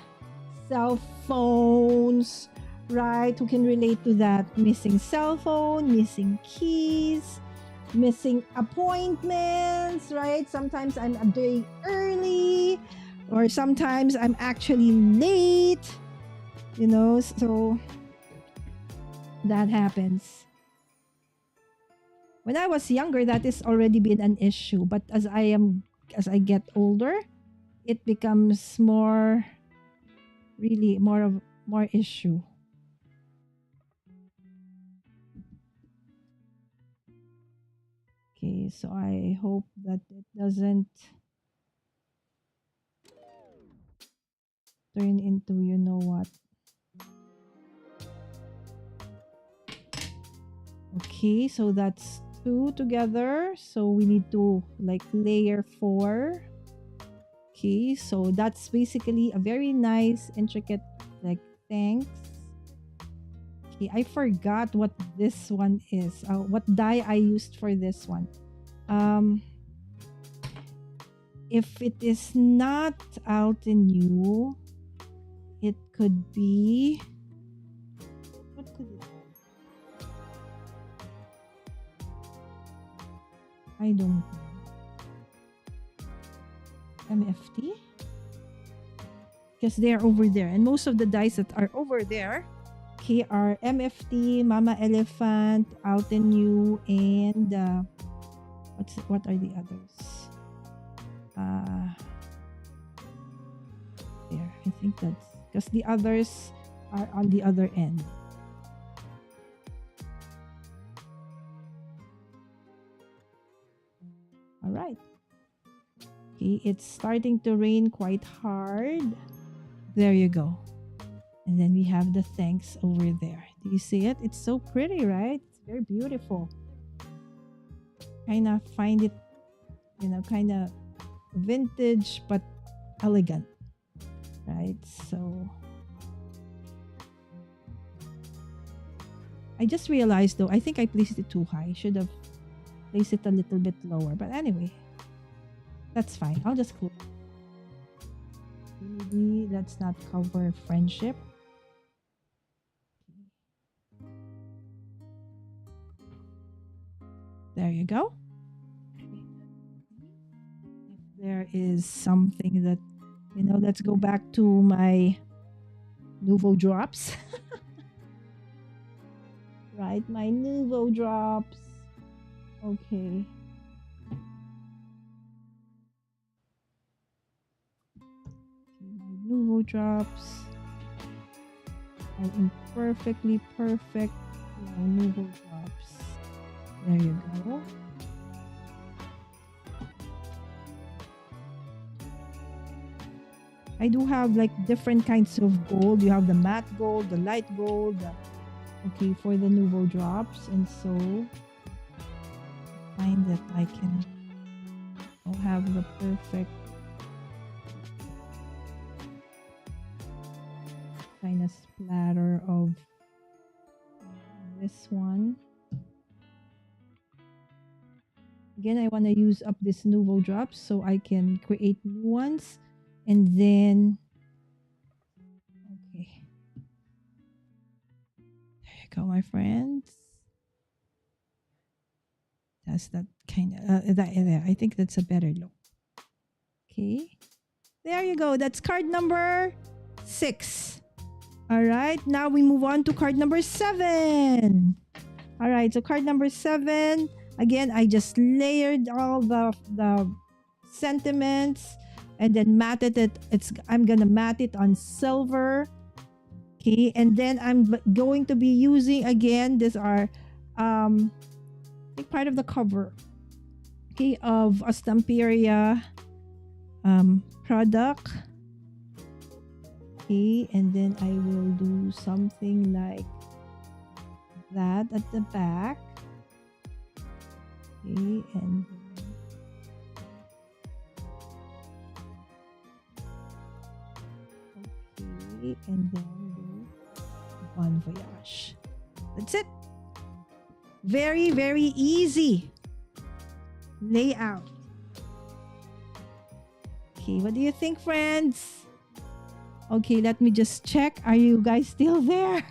Speaker 1: cell phones, right? Who can relate to that? Missing cell phone, missing keys, missing appointments, right? Sometimes I'm a day early, or sometimes I'm actually late, so that happens. When I was younger, that has already been an issue, but as I get older, it becomes more issue. Okay, so I hope that it doesn't turn into what. Okay, so that's 2 together. So we need to layer 4. Okay, so that's basically a very nice, intricate thanks. Okay, I forgot what this one is. What dye I used for this one. If it is not Alten New, it could be. What could it be? I don't know. MFT? Because they're over there. And most of the dyes that are over there, Okay, our MFT, Mama Elephant, Altenew, and what are the others? There, I think that's because the others are on the other end. All right. Okay, it's starting to rain quite hard. There you go. And then we have the thanks over there. Do you see it? It's so pretty, right? It's very beautiful. Kind of find it, kind of vintage but elegant, right? So I just realized though, I think I placed it too high. I should have placed it a little bit lower. But anyway, that's fine. I'll just close. Maybe let's not cover friendship. There you go. If there is something that, let's go back to my Nouveau drops. Right, my Nouveau drops. Okay. My Nouveau drops are in perfectly perfect Nouveau drops. There you go. I do have like different kinds of gold. You have the matte gold, the light gold, okay, for the Nouveau drops. And so I find that I can have the perfect kind of splatter of this one. Again, I want to use up this Nouveau drops so I can create new ones. And then, okay. There you go, my friends. That's that kind of, there. I think that's a better look. Okay. There you go. That's card number 6. All right. Now we move on to card number 7. All right. So card number 7. Again, I just layered all the sentiments and then matted it. I'm gonna mat it on silver. Okay, and then I'm going to be using again. These are I think part of the cover. Okay, of a Stamperia product. Okay, and then I will do something like that at the back. Okay, and and then do Bon Voyage. That's it. Very, very easy layout. Okay, what do you think, friends? Okay, let me just check. Are you guys still there?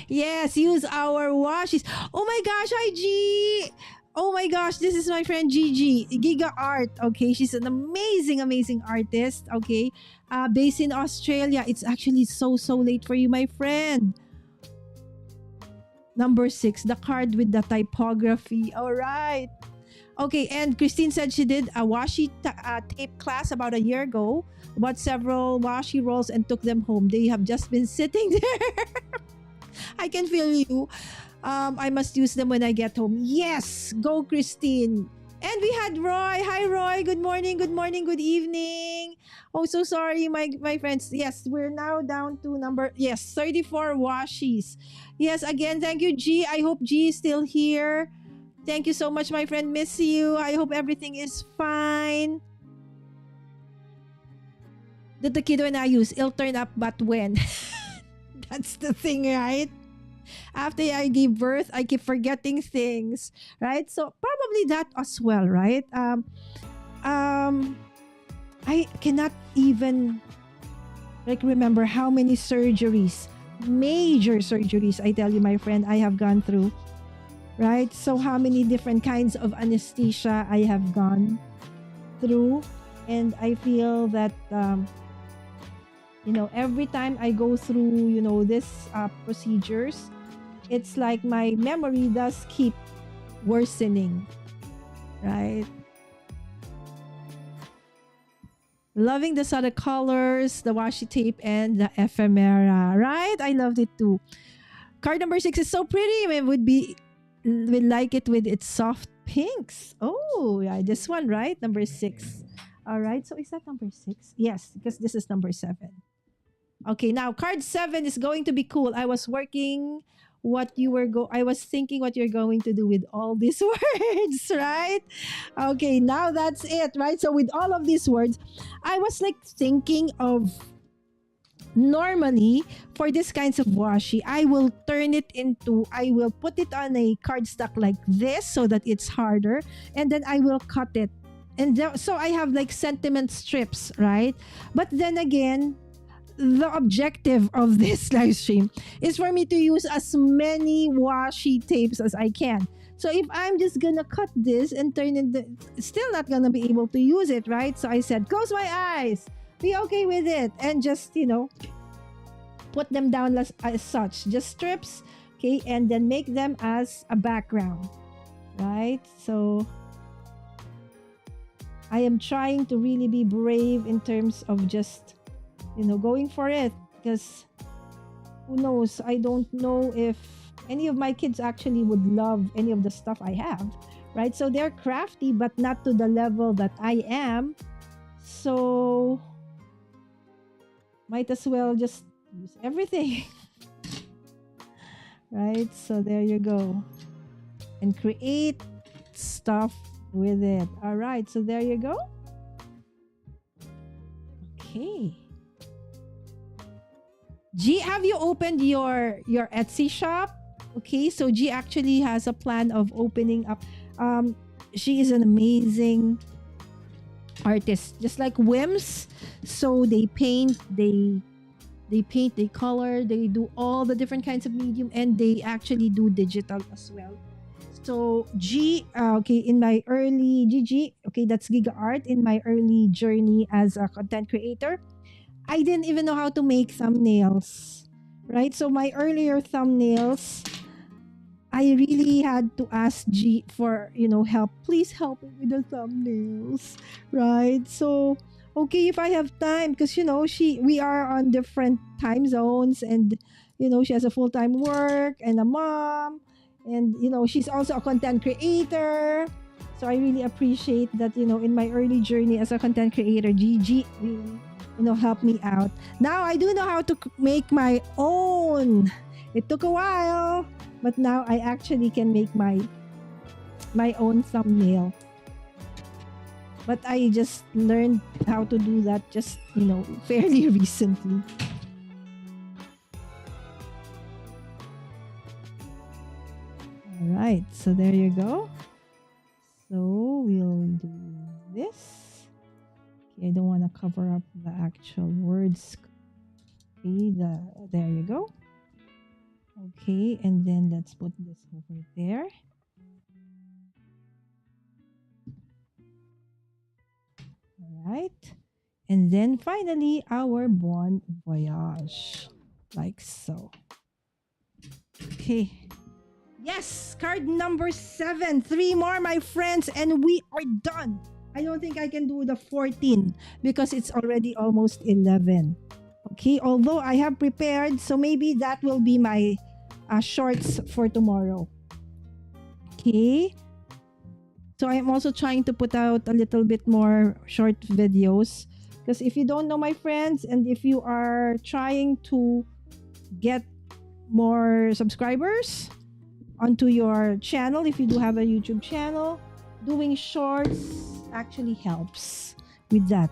Speaker 1: Yes, use our washes. Oh my gosh, hi G. Oh my gosh, this is my friend Gigi, Giga Art. Okay, she's an amazing, amazing artist. Okay, based in Australia. It's actually so late for you, my friend. Number 6, the card with the typography. All right. Okay, and Christine said she did a washi tape class about a year ago, bought several washi rolls and took them home. They have just been sitting there. I can feel you. I must use them when I get home. Yes, go Christine. And we had Roy. Hi Roy. Good morning. Good morning. Good evening. Oh, so sorry, my friends. Yes, we're now down to number 34 washis. Yes, again, thank you, G. I hope G is still here. Thank you so much, my friend. Miss you. I hope everything is fine. The taquido and I use, it'll turn up, but when? That's the thing, right? After I gave birth, I keep forgetting things, right? So probably that as well, right? I cannot even remember how many surgeries, major surgeries, I tell you, my friend, I have gone through, right? So how many different kinds of anesthesia I have gone through, and I feel that every time I go through, this procedures, it's like my memory does keep worsening, right? Loving the solid colors, the washi tape, and the ephemera, right? I loved it too. Card number 6 is so pretty. We like it with its soft pinks. Oh, yeah, this one, right? Number 6. All right. So is that number 6? Yes, because this is number 7. Okay, now card 7 is going to be cool. I was thinking what you're going to do with all these words, right? Okay, now that's it, right? So with all of these words, I was like thinking of, normally for these kinds of washi, I will put it on a cardstock like this so that it's harder, and then I will cut it. So I have like sentiment strips, right? But then again, the objective of this live stream is for me to use as many washi tapes as I can. So if I'm just gonna cut this and turn it, still not gonna be able to use it, right? So I said, close my eyes, be okay with it, and just, put them down as such, just strips, okay, and then make them as a background, right? So I am trying to really be brave in terms of just, going for it, because who knows, I don't know if any of my kids actually would love any of the stuff I have, right? So they're crafty, but not to the level that I am. So might as well just use everything. Right? So there you go. And create stuff with it. All right. So there you go. Okay. G, have you opened your Etsy shop? Okay. So G actually has a plan of opening up. She is an amazing artist, just like Wims. So they paint, they color, they do all the different kinds of medium, and they actually do digital as well. So in my early okay, that's Giga Art. In my early journey as a content creator, I didn't even know how to make thumbnails, right? So my earlier thumbnails, I really had to ask G for, help. Please help me with the thumbnails, right? So, okay, if I have time, because, we are on different time zones, and, she has a full-time work and a mom, and, she's also a content creator. So I really appreciate that, in my early journey as a content creator, G really, helped me out. Now I do know how to make my own. It took a while, but now I actually can make my own thumbnail. But I just learned how to do that just, fairly recently. All right, so there you go. So we'll do this. Okay, I don't want to cover up the actual words. Okay, there you go. Okay, and then let's put this over there. All right. And then finally, our Bon Voyage. Like so. Okay. Yes, card number 7. 3 more, my friends, and we are done. I don't think I can do the 14 because it's already almost 11. Okay, although I have prepared, so maybe that will be my shorts for tomorrow. Okay. So I'm also trying to put out a little bit more short videos, because if you don't know, my friends, and if you are trying to get more subscribers onto your channel, if you do have a YouTube channel, doing shorts actually helps with that.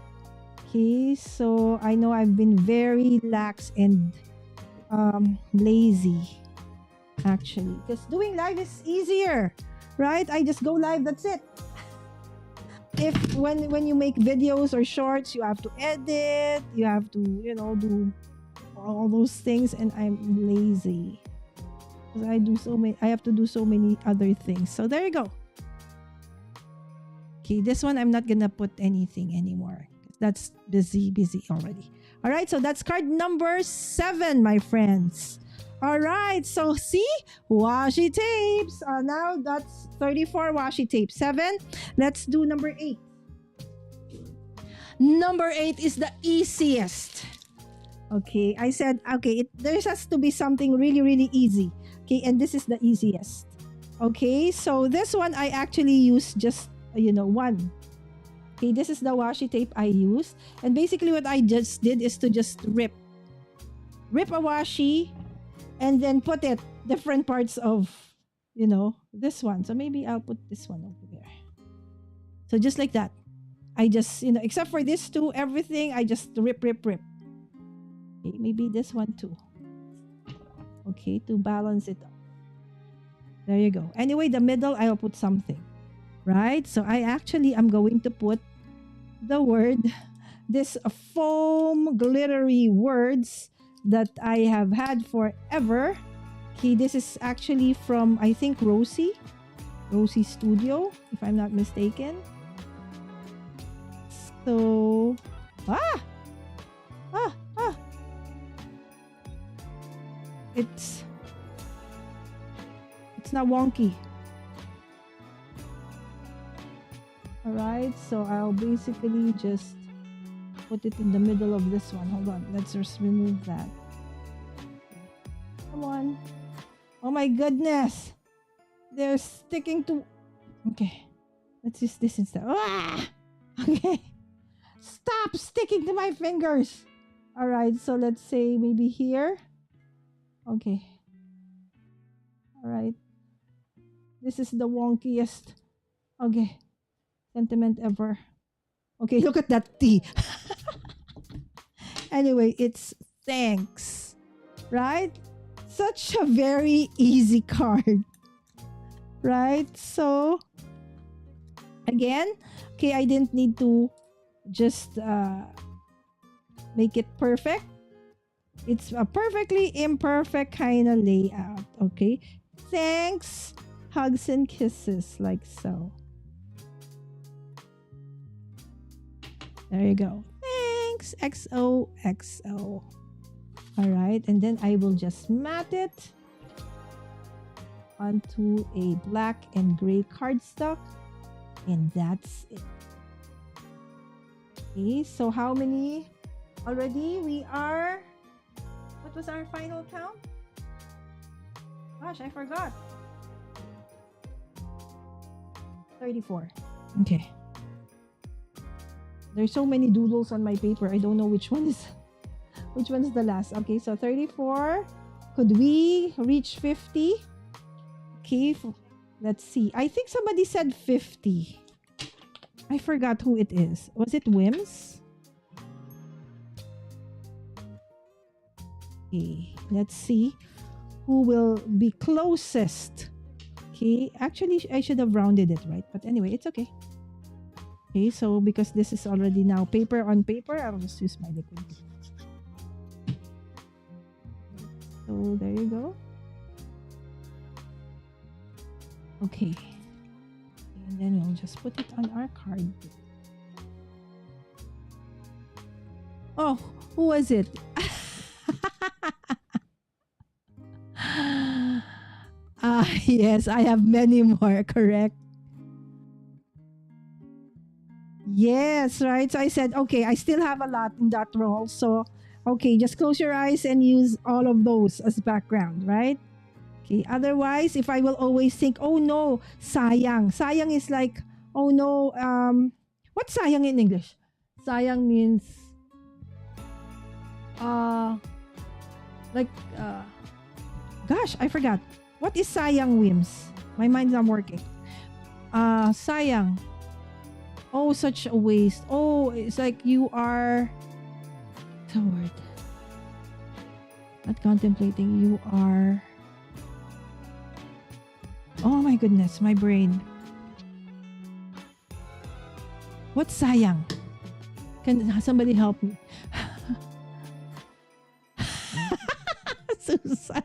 Speaker 1: Okay, so I know I've been very lax and lazy actually, because doing live is easier, right? I just go live, that's it. If when you make videos or shorts, you have to edit, you have to do all those things, and I'm lazy because I have to do so many other things. So there you go. Okay, this one I'm not gonna put anything anymore. That's busy already. All right, so that's card number 7, my friends. All right, so see, washi tapes. Now that's 34 washi tapes. 7. Let's do number 8. Number 8 is the easiest. Okay, I said, okay, there has to be something really, really easy. Okay, and this is the easiest. Okay, so this one I actually use just, one. Okay, this is the washi tape I used. And basically what I just did is to just rip a washi and then put it different parts of, this one. So maybe I'll put this one over there. So just like that. I just, except for this two, everything, I just rip. Okay, maybe this one too. Okay, to balance it up. There you go. Anyway, the middle, I'll put something. Right? So I'm going to put the word, this foam glittery words that I have had forever. Okay, this is actually from, I think, Rosie Studio, if I'm not mistaken. So, it's not wonky. Alright, so I'll basically just put it in the middle of this one. Hold on, let's just remove that. Come on. Oh my goodness. They're sticking to... Okay, let's use this instead. Okay. Stop sticking to my fingers. Alright, so let's say maybe here. Okay. Alright. This is the wonkiest. Okay. Sentiment ever. Okay, look at that T. Anyway, it's thanks. Right? Such a very easy card. Right? So, again, okay, I didn't need to just make it perfect. It's a perfectly imperfect kind of layout. Okay? Thanks, hugs and kisses, like so. There you go. Thanks, XOXO. All right, and then I will just mat it onto a black and gray cardstock, and that's it. Okay, so how many already? We are, what was our final count? Gosh, I forgot. 34. Okay. There's so many doodles on my paper. I don't know which one is the last. Okay, so 34. Could we reach 50? Okay, let's see. I think somebody said 50. I forgot who it is. Was it Wims? Okay, let's see who will be closest. Okay, actually I should have rounded it, right? But anyway, it's okay. Okay, so because this is already now paper on paper, I'll just use my liquid. So there you go. Okay. And then we'll just put it on our card. Oh, who was it? Yes, I have many more, correct? Yes, right. So I said, okay, I still have a lot in that roll. So, okay, just close your eyes and use all of those as background, right? Okay, otherwise, if I will always think, oh no, sayang. Sayang is like, oh no, what's sayang in English? Sayang means, gosh, I forgot. What is sayang, Wims? My mind's not working. Sayang. Oh, such a waste. Oh, it's like you are... the word. Not contemplating. You are... Oh my goodness, my brain. What's sayang? Can somebody help me? Susan.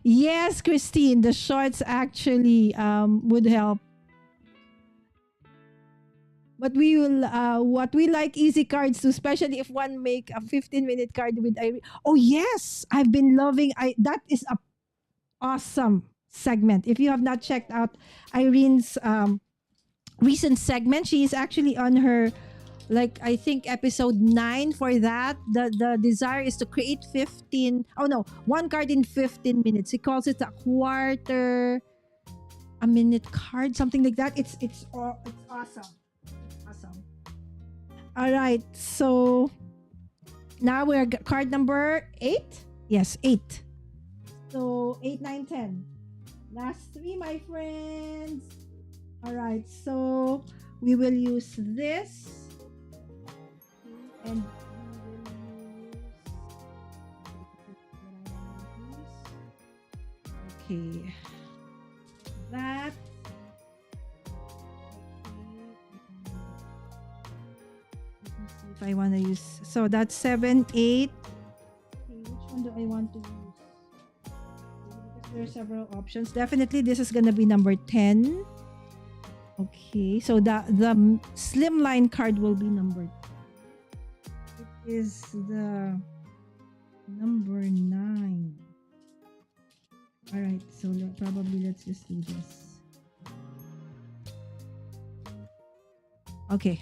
Speaker 1: Yes, Christine, the shorts actually would help. But we will what we like easy cards to, especially if one make a 15-minute card with Irene. Oh yes, I've been loving. I that is a awesome segment. If you have not checked out Irene's recent segment, she is actually on her, like, I think episode 9 for that. The desire is to create 15, oh no, one card in 15 minutes. He calls it a quarter a minute card, something like that. It's awesome. Awesome. All right. So now we're card number 8. Yes, 8. So 8, 9, 10. Last 3, my friends. All right. So we will use this. And we will use, okay, that. Let me see if I want to use, so that's 7, 8. Okay, which one do I want to use? Because there are several options. Definitely this is gonna be number 10. Okay, so the slimline card will be number 10. Is the number 9. All right, so probably let's just do this. Okay,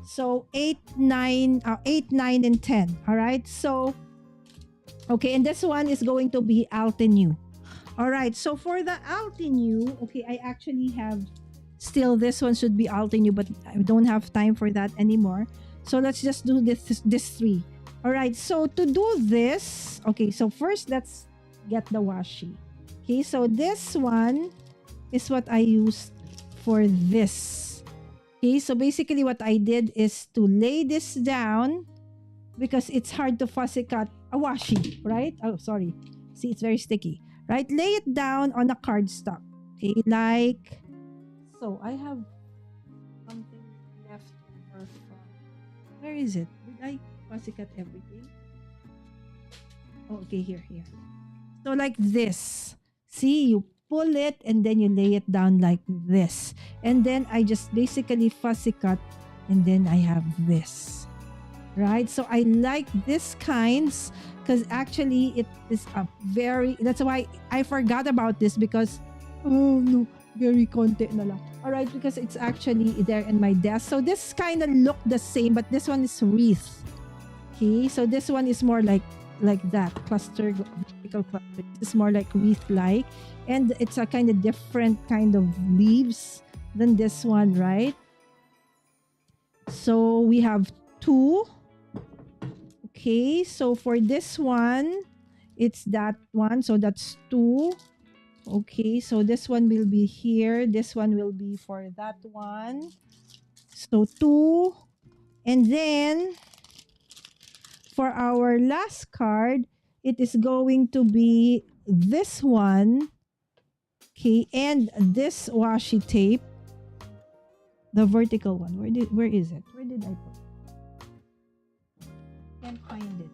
Speaker 1: so 8, 9, 9, and 10. All right, so okay, and this one is going to be Altenew. All right, so for the Altenew, okay, I actually have still, this one should be Altenew, but I don't have time for that anymore. So let's just do this 3. All right. So to do this, okay. So first, let's get the washi. Okay. So this one is what I used for this. Okay. So basically, what I did is to lay this down because it's hard to fussy cut a washi, right? Oh, sorry. See, it's very sticky, right? Lay it down on a cardstock. Okay. Like so. I have something left over from. Where is it? Did I fussy cut everything? Oh, okay, here. So like this. See, you pull it and then you lay it down like this. And then I just basically fussy cut and then I have this. Right? So I like this kinds because actually it is a very, that's why I forgot about this because, oh no, very konti na lang. Alright, because it's actually there in my desk. So this kind of look the same, but this one is wreath. Okay, so this one is more like that cluster, vertical cluster. It's more like wreath-like, and it's a kind of different kind of leaves than this one, right? So we have 2. Okay, so for this one, it's that one. So that's 2. Okay, so this one will be here. This one will be for that one. So 2. And then for our last card, it is going to be this one. Okay, and this washi tape. The vertical one. Where is it? Where did I put it? Can't find it.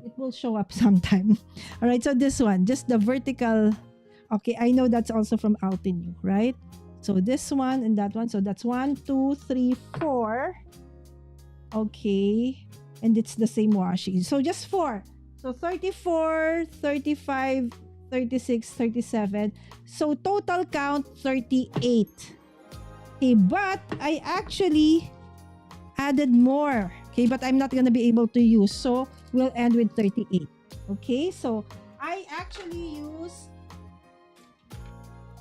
Speaker 1: It will show up sometime. All right, so this one, just the vertical. Okay, I know that's also from Altenew, right? So this one and that one. So that's 1, 2, 3, 4. Okay, and it's the same washi. So just 4. So 34, 35, 36, 37. So total count 38. Okay, but I actually added more. Okay, but I'm not gonna be able to use. So we'll end with 38. Okay, so I actually use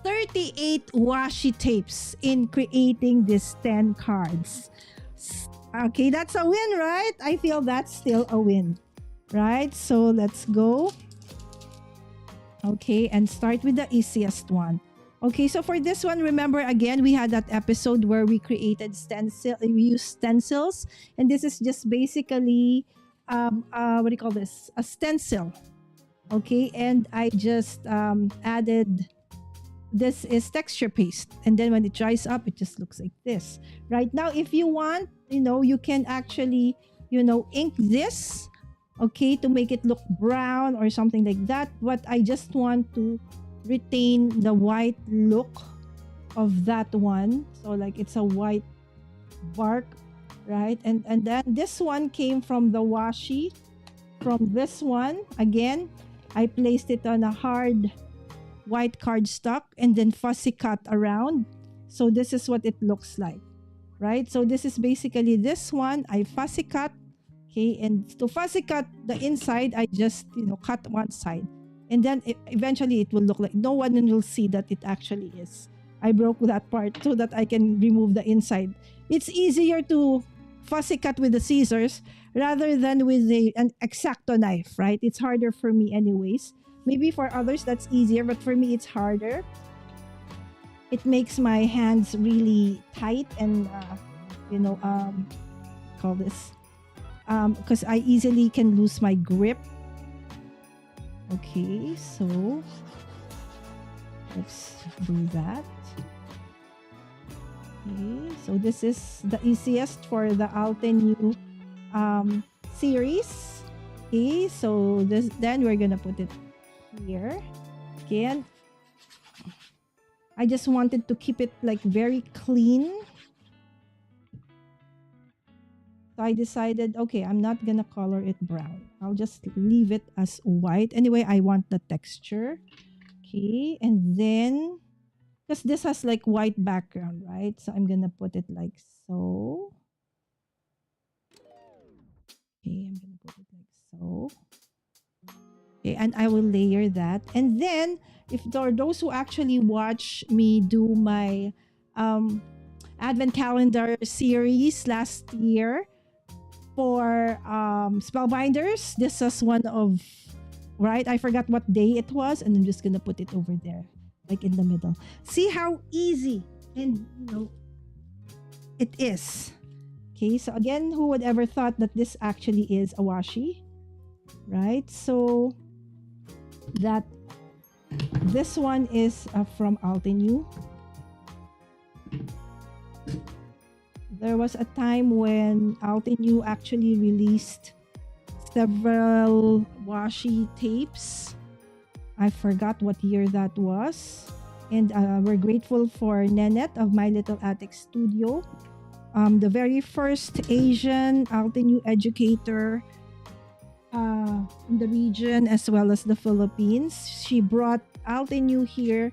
Speaker 1: 38 washi tapes in creating these 10 cards. Okay, that's a win, right? I feel that's still a win, right? So let's go. Okay, and start with the easiest one. Okay, so for this one, remember again, we had that episode where we created we used stencils, and this is just basically what do you call this? A stencil. Okay, and I just added, this is texture paste, and then when it dries up, it just looks like this. Right now, if you want, you can actually, ink this, okay, to make it look brown or something like that. But I just want to retain the white look of that one. So like it's a white bark, right? And then this one came from the washi. From this one, again, I placed it on a hard white cardstock and then fussy cut around. So this is what it looks like, right? So this is basically this one. I fussy cut, okay? And to fussy cut the inside, I just, cut one side. And then eventually it will look like no one will see that it actually is. I broke that part so that I can remove the inside. It's easier to fussy cut with the scissors rather than with an X-Acto knife, right? It's harder for me anyways. Maybe for others that's easier, but for me it's harder. It makes my hands really tight and, call this, because I easily can lose my grip. Okay, so let's do that. Okay, so this is the easiest for the Altenew series. Okay, so then we're gonna put it here. Again, I just wanted to keep it like very clean. So I decided, okay, I'm not gonna color it brown. I'll just leave it as white. Anyway, I want the texture. Okay, and then, because this has like white background, right? So I'm gonna put it like so. Okay, I'm gonna put it like so. Okay, and I will layer that. And then, if there are those who actually watch me do my Advent Calendar series last year, for Spellbinders, this is one of, right? I forgot what day it was, and I'm just gonna put it over there, like in the middle. See how easy and it is. Okay, so again, who would ever thought that this actually is a washi, right? So that this one is from Altenew. There was a time when Altenew actually released several washi tapes. I forgot what year that was. And we're grateful for Nenette of My Little Attic Studio, the very first Asian Altenew educator in the region as well as the Philippines. She brought Altenew here,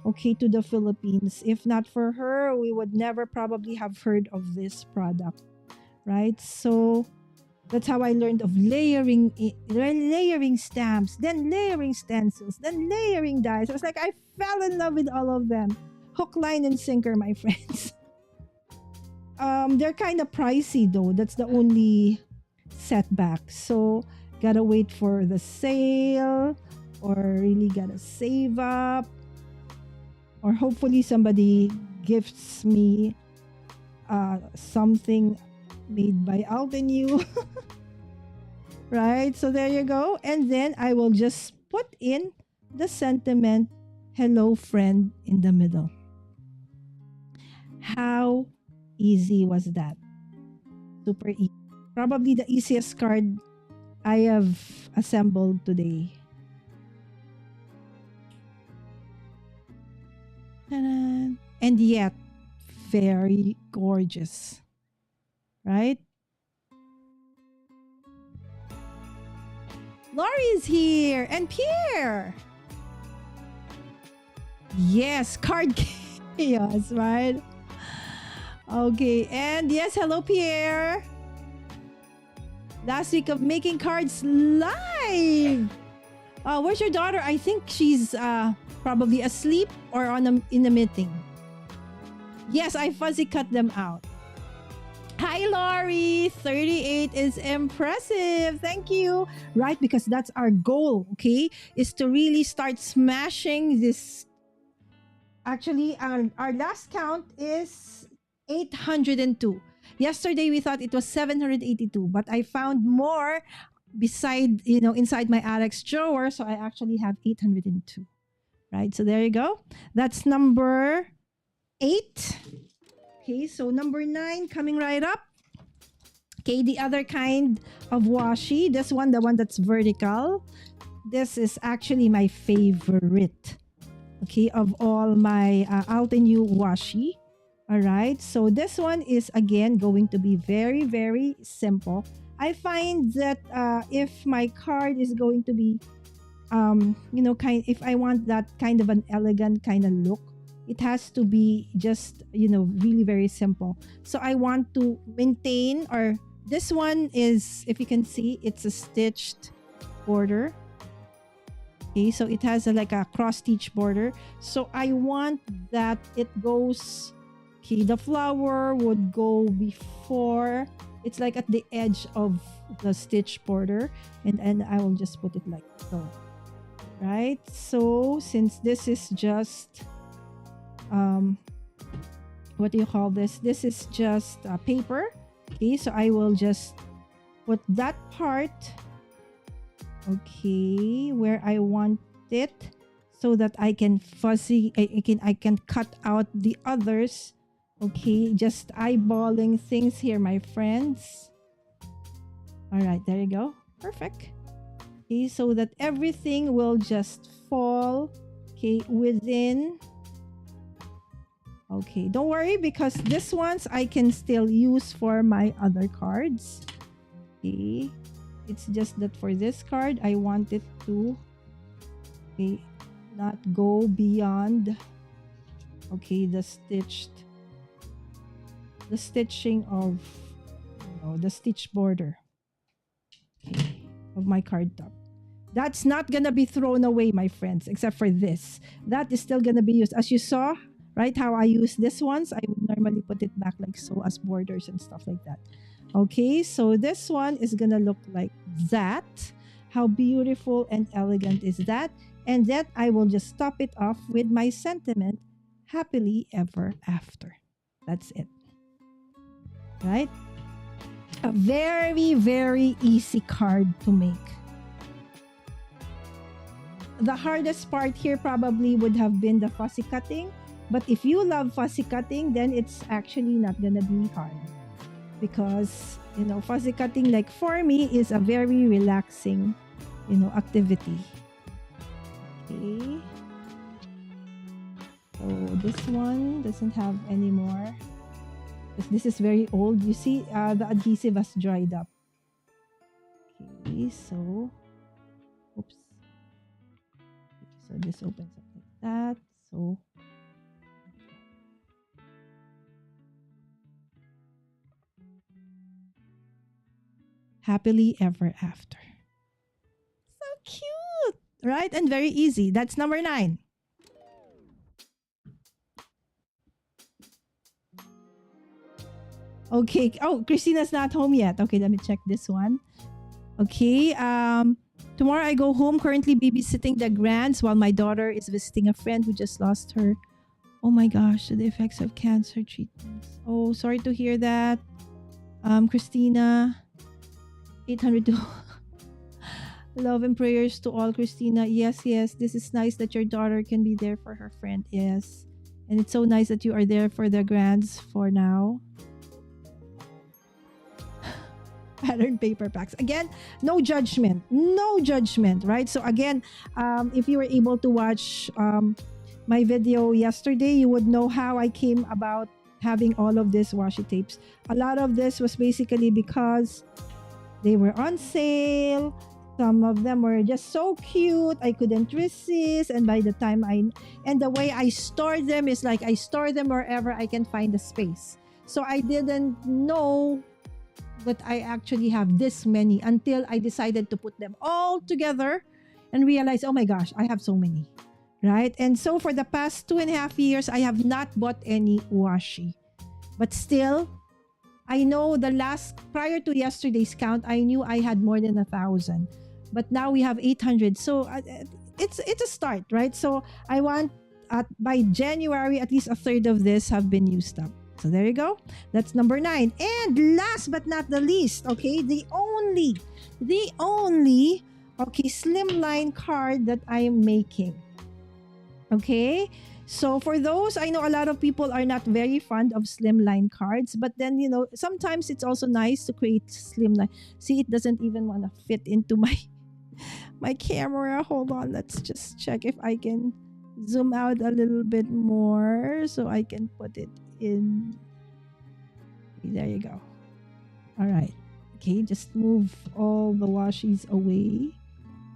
Speaker 1: okay, to the Philippines. If not for her, we would never probably have heard of this product, right? So that's how I learned of layering stamps, then layering stencils, then layering dies. I was like, I fell in love with all of them. Hook, line, and sinker, my friends. They're kind of pricey though. That's the only setback. So gotta wait for the sale, or really gotta save up, or hopefully somebody gifts me something made by Altenew. Right? So there you go. And then I will just put in the sentiment, hello friend, in the middle. How easy was that? Super easy. Probably the easiest card I have assembled today. Ta-da. And yet, very gorgeous. Right? Laurie is here. And Pierre. Yes, card chaos, right? Okay, and yes, hello Pierre. Last week of making cards live. Where's your daughter? I think she's probably asleep or in a meeting. Yes, I fuzzy cut them out. Hi, Laurie. 38 is impressive. Thank you. Right, because that's our goal, okay? Is to really start smashing this. Actually, our last count is 802. Yesterday, we thought it was 782, but I found more inside my Alex drawer. So I actually have 802. Right, so there you go. That's number 8. Okay, so number 9 coming right up. Okay, the other kind of washi. This one, the one that's vertical. This is actually my favorite. okay, of all my Altenew washi. All right, so this one is again going to be very, very simple. I find that if my card is going to be, if I want that kind of an elegant kind of look, it has to be just, really very simple. So I want to maintain, or this one is, if you can see, it's a stitched border. Okay, so it has like a cross stitch border. So I want that it goes, okay, the flower would go before, it's like at the edge of the stitch border, and I will just put it like so. Right? So since this is just, what do you call this? This is just paper. Okay, so I will just put that part, okay, where I want it, so that I can I can cut out the others. Okay, just eyeballing things here, my friends. All right, there you go. Perfect. Okay, so that everything will just fall, okay, within. Okay, don't worry, because this ones I can still use for my other cards. Okay, it's just that for this card, I want it to, okay, not go beyond, okay, the stitching of, the stitch border, okay, of my card top. That's not gonna be thrown away, my friends, except for this. That is still gonna be used. As you saw, right, how I use this ones, I would normally put it back like so as borders and stuff like that. Okay, so this one is gonna look like that. How beautiful and elegant is that? And then I will just top it off with my sentiment, happily ever after. That's it. Right? A very, very easy card to make. The hardest part here probably would have been the fussy cutting. But if you love fussy cutting, then it's actually not gonna be hard. Because, fussy cutting, like for me, is a very relaxing, activity. Okay. So this one doesn't have any more. This is very old. You see, the adhesive has dried up. Okay, so, oops. So this opens up like that. So happily ever after. So cute, right? And very easy. That's number 9. Okay. Oh, Christina's not home yet. Okay, let me check this one. Okay. Tomorrow I go home, currently babysitting the grands while my daughter is visiting a friend who just lost her. Oh my gosh, the effects of cancer treatments. Oh, sorry to hear that. Christina, 802. Love and prayers to all, Christina. Yes, this is nice that your daughter can be there for her friend. Yes. And it's so nice that you are there for the grands for now. Pattern paper packs. Again, no judgment, right? So again, if you were able to watch my video yesterday, you would know how I came about having all of these washi tapes. A lot of this was basically because they were on sale. Some of them were just so cute, I couldn't resist. And by the time and the way I store them is like I store them wherever I can find the space. So I didn't know that I actually have this many until I decided to put them all together and realize, oh my gosh, I have so many, right? And so for the past 2.5 years, I have not bought any washi. But still, I know prior to yesterday's count, I knew I had more than 1,000. But now we have 800. So it's a start, right? So I want by January, at least a third of this have been used up. So there you go. That's number 9. And last but not the least, okay, the only, okay, slimline card that I am making. Okay, so for those, I know a lot of people are not very fond of slimline cards, but then, sometimes it's also nice to create slimline. See, it doesn't even want to fit into my camera. Hold on, let's just check if I can zoom out a little bit more so I can put it in. There you go. All right. Okay, just move all the washies away.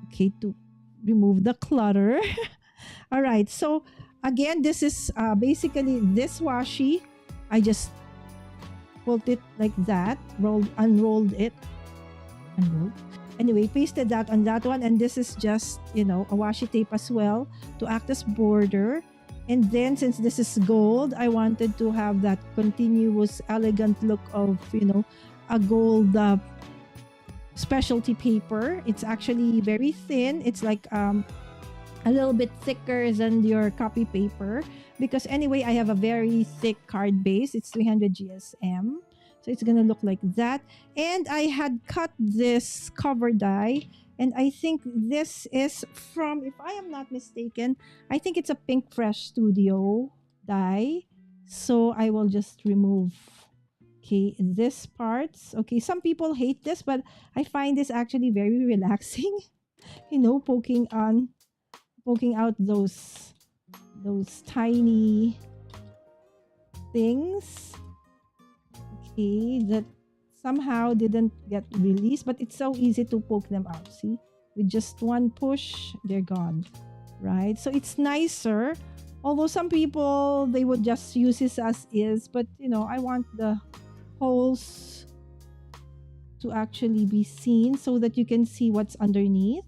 Speaker 1: Okay, to remove the clutter. All right. So again, this is basically this washi. I just pulled it like that, unrolled it, unrolled. Anyway, pasted that on that one, and this is just a washi tape as well to act as border. And then since this is gold, I wanted to have that continuous, elegant look of a gold specialty paper. It's actually very thin. It's like a little bit thicker than your copy paper because anyway I have a very thick card base. It's 300 GSM, so it's gonna look like that. And I had cut this cover die, and I think this is from, if I am not mistaken, I think it's a Pink Fresh Studio die. So I will just remove this parts. Okay, some people hate this, but I find this actually very relaxing. Poking out those tiny things, that somehow didn't get released, but it's so easy to poke them out. See, with just one push, they're gone, right? So it's nicer. Although some people, they would just use this as is, but I want the holes to actually be seen so that you can see what's underneath.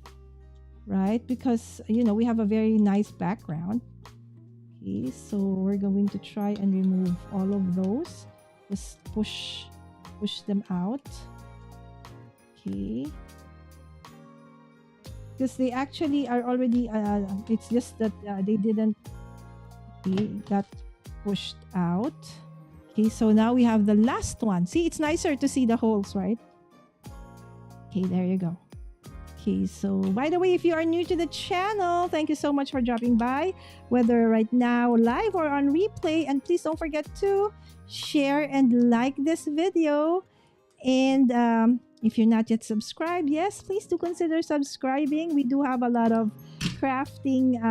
Speaker 1: Right, because we have a very nice background. Okay, so we're going to try and remove all of those. Just push them out. Okay, because they actually are already it's just that they didn't got pushed out. Okay, so now we have the last one. See, it's nicer to see the holes, right? Okay, there you go. Okay, so by the way, if you are new to the channel, thank you so much for dropping by, whether right now live or on replay. And please don't forget to share and like this video. And if you're not yet subscribed, yes, please do consider subscribing. We do have a lot of crafting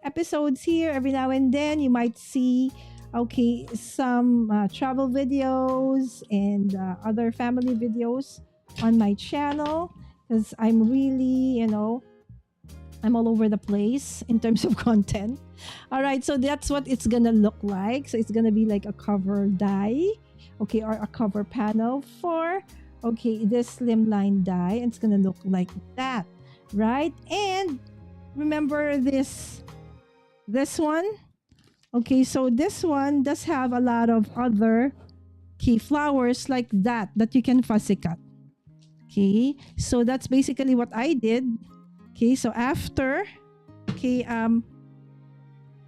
Speaker 1: episodes here. Every now and then you might see some travel videos and other family videos on my channel. Because I'm really, I'm all over the place in terms of content. All right, so that's what it's gonna look like. So it's gonna be like a cover die, or a cover panel for, this slimline die. And it's gonna look like that, right? And remember this one. Okay, so this one does have a lot of other flowers like that you can fussy cut. Okay, so that's basically what I did. Okay, so after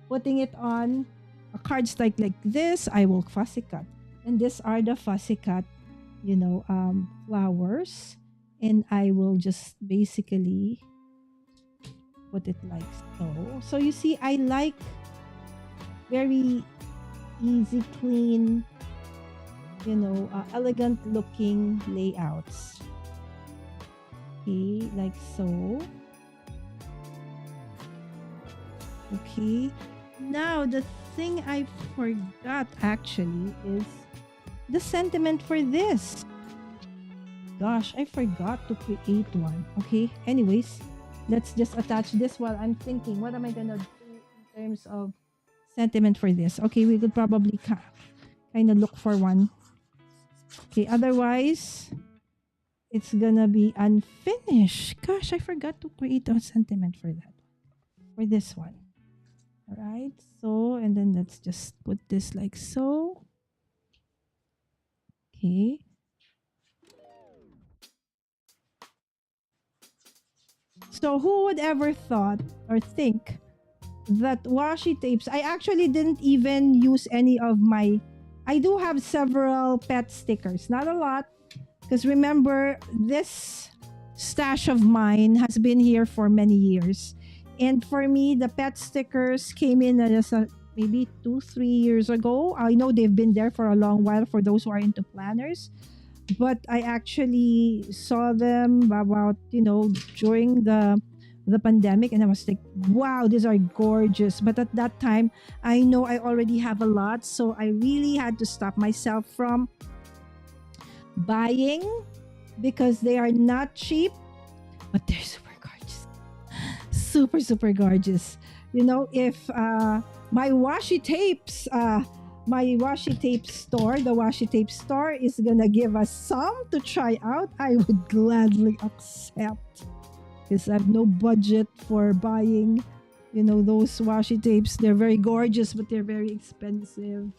Speaker 1: putting it on a cardstock like this, I will fussy cut. And these are the fussy cut, flowers. And I will just basically put it like so. So you see, I like very easy, clean, elegant looking layouts. Okay, like so. Okay, now the thing I forgot actually is the sentiment for this. Gosh, I forgot to create one. Okay, anyways, let's just attach this while I'm thinking, what am I gonna do in terms of sentiment for this? Okay, we could probably kind of look for one. Okay, otherwise it's gonna be unfinished. Gosh, I forgot to create a sentiment for that. For this one. Alright, so, and then let's just put this like so. Okay. So who would ever thought or think that washi tapes, I actually didn't even use any of my, I do have several pet stickers, not a lot. Because remember, this stash of mine has been here for many years. And for me, the pet stickers came in just maybe 2-3 years ago. I know they've been there for a long while for those who are into planners. But I actually saw them about, during the the pandemic, and I was like, wow, these are gorgeous. But at that time, I know I already have a lot, so I really had to stop myself from buying because they are not cheap, but they're super gorgeous. Super, super gorgeous. You know, if my washi tapes, my washi tape store, the washi tape store is gonna give us some to try out, I would gladly accept. Because I have no budget for buying, you know, those washi tapes. They're very gorgeous, but they're very expensive.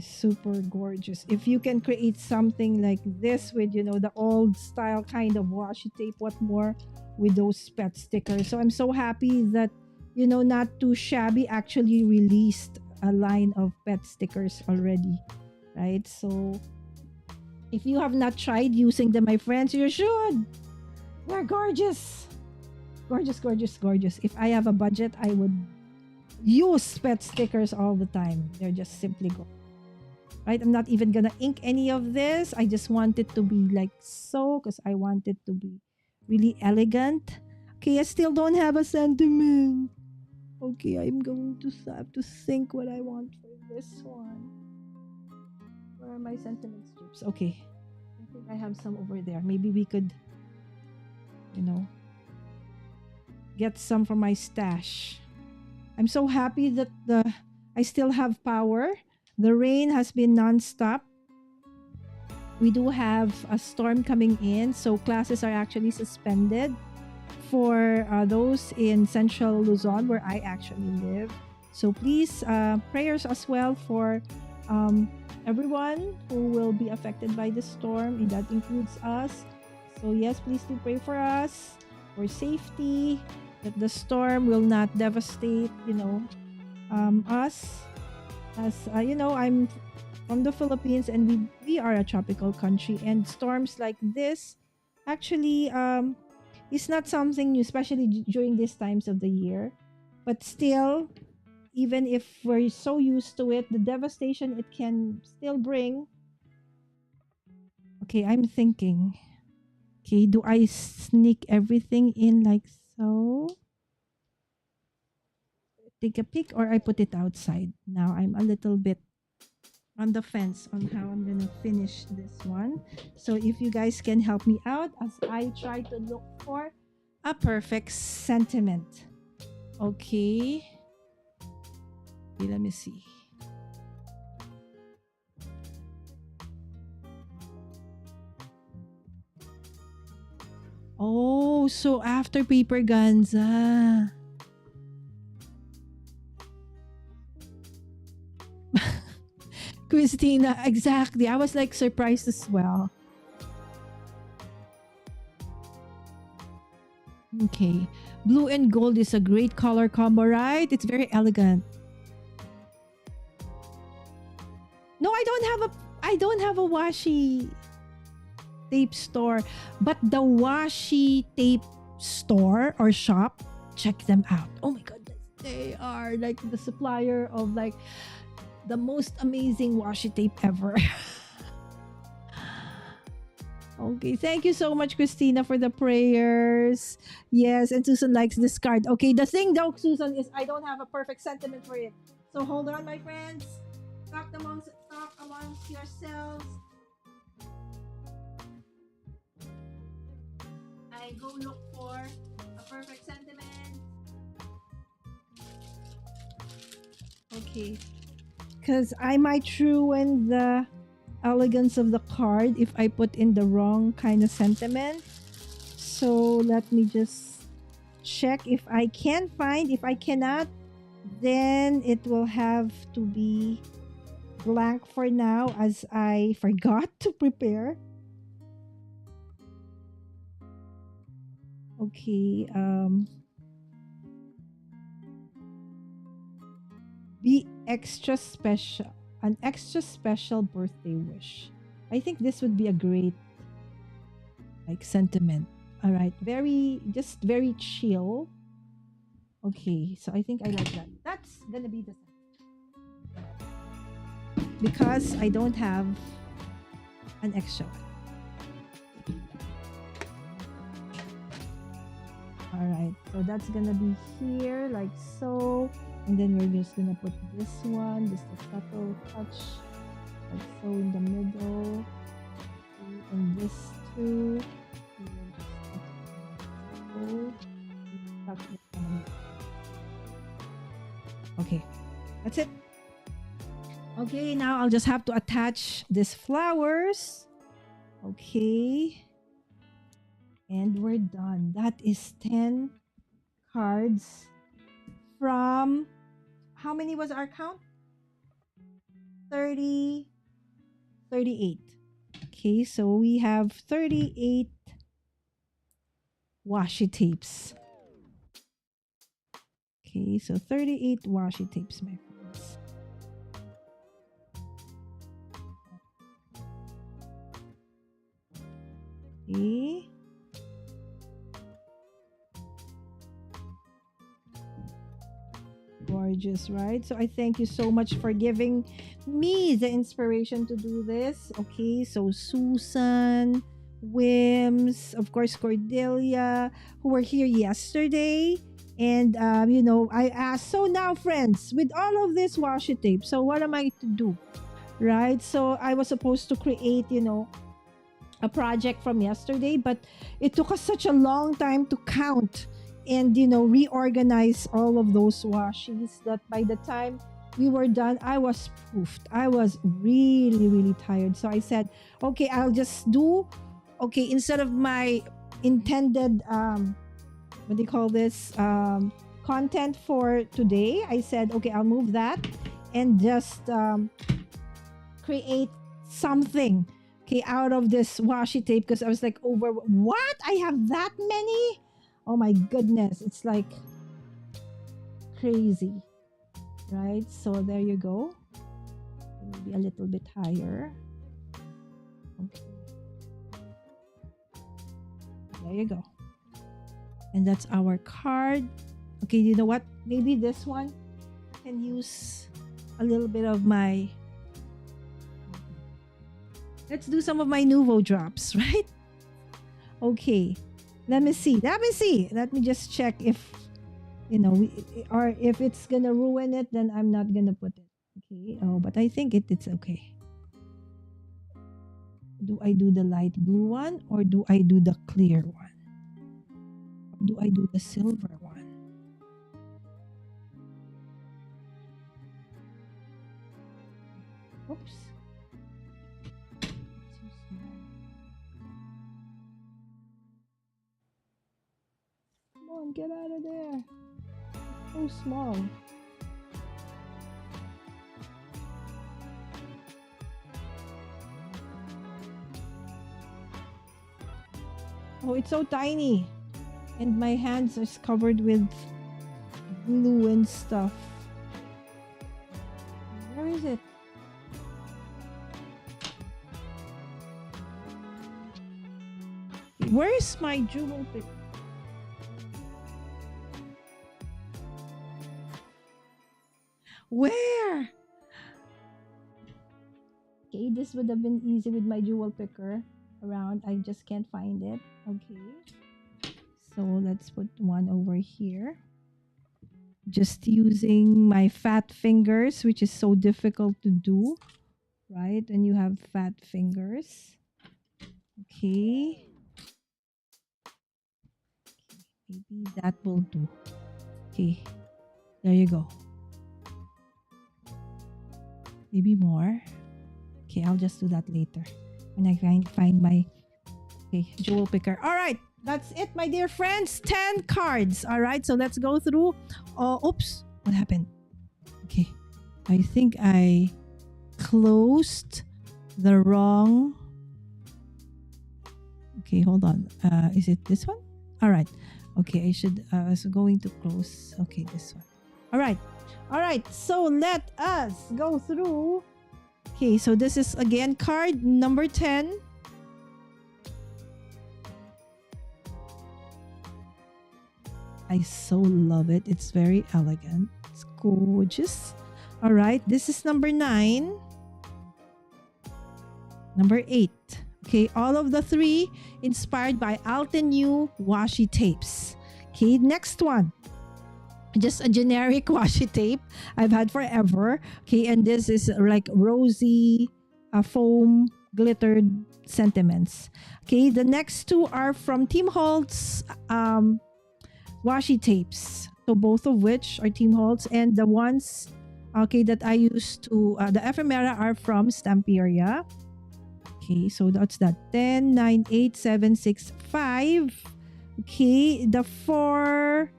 Speaker 1: Super gorgeous. If you can create something like this with, you know, the old style kind of washi tape, what more with those pet stickers? So I'm so happy that, you know, Not Too Shabby actually released a line of pet stickers already, right? So if you have not tried using them, my friends, you should. They're gorgeous. Gorgeous, gorgeous, gorgeous. If I have a budget, I would use pet stickers all the time. They're just simply gorgeous. Right? I'm not even gonna ink any of this. I just want it to be like so, because I want it to be really elegant. Okay, I still don't have a sentiment. Okay, I'm going to have to think what I want for this one. Where are my sentiment strips? Okay, I think I have some over there. Maybe we could, you know, get some from my stash. I'm so happy that I still have power. The rain has been non-stop. We do have a storm coming in, so classes are actually suspended for those in central Luzon, where I actually live. So please, prayers as well for everyone who will be affected by the storm, and that includes us. So yes, please do pray for us, for safety, that the storm will not devastate, you know, us. As you know, I'm from the Philippines, and we are a tropical country, and storms like this actually is not something new, especially during these times of the year. But still, even if we're so used to it, the devastation it can still bring. Okay, I'm thinking. Okay, do I sneak everything in like so? Take a pic, or I put it outside? Now I'm a little bit on the fence on how I'm gonna finish this one. So if you guys can help me out as I try to look for a perfect sentiment. Okay, let me see. Oh, so after paper ganza. Christina, exactly. I was like surprised as well. Okay. Blue and gold is a great color combo, right? It's very elegant. No, I don't have a washi tape store, but the washi tape store or shop, check them out. Oh my goodness. They are like the supplier of like the most amazing washi tape ever. Okay, thank you so much, Christina, for the prayers. Yes, and Susan likes this card. Okay, the thing though, Susan, is I don't have a perfect sentiment for it. So hold on, my friends. Talk amongst yourselves. I go look for a perfect sentiment. Okay. Because I might ruin the elegance of the card if I put in the wrong kind of sentiment. So let me just check if I can find. If I cannot, then it will have to be blank for now, as I forgot to prepare. Okay. Be extra special. An extra special birthday wish. I think this would be a great like sentiment. All right. Just very chill. Okay. So I think I like that. That's going to be the because I don't have an extra one. right, so that's gonna be here like so, and then we're just gonna put this one, just a subtle touch like so in the middle, and this too. We will just tuck it in. Okay, that's it. Okay, now I'll just have to attach these flowers. Okay. And we're done. That is 10 cards from, how many was our count? 30, 38. Okay, so we have 38 washi tapes. Okay, so 38 washi tapes, my friends. Okay. Gorgeous, right? So I thank you so much for giving me the inspiration to do this. Okay, so Susan, Wims, of course Cordelia, who were here yesterday. And I asked, so now friends, with all of this washi tape, so what am I to do? Right? So I was supposed to create, a project from yesterday, but it took us such a long time to count and reorganize all of those washis that by the time we were done, I was poofed. I was really, really tired. So I said, okay, I'll just do, instead of my intended, what do you call this, content for today, I said, okay, I'll move that and just create something, out of this washi tape, because I was like, what? I have that many? Oh my goodness, it's like crazy, right? So there you go. Maybe a little bit higher. Okay. There you go. And that's our card. Okay, you know what? Maybe this one can use a little bit of my... Let's do some of my Nuvo drops, right? Okay. Let me see. Let me just check if, or if it's going to ruin it, then I'm not going to put it. Okay. Oh, but I think it's okay. Do I do the light blue one or do I do the clear one? Or do I do the silver one? Oops. Get out of there. So small. Oh, it's so tiny. And my hands are covered with glue and stuff. Where is it? Where is my jewel pick? Where? Okay, this would have been easy with my jewel picker around. I just can't find it. Okay. So let's put one over here. Just using my fat fingers, which is so difficult to do, right? When you have fat fingers. Okay. Maybe that will do. Okay. There you go. Maybe more. Okay, I'll just do that later when I find my jewel picker. All right, that's it, my dear friends. 10 cards. All right, so let's go through. Oops, what happened? Okay, I think I closed the wrong. Okay, hold on. Is it this one? All right. Okay, I was going to close. Okay, this one. All right. All right, so let us go through. Okay, so this is again card number 10. I so love it. It's very elegant. It's gorgeous. All right, this is number 9. Number 8. Okay, all of the 3 inspired by Altenew washi tapes. Okay, next one. Just a generic washi tape I've had forever. Okay, and this is like rosy foam glittered sentiments. Okay, the next two are from Tim Holtz washi tapes. So both of which are Tim Holtz, and the ones okay that I used to the ephemera are from Stamperia. Okay, so that's that 10, 9, 8, 7, 6, 5. Okay, the 4,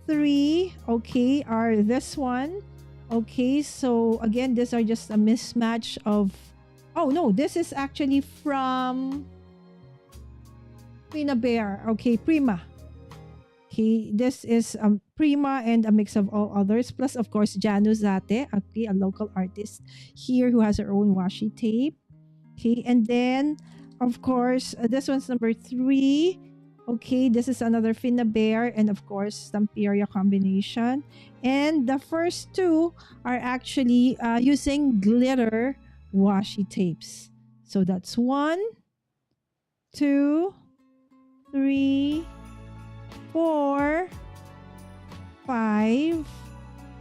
Speaker 1: 3, okay, are this one. Okay, so again, these are just a mismatch of, oh no, this is actually from Prima Bear. Okay, Prima. Okay, this is Prima and a mix of all others. Plus, of course, Januzate, okay, a local artist here who has her own washi tape. Okay, and then, of course, this one's number 3. Okay, this is another Finna Bear and, of course, Stamperia combination. And the first two are actually using glitter washi tapes. So that's 1, 2, 3, 4, 5,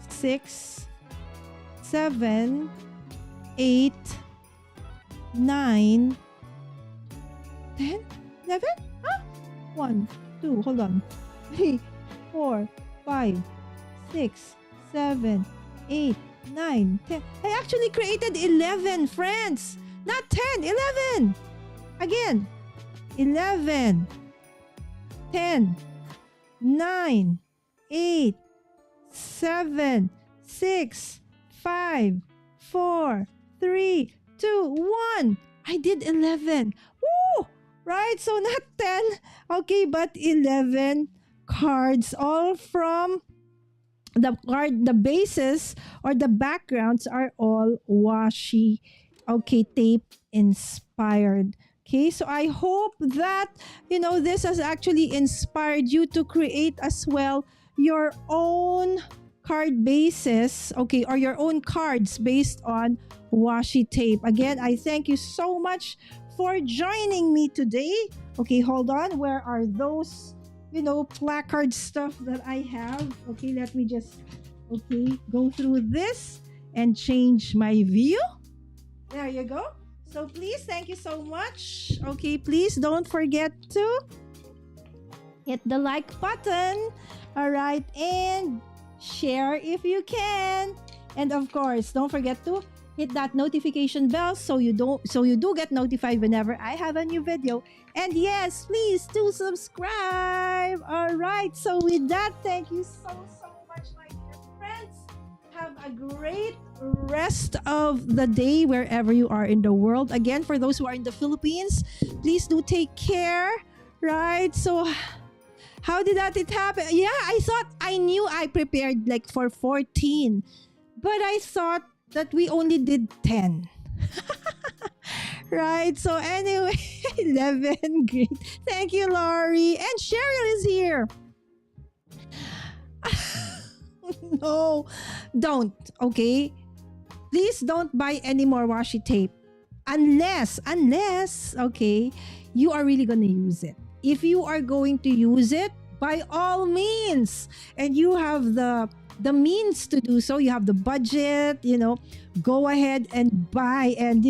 Speaker 1: 6, 7, 8, 9, 10, 11? Huh? 1, 2, hold on. 3, 4, 5, 6, 7, 8, 9, 10. I actually created 11, friends. Not 10, 11. Again. 11, 10, 9, 8, 7, 6, 5, 4, 3, 2, 1. I did 11. Woo! Right? So not 10. Okay, but 11 cards, all from the bases or the backgrounds are all washi, okay, tape inspired. Okay, so I hope that, this has actually inspired you to create as well your own card bases, okay, or your own cards based on washi tape. Again, I thank you so much for joining me today. Okay, hold on. Where are those, placard stuff that I have? Okay, let me just, go through this and change my view. There you go. So please, thank you so much. Okay, please don't forget to hit the like button. All right, and share if you can. And of course, don't forget to hit that notification bell so you do get notified whenever I have a new video. And yes, please do subscribe. All right, so with that, thank you so much, my dear friends. Have a great rest of the day wherever you are in the world. Again, for those who are in the Philippines, please do take care. Right, so how did that happen? Yeah, I knew I prepared like for 14, but I thought that we only did 10. Right, so anyway, 11, great. Thank you, Laurie. And Cheryl is here. No, don't, okay? Please don't buy any more washi tape unless, okay, you are really gonna use it. If you are going to use it, by all means, and you have the means to do so, you have the budget, go ahead and buy and,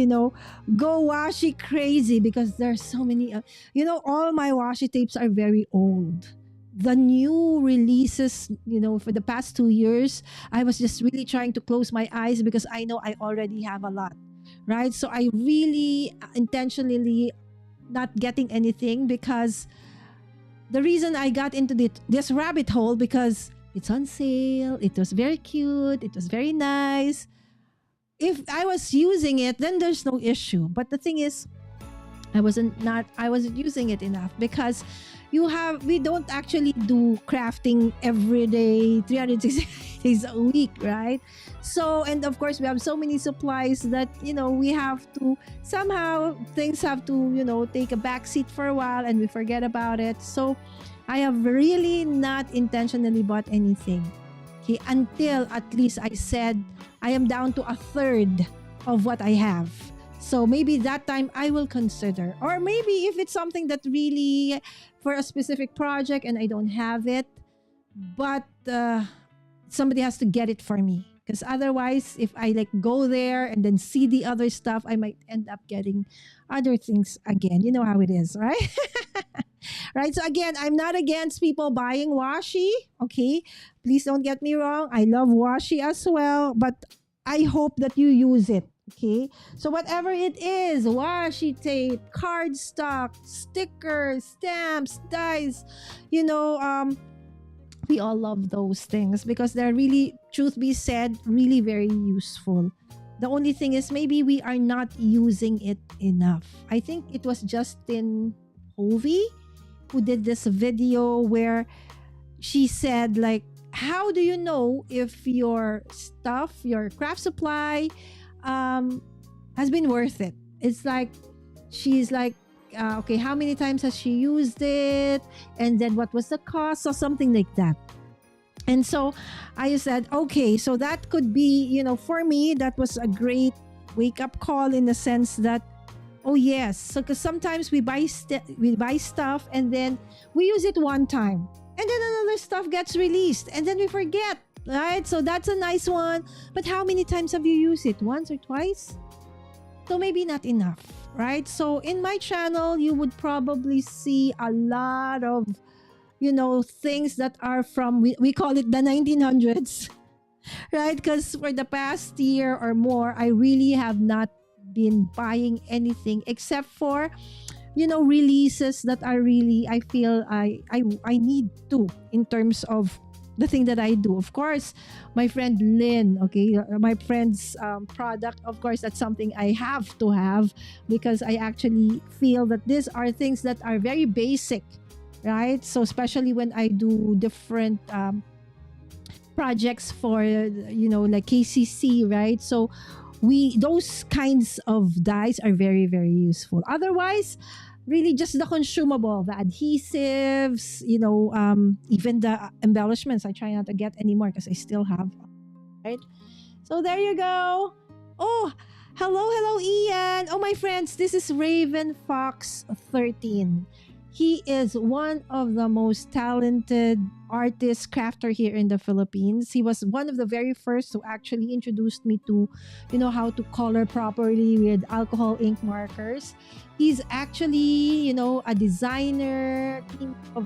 Speaker 1: go washi crazy, because there's so many, all my washi tapes are very old. The new releases, for the past 2 years, I was just really trying to close my eyes because I know I already have a lot, right? So I really intentionally not getting anything, because the reason I got into this rabbit hole, because it's on sale, it was very cute, it was very nice. If I was using it, then there's no issue. But the thing is, I wasn't using it enough, because we don't actually do crafting every day, 360 days a week, right? So, and of course, we have so many supplies that, we have to, somehow things have to, take a back seat for a while and we forget about it. So I have really not intentionally bought anything. Okay, until at least I said I am down to a third of what I have. So maybe that time I will consider. Or maybe if it's something that really for a specific project and I don't have it, but somebody has to get it for me, because otherwise if I like go there and then see the other stuff, I might end up getting other things again. You know how it is, right? Right, so again, I'm not against people buying washi. Okay, please don't get me wrong, I love washi as well, but I hope that you use it. Okay, so whatever it is, washi tape, cardstock, stickers, stamps, dies, you know, we all love those things because they're really, truth be said, really very useful. The only thing is maybe we are not using it enough. I think it was Justin Hovey who did this video where she said like, how do you know if your stuff, your craft supply, has been worth it? It's like, she's like, okay, how many times has she used it, and then what was the cost, or something like that. And so I said, okay, so that could be, you know, for me, that was a great wake up call in the sense that, oh yes, so because sometimes we buy stuff and then we use it one time, and then another stuff gets released, and then we forget, right? So that's a nice one. But how many times have you used it? Once or twice? So maybe not enough, right? So in my channel, you would probably see a lot of, you know, things that are from, we call it the 1900s, right? Because for the past year or more, I really have not been buying anything except for, you know, releases that are really, I feel I need to, in terms of the thing that I do. Of course, my friend Lynn, okay, my friend's product, of course, that's something I have to have, because I actually feel that these are things that are very basic, right? So especially when I do different projects for, you know, like KCC, right? So those kinds of dyes are very, very useful. Otherwise, really just the consumable, the adhesives, you know, even the embellishments, I try not to get anymore because I still have, right? So there you go. Oh, hello Ian. Oh, my friends, this is Raven Fox 13. He is one of the most talented artist crafter here in the Philippines. He was one of the very first who actually introduced me to, you know, how to color properly with alcohol ink markers. He's actually, you know, a designer of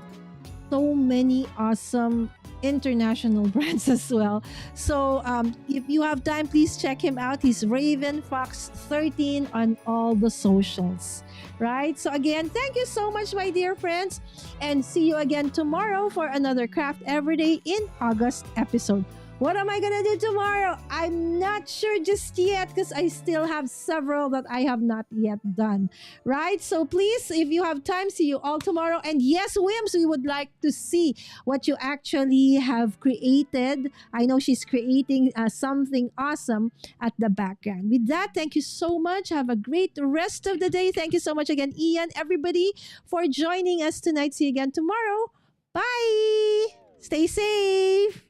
Speaker 1: so many awesome international brands as well. So if you have time, please check him out. He's Raven Fox 13 on all the socials, right? So again, thank you so much, my dear friends, and see you again tomorrow for another Craft Everyday in August episode. What am I gonna do tomorrow? I'm not sure just yet, because I still have several that I have not yet done, right? So please, if you have time, see you all tomorrow. And yes, Wims, we would like to see what you actually have created. I know she's creating something awesome at the background. With that, thank you so much. Have a great rest of the day. Thank you so much again, Ian, everybody, for joining us tonight. See you again tomorrow. Bye. Stay safe.